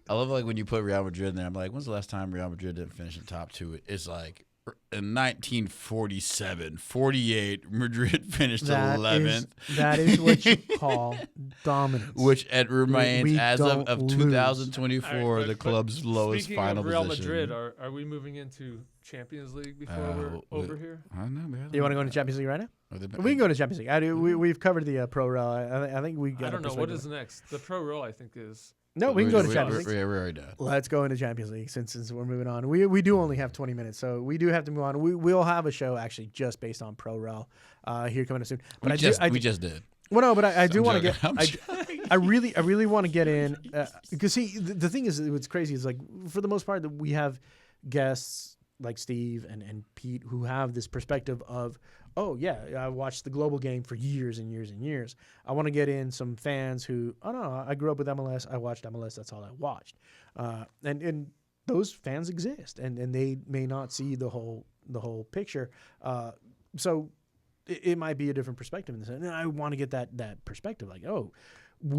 [SPEAKER 2] I love like when you put Real Madrid in there. I'm like, when's the last time Real Madrid didn't finish in top two? It's like in 1947, 48, Madrid finished 11th.
[SPEAKER 1] That is what you call dominance.
[SPEAKER 2] Which it remains
[SPEAKER 1] We
[SPEAKER 2] as
[SPEAKER 1] don't
[SPEAKER 2] of
[SPEAKER 1] lose.
[SPEAKER 2] 2024
[SPEAKER 3] All right,
[SPEAKER 2] the club's lowest
[SPEAKER 3] speaking
[SPEAKER 2] final
[SPEAKER 3] of Real
[SPEAKER 2] position.
[SPEAKER 3] Madrid, are we moving into Champions League before we're over here?
[SPEAKER 2] I don't know. Man.
[SPEAKER 1] You want to go into Champions League right now?
[SPEAKER 2] Or the-
[SPEAKER 1] We can go to Champions League. We've covered the Pro Rel. I think we got
[SPEAKER 3] I don't know what is next. The Pro Row, I think, is.
[SPEAKER 1] No, we can go to Champions League.
[SPEAKER 2] We're already done.
[SPEAKER 1] Let's go into Champions League since we're moving on. We do only have 20 minutes, so we do have to move on. We'll have a show actually just based on Pro Rel here coming up soon. But
[SPEAKER 2] We just did.
[SPEAKER 1] Well, no, but I do want to
[SPEAKER 2] joking.
[SPEAKER 1] get. I really want to get in because see the thing is what's crazy is like for the most part that we have guests like Steve and Pete who have this perspective of, oh yeah, I watched the global game for years and years and years. I want to get in some fans who, oh no, I grew up with MLS. I watched MLS. That's all I watched. And those fans exist, and they may not see the whole picture. So it might be a different perspective in this. And I want to get that perspective. Like, oh,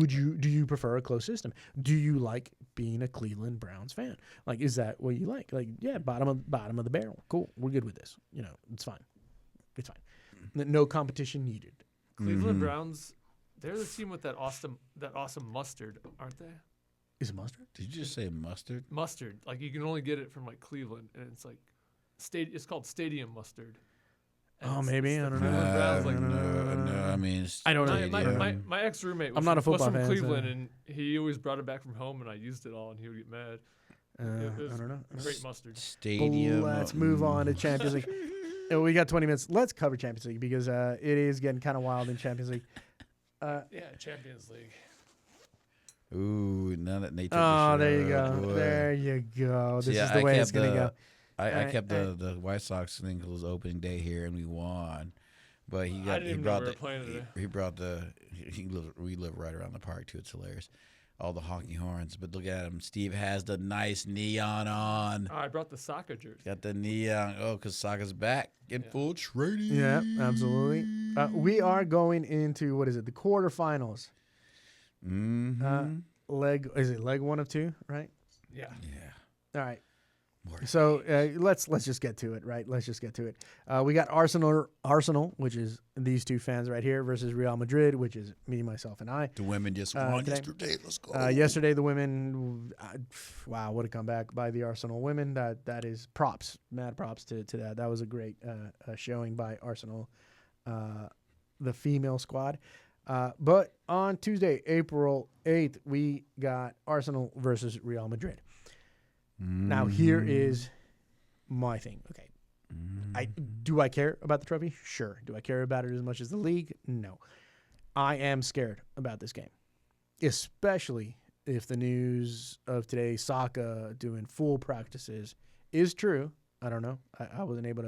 [SPEAKER 1] do you prefer a closed system? Do you like being a Cleveland Browns fan? Like, is that what you like? Like, yeah, bottom of the barrel. Cool. We're good with this. It's fine. It's fine. No competition needed.
[SPEAKER 3] Cleveland Browns, they're the team with that awesome mustard, aren't they?
[SPEAKER 1] Is it mustard?
[SPEAKER 2] Did you just say mustard?
[SPEAKER 3] Mustard. Like you can only get it from like Cleveland, and it's like it's called stadium mustard. And
[SPEAKER 1] Oh, maybe I don't know.
[SPEAKER 3] Cleveland Browns, like,
[SPEAKER 2] No, I mean,
[SPEAKER 1] I don't know.
[SPEAKER 3] My ex roommate.
[SPEAKER 1] I'm not a football
[SPEAKER 3] was from
[SPEAKER 1] fan,
[SPEAKER 3] Cleveland,
[SPEAKER 1] so-
[SPEAKER 3] and he always brought it back from home, and I used it all, and he would get mad. It was
[SPEAKER 1] I don't know.
[SPEAKER 3] Great mustard.
[SPEAKER 2] Stadium.
[SPEAKER 1] Let's move on to Champions League. We got 20 minutes. Let's cover Champions League because it is getting kind of wild in Champions League.
[SPEAKER 3] Yeah, Champions League.
[SPEAKER 2] Ooh, now that Nate took
[SPEAKER 1] Oh,
[SPEAKER 2] the
[SPEAKER 1] there you
[SPEAKER 2] show,
[SPEAKER 1] go.
[SPEAKER 2] boy.
[SPEAKER 1] There you go. This
[SPEAKER 2] See,
[SPEAKER 1] is the way it's going to go.
[SPEAKER 2] I kept the White Sox thing. It was opening day here, and we won. But he got
[SPEAKER 3] I didn't
[SPEAKER 2] he
[SPEAKER 3] even
[SPEAKER 2] brought
[SPEAKER 3] know we
[SPEAKER 2] the
[SPEAKER 3] were playing today.
[SPEAKER 2] he brought the we live right around the park too. It's hilarious. All the honky horns, but look at him. Steve has the nice neon on.
[SPEAKER 3] Oh, I brought the soccer jersey.
[SPEAKER 2] Got the neon. Oh, because soccer's back in full trading.
[SPEAKER 1] Yeah, absolutely. We are going into, what is it, the quarterfinals. Is it leg 1 of 2, right?
[SPEAKER 3] Yeah.
[SPEAKER 1] All right. So let's just get to it, right? Let's just get to it. We got Arsenal, which is these two fans right here, versus Real Madrid, which is me, myself, and I.
[SPEAKER 2] The women just won yesterday. Let's go.
[SPEAKER 1] Yesterday, the women, wow, what a comeback by the Arsenal women. That is props, mad props to that. That was a great showing by Arsenal, the female squad. But on Tuesday, April 8th, we got Arsenal versus Real Madrid. Now, here is my thing. Okay. Do I care about the trophy? Sure. Do I care about it as much as the league? No. I am scared about this game, especially if the news of today, Saka doing full practices, is true. I don't know. I wasn't able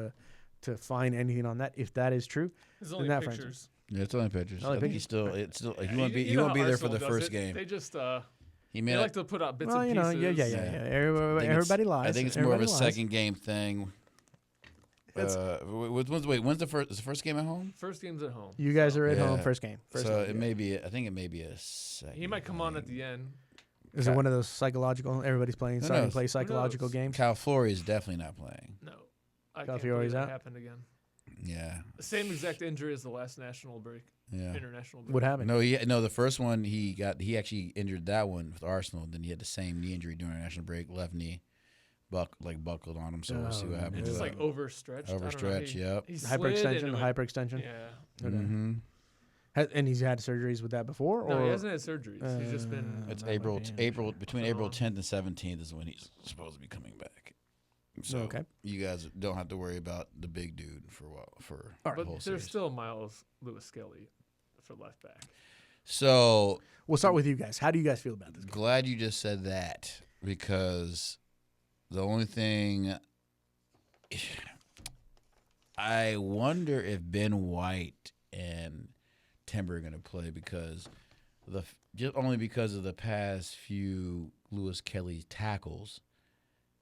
[SPEAKER 1] to find anything on that. If that is true,
[SPEAKER 3] There's only
[SPEAKER 1] then that
[SPEAKER 3] pictures.
[SPEAKER 2] Yeah, it's only pictures.
[SPEAKER 1] Only
[SPEAKER 2] I think
[SPEAKER 1] pictures.
[SPEAKER 2] he won't be. He won't be there for the first game.
[SPEAKER 3] They just
[SPEAKER 2] He
[SPEAKER 3] they like to put out bits and pieces.
[SPEAKER 1] Yeah. Everybody lies.
[SPEAKER 2] I think it's more of a second game thing. When's the first? Is the first game at home?
[SPEAKER 3] First game's at home.
[SPEAKER 1] You guys are at home. First game.
[SPEAKER 2] It may be. I think it may be a second.
[SPEAKER 3] He might come on at the end.
[SPEAKER 1] Is it one of those psychological? Everybody's playing. Starting to play psychological games.
[SPEAKER 2] Cal Flory is definitely not playing.
[SPEAKER 3] No, I
[SPEAKER 1] Cal
[SPEAKER 3] can't
[SPEAKER 1] Fiori's
[SPEAKER 3] believe that
[SPEAKER 1] out?
[SPEAKER 3] happened again.
[SPEAKER 2] Yeah.
[SPEAKER 3] The same exact injury as the last national break.
[SPEAKER 2] Yeah.
[SPEAKER 3] International break.
[SPEAKER 1] What happened?
[SPEAKER 2] No, the first one he actually injured that one with Arsenal. Then he had the same knee injury during international break, left knee, buckled on him. So we'll see what happens.
[SPEAKER 3] It's just like overstretched.
[SPEAKER 2] Overstretched, yep.
[SPEAKER 3] He slid and
[SPEAKER 1] Hyperextension.
[SPEAKER 3] Yeah.
[SPEAKER 1] Okay.
[SPEAKER 2] Mm-hmm.
[SPEAKER 1] And he's had surgeries with that before?
[SPEAKER 3] No,
[SPEAKER 1] or?
[SPEAKER 3] he hasn't had surgeries. He's just been.
[SPEAKER 2] It's April between April 10th and 17th is when he's supposed to be coming back. So
[SPEAKER 1] okay.
[SPEAKER 2] You guys don't have to worry about the big dude for a while.
[SPEAKER 3] But
[SPEAKER 2] the whole
[SPEAKER 3] there's
[SPEAKER 2] series.
[SPEAKER 3] still Miles Lewis Skelly for left back.
[SPEAKER 2] So
[SPEAKER 1] we'll start with you guys. How do you guys feel about this game?
[SPEAKER 2] Glad you just said that, because the only thing I wonder if Ben White and Timber are going to play, because just only because of the past few Lewis Kelly tackles.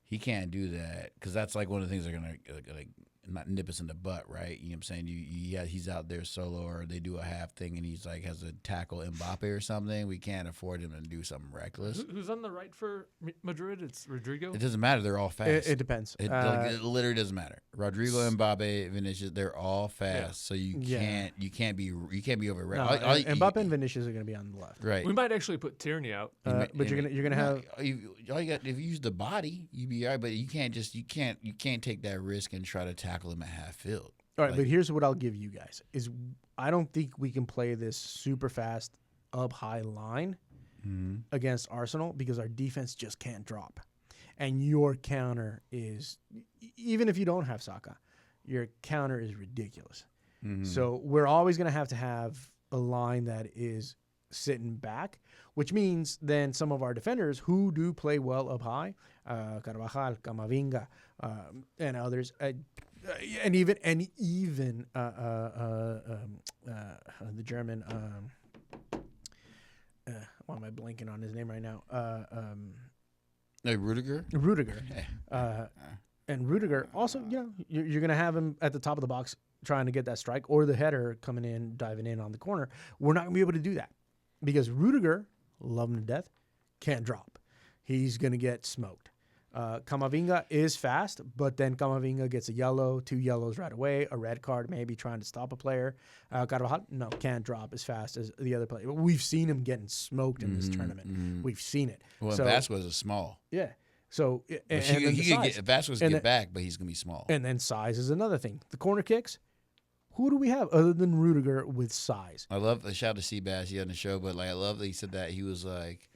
[SPEAKER 2] he can't do that because that's like one of the things they're gonna like not nip us in the butt, right? You know what I'm saying? Yeah, he's out there solo, or they do a half thing, and he's like has to tackle Mbappe or something. We can't afford him to do something reckless.
[SPEAKER 3] Who's on the right for Madrid? It's Rodrigo.
[SPEAKER 2] It doesn't matter. They're all fast.
[SPEAKER 1] It depends.
[SPEAKER 2] It literally doesn't matter. Rodrigo, Mbappe, Vinicius, they're all fast. So you can't be over.
[SPEAKER 1] No, Mbappe and Vinicius are going to be on the left.
[SPEAKER 2] Right.
[SPEAKER 3] We might actually put Tierney out.
[SPEAKER 1] But you're gonna have
[SPEAKER 2] all you got. If you use the body, you be all right. But you can't take that risk and try to tackle him at half field.
[SPEAKER 1] All right, but here's what I'll give you guys: is I don't think we can play this super fast up high line against Arsenal because our defense just can't drop, and your counter is even if you don't have Saka, your counter is ridiculous. So we're always going to have a line that is sitting back, which means then some of our defenders who do play well up high, Carvajal, Camavinga, and others, and even the German. Why am I blanking on his name right now?
[SPEAKER 2] Rudiger.
[SPEAKER 1] And Rudiger also, you're going to have him at the top of the box trying to get that strike or the header coming in, diving in on the corner. We're not going to be able to do that because Rudiger, love him to death, can't drop. He's going to get smoked. Camavinga is fast, but then Camavinga gets a yellow, 2 yellows right away, a red card maybe trying to stop a player. Carvajal, no, can't drop as fast as the other player. We've seen him getting smoked in this tournament. We've seen it.
[SPEAKER 2] Well, Vasquez is small.
[SPEAKER 1] Yeah. So
[SPEAKER 2] Vasquez can get back, but he's going to be small.
[SPEAKER 1] And then size is another thing. The corner kicks, who do we have other than Rudiger with size?
[SPEAKER 2] I love the shout to Seabass. He on the show, but like I love that he said that he was like,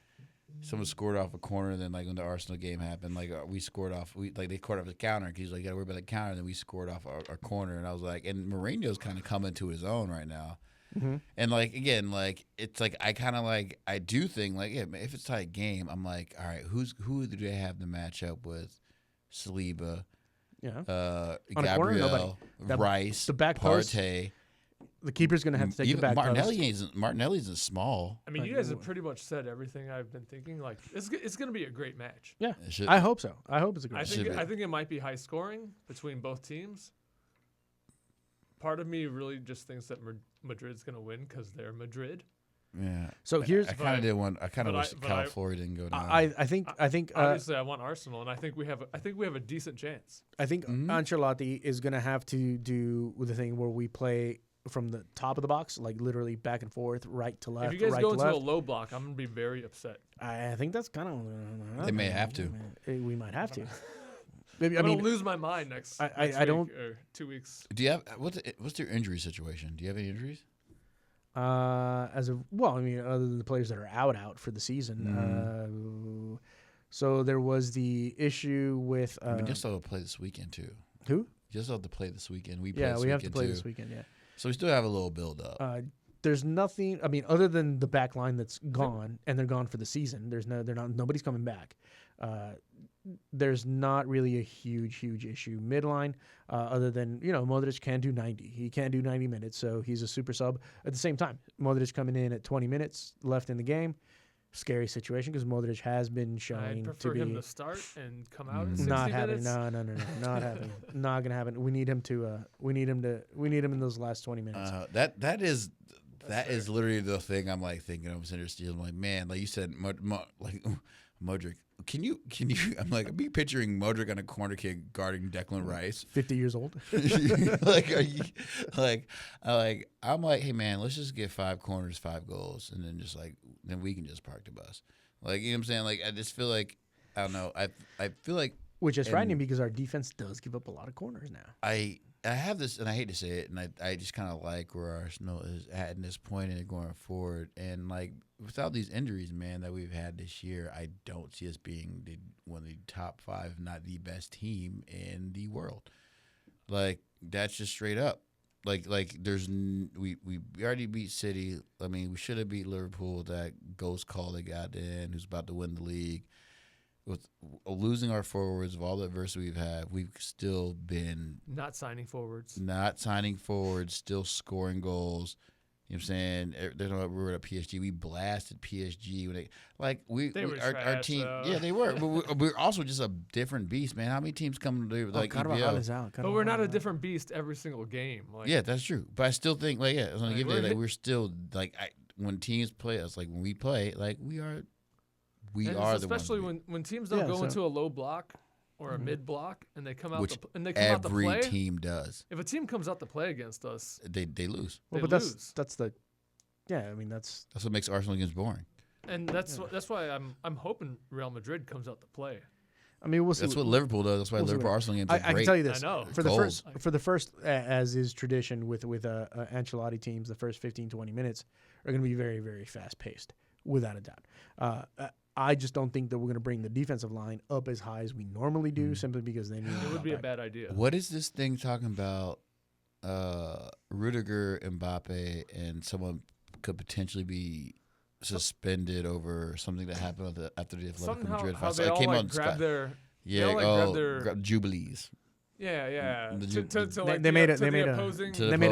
[SPEAKER 2] someone scored off a corner, then like when the Arsenal game happened, like we scored off, they scored off the counter because he's like, you gotta worry about the counter, and then we scored off our corner, and I was like, and Mourinho's kind of coming to his own right now, and like again, like it's like I kind of like I do think like if it's tight game, I'm like, all right, who do they have to match up with? Saliba, Gabriel, Rice,
[SPEAKER 1] the back post.
[SPEAKER 2] Partey.
[SPEAKER 1] The keeper's going to have to take the back
[SPEAKER 2] post. Martinelli isn't small.
[SPEAKER 3] I mean, you guys have pretty much said everything I've been thinking. Like, it's going to be a great match.
[SPEAKER 1] Yeah, I hope so. I hope it's a great match.
[SPEAKER 3] I think it might be high scoring between both teams. Part of me really just thinks that Madrid's going to win because they're Madrid.
[SPEAKER 2] Yeah.
[SPEAKER 1] So here's
[SPEAKER 2] I kind of did one. I kind of wish California didn't go down.
[SPEAKER 1] I think.
[SPEAKER 3] Obviously, I want Arsenal, and I think we have a decent chance.
[SPEAKER 1] I think Ancelotti is going to have to do with the thing where we play from the top of the box, like literally back and forth, right to left.
[SPEAKER 3] If you guys
[SPEAKER 1] right
[SPEAKER 3] go
[SPEAKER 1] to
[SPEAKER 3] into
[SPEAKER 1] left.
[SPEAKER 3] a low block, I'm gonna be very upset.
[SPEAKER 1] I think that's kind of.
[SPEAKER 2] They may have to.
[SPEAKER 1] We might have to.
[SPEAKER 3] I'm gonna lose my mind next.
[SPEAKER 1] I don't.
[SPEAKER 3] Or 2 weeks.
[SPEAKER 2] Do you have what's your injury situation? Do you have any injuries?
[SPEAKER 1] Other than the players that are out for the season. So there was the issue with.
[SPEAKER 2] You just have to play this weekend too.
[SPEAKER 1] Who?
[SPEAKER 2] You just have to play this weekend.
[SPEAKER 1] We have to play this weekend. Yeah.
[SPEAKER 2] So we still have a little build up.
[SPEAKER 1] There's nothing. I mean, other than the back line that's gone, and they're gone for the season. Nobody's coming back. There's not really a huge issue midline, other than Modric can do 90. He can't do 90 minutes, so he's a super sub. At the same time, Modric coming in at 20 minutes left in the game. Scary situation because Modric has been showing
[SPEAKER 3] I prefer
[SPEAKER 1] to be
[SPEAKER 3] him to start and come out in 60
[SPEAKER 1] not
[SPEAKER 3] minutes.
[SPEAKER 1] happening. No, not happening. Not gonna happen. We need him in those last 20 minutes.
[SPEAKER 2] That is literally the thing I'm like thinking of center steal. I'm like, man, like you said, like Modric. Can you? I'm like, I'm picturing Modric on a corner kick guarding Declan Rice,
[SPEAKER 1] 50 years old.
[SPEAKER 2] I'm like, hey man, let's just get 5 corners, 5 goals, and then we can just park the bus. Like, you know what I'm saying? Like, I just feel like I don't know. I feel like
[SPEAKER 1] which is frightening because our defense does give up a lot of corners now.
[SPEAKER 2] I have this, and I hate to say it, and I just kind of like where Arsenal is at in this point and going forward. And, like, without these injuries, man, that we've had this year, I don't see us being one of the top 5, if not the best team in the world. Like, that's just straight up. Like we already beat City. I mean, we should have beat Liverpool. That ghost call they got in, who's about to win the league. With losing our forwards, of all the adversity we've had, we've still been
[SPEAKER 3] not signing forwards,
[SPEAKER 2] still scoring goals. You know what I'm saying? There's no we were at PSG. We blasted PSG when our team.
[SPEAKER 3] Though.
[SPEAKER 2] Yeah, they were. But we're also just a different beast, man. How many teams come to
[SPEAKER 1] Carvajal is out.
[SPEAKER 3] But we're not a different beast every single game.
[SPEAKER 2] Yeah, that's true. But I still think we're still when teams play us, like when we play, like we are the ones.
[SPEAKER 3] Especially when teams don't go into a low block or a mid block and they come out
[SPEAKER 2] Which
[SPEAKER 3] out to play.
[SPEAKER 2] Every team does.
[SPEAKER 3] If a team comes out to play against us,
[SPEAKER 2] they lose.
[SPEAKER 1] Well, but that's
[SPEAKER 2] what makes Arsenal games boring.
[SPEAKER 3] And that's why I'm hoping Real Madrid comes out to play.
[SPEAKER 1] I mean, we'll see.
[SPEAKER 2] That's what Liverpool does. That's why Liverpool Arsenal games are great.
[SPEAKER 1] I can tell you this.
[SPEAKER 3] I know.
[SPEAKER 1] For the first, as is tradition with Ancelotti teams, the first 15, 20 minutes are going to be very, very fast paced, without a doubt. I just don't think that we're going to bring the defensive line up as high as we normally do, simply because they need.
[SPEAKER 3] It would be a bad idea.
[SPEAKER 2] What is this thing talking about? Rudiger, Mbappe, and someone could potentially be suspended over something that happened after the Atletico Madrid fight.
[SPEAKER 3] So it came out grab their
[SPEAKER 2] jubilees.
[SPEAKER 3] Yeah.
[SPEAKER 1] They made a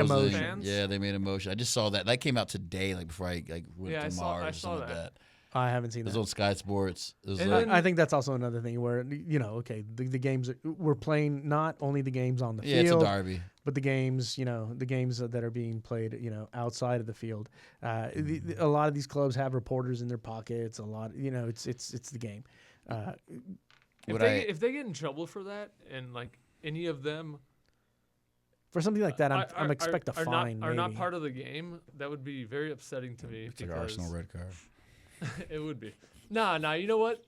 [SPEAKER 1] motion.
[SPEAKER 2] Yeah, they made a motion. I just saw that. That came out today, before I went to Mars or something like that.
[SPEAKER 1] I haven't seen that.
[SPEAKER 2] It was on Sky Sports.
[SPEAKER 1] I think that's also another thing where, the games, we're playing not only the games on the field.
[SPEAKER 2] Yeah, it's a derby.
[SPEAKER 1] But the games, the games that are being played, outside of the field. A lot of these clubs have reporters in their pockets. A lot, it's the game.
[SPEAKER 3] If they get in trouble for that, and any of them,
[SPEAKER 1] for something like that, I'm expect a fine.
[SPEAKER 3] Are not part of the game. That would be very upsetting to me.
[SPEAKER 2] It's like Arsenal red card.
[SPEAKER 3] It would be. Nah. You know what?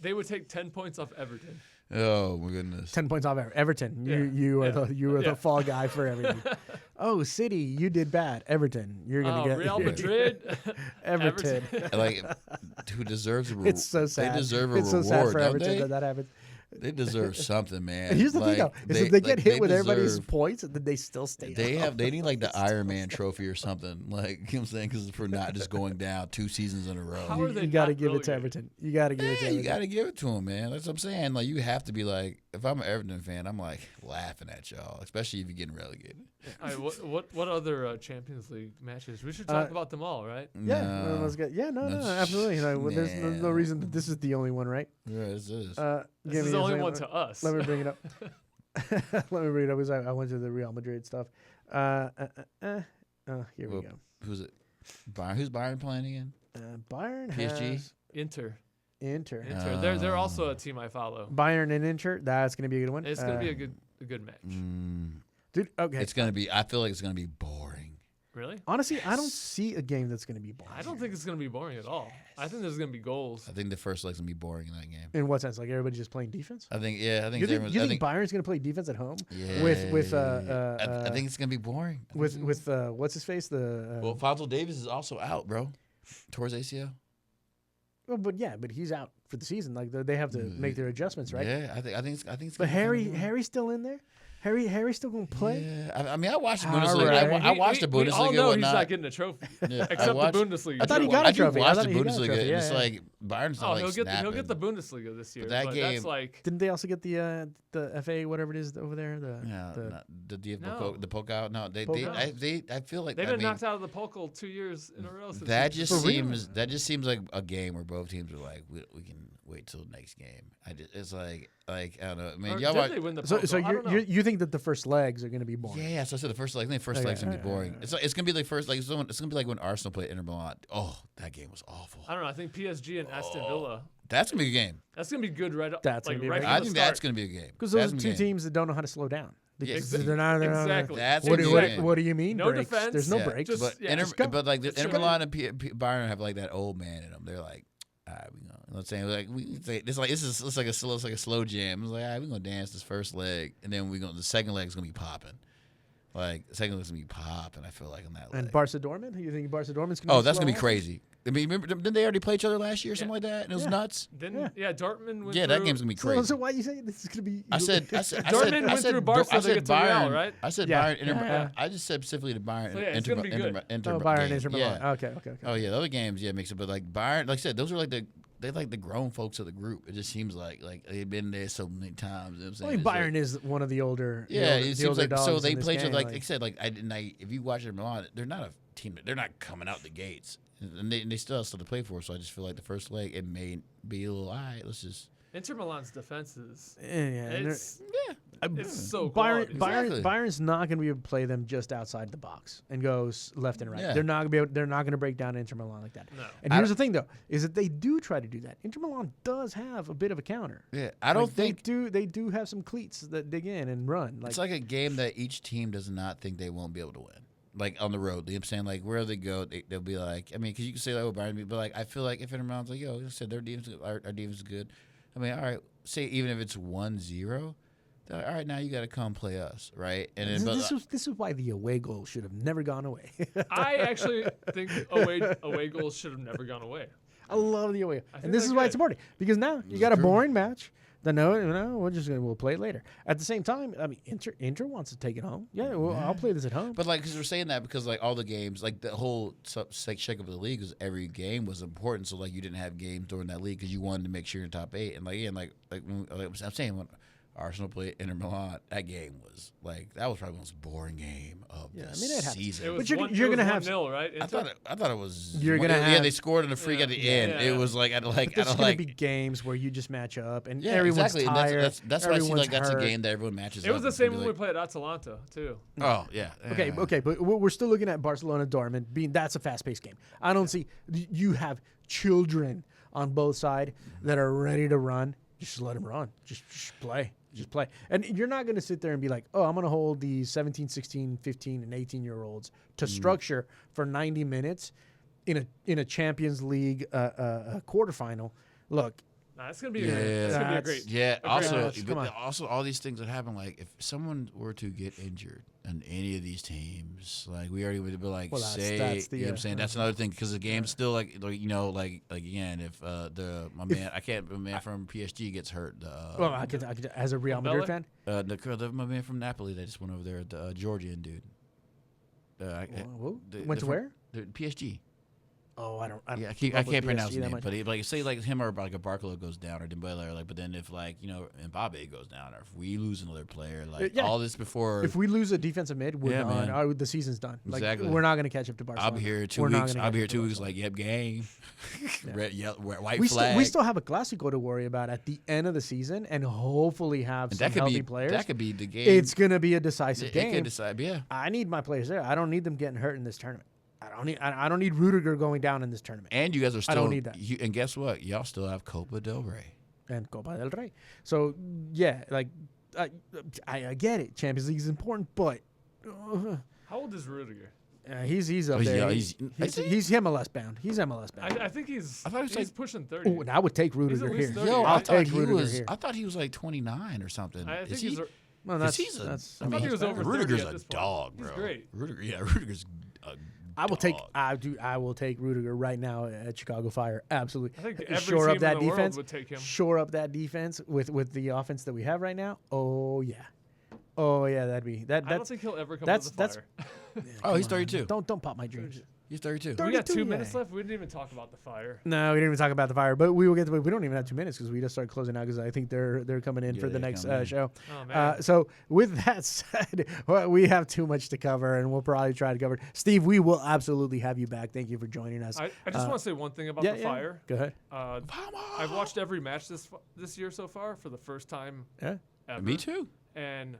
[SPEAKER 3] They would take 10 points off Everton.
[SPEAKER 2] Oh my goodness!
[SPEAKER 1] 10 points off Everton. You are the fall guy for everything. Oh, City, you did bad. Everton, you're gonna get
[SPEAKER 3] Real Madrid.
[SPEAKER 1] Everton.
[SPEAKER 2] Who deserves a reward?
[SPEAKER 1] It's so sad.
[SPEAKER 2] They deserve a
[SPEAKER 1] it's
[SPEAKER 2] reward.
[SPEAKER 1] So sad for
[SPEAKER 2] don't
[SPEAKER 1] Everton
[SPEAKER 2] they?
[SPEAKER 1] that happens.
[SPEAKER 2] They deserve something, man.
[SPEAKER 1] Here's the thing, though: is if they get hit with everybody's
[SPEAKER 2] deserve,
[SPEAKER 1] points, then they still stay.
[SPEAKER 2] They need the Iron Man trophy or something. You know what I'm saying? Because for not just going down 2 seasons in a row.
[SPEAKER 3] How are they
[SPEAKER 1] you got to give it to Everton. You got to give it to Everton.
[SPEAKER 2] You got to give it to them, man. That's what I'm saying. You have to be if I'm an Everton fan, I'm laughing at y'all, especially if you're getting relegated.
[SPEAKER 3] All right, what other Champions League matches? We should talk about them all, right?
[SPEAKER 1] Yeah, absolutely. There's no reason that this is the only one, right?
[SPEAKER 2] Yeah, this is.
[SPEAKER 3] This is the only one to us.
[SPEAKER 1] Let me bring it up. Because I went to the Real Madrid stuff. Here we go.
[SPEAKER 2] Who's it? Bayern. Who's Bayern playing again?
[SPEAKER 1] Bayern
[SPEAKER 2] PSG?
[SPEAKER 1] has
[SPEAKER 3] Inter.
[SPEAKER 1] They're
[SPEAKER 3] also a team I follow.
[SPEAKER 1] Bayern and Inter. That's going to be a good one.
[SPEAKER 3] It's going to be a good match.
[SPEAKER 1] Dude, okay.
[SPEAKER 2] It's going to be. I feel like it's going to be boring.
[SPEAKER 3] Really?
[SPEAKER 1] Honestly, I don't see a game that's going to be boring.
[SPEAKER 3] I don't think it's going to be boring at all. I think there's going to be goals.
[SPEAKER 2] I think the first leg's going to be boring in that game.
[SPEAKER 1] In what sense? Like everybody's just playing defense?
[SPEAKER 2] I think.
[SPEAKER 1] You think Bayern's going to play defense at home?
[SPEAKER 2] Yeah. I think it's going to be boring.
[SPEAKER 1] With what's his face?
[SPEAKER 2] Fonzo Davies is also out, bro. Towards ACL.
[SPEAKER 1] Well, but he's out for the season. They have to make their adjustments, right?
[SPEAKER 2] Yeah, I think it's.
[SPEAKER 1] But Harry's still in there. Harry's still gonna play.
[SPEAKER 2] Yeah, I mean, I watched the Bundesliga. Right. I watched the Bundesliga.
[SPEAKER 3] We all know he's not getting a trophy, except the Bundesliga.
[SPEAKER 1] I thought he got a trophy.
[SPEAKER 2] I watched the Bundesliga. It's Bayern's not
[SPEAKER 3] he'll get the Bundesliga this year.
[SPEAKER 2] That game,
[SPEAKER 3] that's
[SPEAKER 1] didn't they also get the FA whatever it is over there?
[SPEAKER 2] The Pokal. No, I feel like
[SPEAKER 3] they've been knocked out of the Pokal 2 years in a row.
[SPEAKER 2] That just seems like a game where both teams are like, we can wait till the next game. It's like I don't know. I mean,
[SPEAKER 3] they win the Pokal?
[SPEAKER 1] So you think that the first legs are going to be boring?
[SPEAKER 2] Yeah, so I said the first leg. I think the first leg's going to be boring. It's going to be it's going to be like when Arsenal played Inter Milan. Oh, that game was awful.
[SPEAKER 3] I don't know. I think PSG and Aston Villa.
[SPEAKER 2] That's going to be a game.
[SPEAKER 3] That's going to be good right up.
[SPEAKER 1] That's right.
[SPEAKER 2] I think that's going to be a game.
[SPEAKER 1] Because those are two teams that don't know how to slow down. They're not.
[SPEAKER 3] Exactly.
[SPEAKER 1] What do you mean?
[SPEAKER 3] No
[SPEAKER 1] breaks?
[SPEAKER 3] defense.
[SPEAKER 1] There's no breaks.
[SPEAKER 2] But Inter Milan and Bayern have that old man in them. They're like, all right, we go. You know what I'm saying? It's like a slow jam. It's like, all right, we're gonna dance this first leg, and then the second leg's gonna be popping. Like the second leg's gonna be popping. I feel like on that leg.
[SPEAKER 1] And Barca Dortmund? You think Barca Dortmund's gonna?
[SPEAKER 2] Oh, that's gonna be crazy. I mean, remember, didn't they already play each other last year or something like that? And it was nuts.
[SPEAKER 3] Dortmund went
[SPEAKER 2] that game's gonna be crazy.
[SPEAKER 1] So why you say this is gonna be?
[SPEAKER 3] Dortmund went through Barca. I said Bayern, right?
[SPEAKER 2] I said Bayern. I just said specifically to Bayern.
[SPEAKER 3] So it's gonna be good.
[SPEAKER 1] Bayern, Inter Milan. Okay.
[SPEAKER 2] Oh yeah, the other games, makes it. But Bayern, like I said, those are they like the grown folks of the group. It just seems like they've been there so many times. You know what I'm saying?
[SPEAKER 1] I think Bayern is one of the older.
[SPEAKER 2] Yeah,
[SPEAKER 1] the
[SPEAKER 2] it seems
[SPEAKER 1] older
[SPEAKER 2] like so
[SPEAKER 1] dogs
[SPEAKER 2] they
[SPEAKER 1] in this
[SPEAKER 2] play
[SPEAKER 1] game,
[SPEAKER 2] like I said, if you watch them on, they're not a team. They're not coming out the gates, and they still have stuff to play for. So I just feel like the first leg it may be a little all right. Let's just.
[SPEAKER 3] Inter Milan's defense is
[SPEAKER 1] it's
[SPEAKER 3] so
[SPEAKER 1] Bayern's not going to be able to play them just outside the box and goes left and right.
[SPEAKER 2] Yeah.
[SPEAKER 1] They're not going to be able, they're not going to break down Inter Milan like that.
[SPEAKER 3] No.
[SPEAKER 1] And here's the thing though, is that they do try to do that. Inter Milan does have a bit of a counter.
[SPEAKER 2] Yeah, I don't think
[SPEAKER 1] they do have some cleats that dig in and run.
[SPEAKER 2] It's like a game that each team does not think they won't be able to win. Like on the road, you know what I'm saying? Like wherever they go, they'll be like, I mean, because you can say like, Bayern, but like I feel like if Inter Milan's like, yo, I said their defense, our defense is good. I mean, all right, say even if it's 1-0, all right, now you got to come play us, right? And then,
[SPEAKER 1] this is why the away goal should have never gone away.
[SPEAKER 3] I actually think away goals should have never gone away.
[SPEAKER 1] I love the away, and this is why it's important because now you got a boring match. Then no, we'll play it later. At the same time, I mean, Inter wants to take it home. Yeah, well, I'll play this at home.
[SPEAKER 2] But like, because we're saying that because like all the games, like the whole shake of the league was every game was important. So like you didn't have games during that league because you wanted to make sure you're in top 8. And like I'm saying when Arsenal played Inter Milan, that game was like that was probably the most boring game of the season.
[SPEAKER 3] It was
[SPEAKER 1] but you're gonna have
[SPEAKER 3] 1-0, right?
[SPEAKER 2] I thought it was.
[SPEAKER 1] You're gonna have,
[SPEAKER 2] they scored in a freak at the end.
[SPEAKER 3] Yeah.
[SPEAKER 2] It was like
[SPEAKER 1] there's gonna be games where you just match up and everyone's
[SPEAKER 2] exactly.
[SPEAKER 1] tired.
[SPEAKER 2] That's why I see like that's a
[SPEAKER 1] hurt.
[SPEAKER 2] game that everyone matches.
[SPEAKER 3] It was
[SPEAKER 2] up.
[SPEAKER 3] the same
[SPEAKER 2] It's
[SPEAKER 3] when
[SPEAKER 2] gonna
[SPEAKER 3] we played Atalanta too.
[SPEAKER 2] Oh yeah.
[SPEAKER 1] Okay, but we're still looking at Barcelona Dortmund being that's a fast-paced game. I don't see you have children on both sides that are ready to run. Just let them run. Just play. Just play. And you're not going to sit there and be like, oh, I'm going to hold the 17, 16, 15, and 18-year-olds to structure for 90 minutes in a Champions League quarterfinal. Look.
[SPEAKER 3] Nah, it's going to be a great.
[SPEAKER 2] Yeah,
[SPEAKER 3] great
[SPEAKER 2] also all these things that happen, like if someone were to get injured on any of these teams, like we already would be like,
[SPEAKER 1] well,
[SPEAKER 2] say,
[SPEAKER 1] that's
[SPEAKER 2] you know what I'm saying? That's another thing because the game's still like again, if my man from PSG gets hurt.
[SPEAKER 1] Well, I could as a Real Madrid fan.
[SPEAKER 2] My man from Napoli that just went over there, the Georgian dude.
[SPEAKER 1] Went to where?
[SPEAKER 2] The PSG.
[SPEAKER 1] Oh, I
[SPEAKER 2] can't pronounce his name, but like say like him or like a Barcola goes down or Dembele or like, but then if like Mbappe goes down or if we lose another player, like all this before.
[SPEAKER 1] If we lose a defensive mid, we're done. The season's done.
[SPEAKER 2] Exactly.
[SPEAKER 1] Like, we're not going to catch up to Barcelona.
[SPEAKER 2] I'll be here 2 weeks. I'll be here 2 weeks. Like game, red, yellow, white flag.
[SPEAKER 1] We still have a Clásico to worry about at the end of the season, and hopefully have some healthy players.
[SPEAKER 2] That could be the game.
[SPEAKER 1] It's going to be a decisive game.
[SPEAKER 2] It could decide. Yeah.
[SPEAKER 1] I need my players there. I don't need them getting hurt in this tournament. I don't need Rudiger going down in this tournament.
[SPEAKER 2] And you guys are still.
[SPEAKER 1] I don't need that.
[SPEAKER 2] And guess what? Y'all still have Copa del Rey.
[SPEAKER 1] And Copa del Rey. So yeah, like I get it. Champions League is important, but
[SPEAKER 3] how old is Rudiger?
[SPEAKER 1] He's up there. He's MLS bound. He's MLS bound.
[SPEAKER 3] I think he's.
[SPEAKER 2] I thought he was
[SPEAKER 3] he's pushing 30.
[SPEAKER 1] Oh, and I would take Rudiger here.
[SPEAKER 3] 30,
[SPEAKER 1] Yo, I'll take Rudiger here.
[SPEAKER 2] I thought he was like 29 or something.
[SPEAKER 3] I think he's.
[SPEAKER 1] Well,
[SPEAKER 3] I thought he was over 30
[SPEAKER 2] Rudiger's
[SPEAKER 3] at this
[SPEAKER 2] a dog,
[SPEAKER 3] point.
[SPEAKER 2] bro.
[SPEAKER 3] He's great.
[SPEAKER 2] Rudiger's a
[SPEAKER 1] I will take Rudiger right now at Chicago Fire. Absolutely.
[SPEAKER 3] I think every
[SPEAKER 1] shore
[SPEAKER 3] team
[SPEAKER 1] up that
[SPEAKER 3] in the
[SPEAKER 1] defense.
[SPEAKER 3] world would take him.
[SPEAKER 1] Shore up that defense with the offense that we have right now. Oh yeah. That'd be that.
[SPEAKER 3] I don't think he'll ever come to the Fire.
[SPEAKER 2] Oh, he's 32.
[SPEAKER 1] Don't pop my dreams.
[SPEAKER 2] He's 32.
[SPEAKER 3] We got 2 minutes left. We didn't even talk about the Fire.
[SPEAKER 1] No, we didn't even talk about the Fire, but we will get to. We don't even have 2 minutes because we just started closing out because I think they're coming in for the next show.
[SPEAKER 3] Oh, man.
[SPEAKER 1] So with that said, we have too much to cover, and we'll probably try to cover it. Steve, we will absolutely have you back. Thank you for joining us.
[SPEAKER 3] I just want to say one thing about the Fire.
[SPEAKER 1] Go ahead.
[SPEAKER 3] I've watched every match this year so far for the first time.
[SPEAKER 1] Yeah.
[SPEAKER 3] Ever.
[SPEAKER 2] Me too.
[SPEAKER 3] And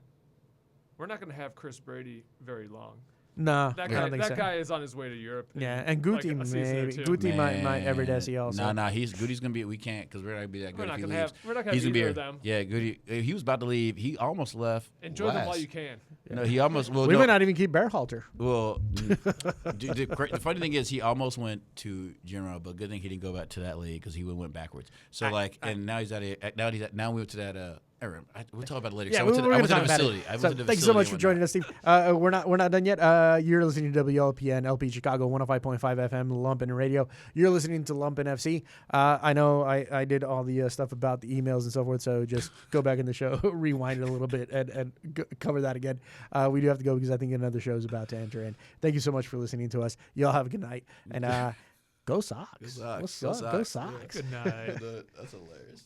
[SPEAKER 3] we're not going to have Chris Brady very long.
[SPEAKER 1] No,
[SPEAKER 3] that guy is on his way to Europe.
[SPEAKER 1] Yeah, and Guti maybe. Guti might ever desi also.
[SPEAKER 2] No, Guti's gonna be. We can't because we're not gonna be that good.
[SPEAKER 3] We're not gonna have either of them.
[SPEAKER 2] Yeah, Guti. He was about to leave. He almost left.
[SPEAKER 3] Enjoy them while you can.
[SPEAKER 2] No, he almost. Well,
[SPEAKER 1] we might not even keep Berhalter.
[SPEAKER 2] Well, the funny thing is, he almost went to General, but good thing he didn't go back to that league because he went backwards. So and now he's at. Now we went to that. We'll talk about it later.
[SPEAKER 1] Yeah,
[SPEAKER 2] I went to the
[SPEAKER 1] facility.
[SPEAKER 2] facility.
[SPEAKER 1] Thanks so much for joining us, Steve. We're not done yet. You're listening to WLPN LP Chicago 105.5 FM Lumpen Radio. You're listening to Lumpen FC. I know I did all the stuff about the emails and so forth, so just go back in the show, rewind it a little bit, and cover that again. We do have to go because I think another show is about to enter in. Thank you so much for listening to us. Y'all have a good night, and Go Sox.
[SPEAKER 2] Go Sox.
[SPEAKER 1] What's
[SPEAKER 2] Go
[SPEAKER 1] up? Go
[SPEAKER 2] Sox.
[SPEAKER 1] Sox.
[SPEAKER 3] Good night.
[SPEAKER 2] That's hilarious.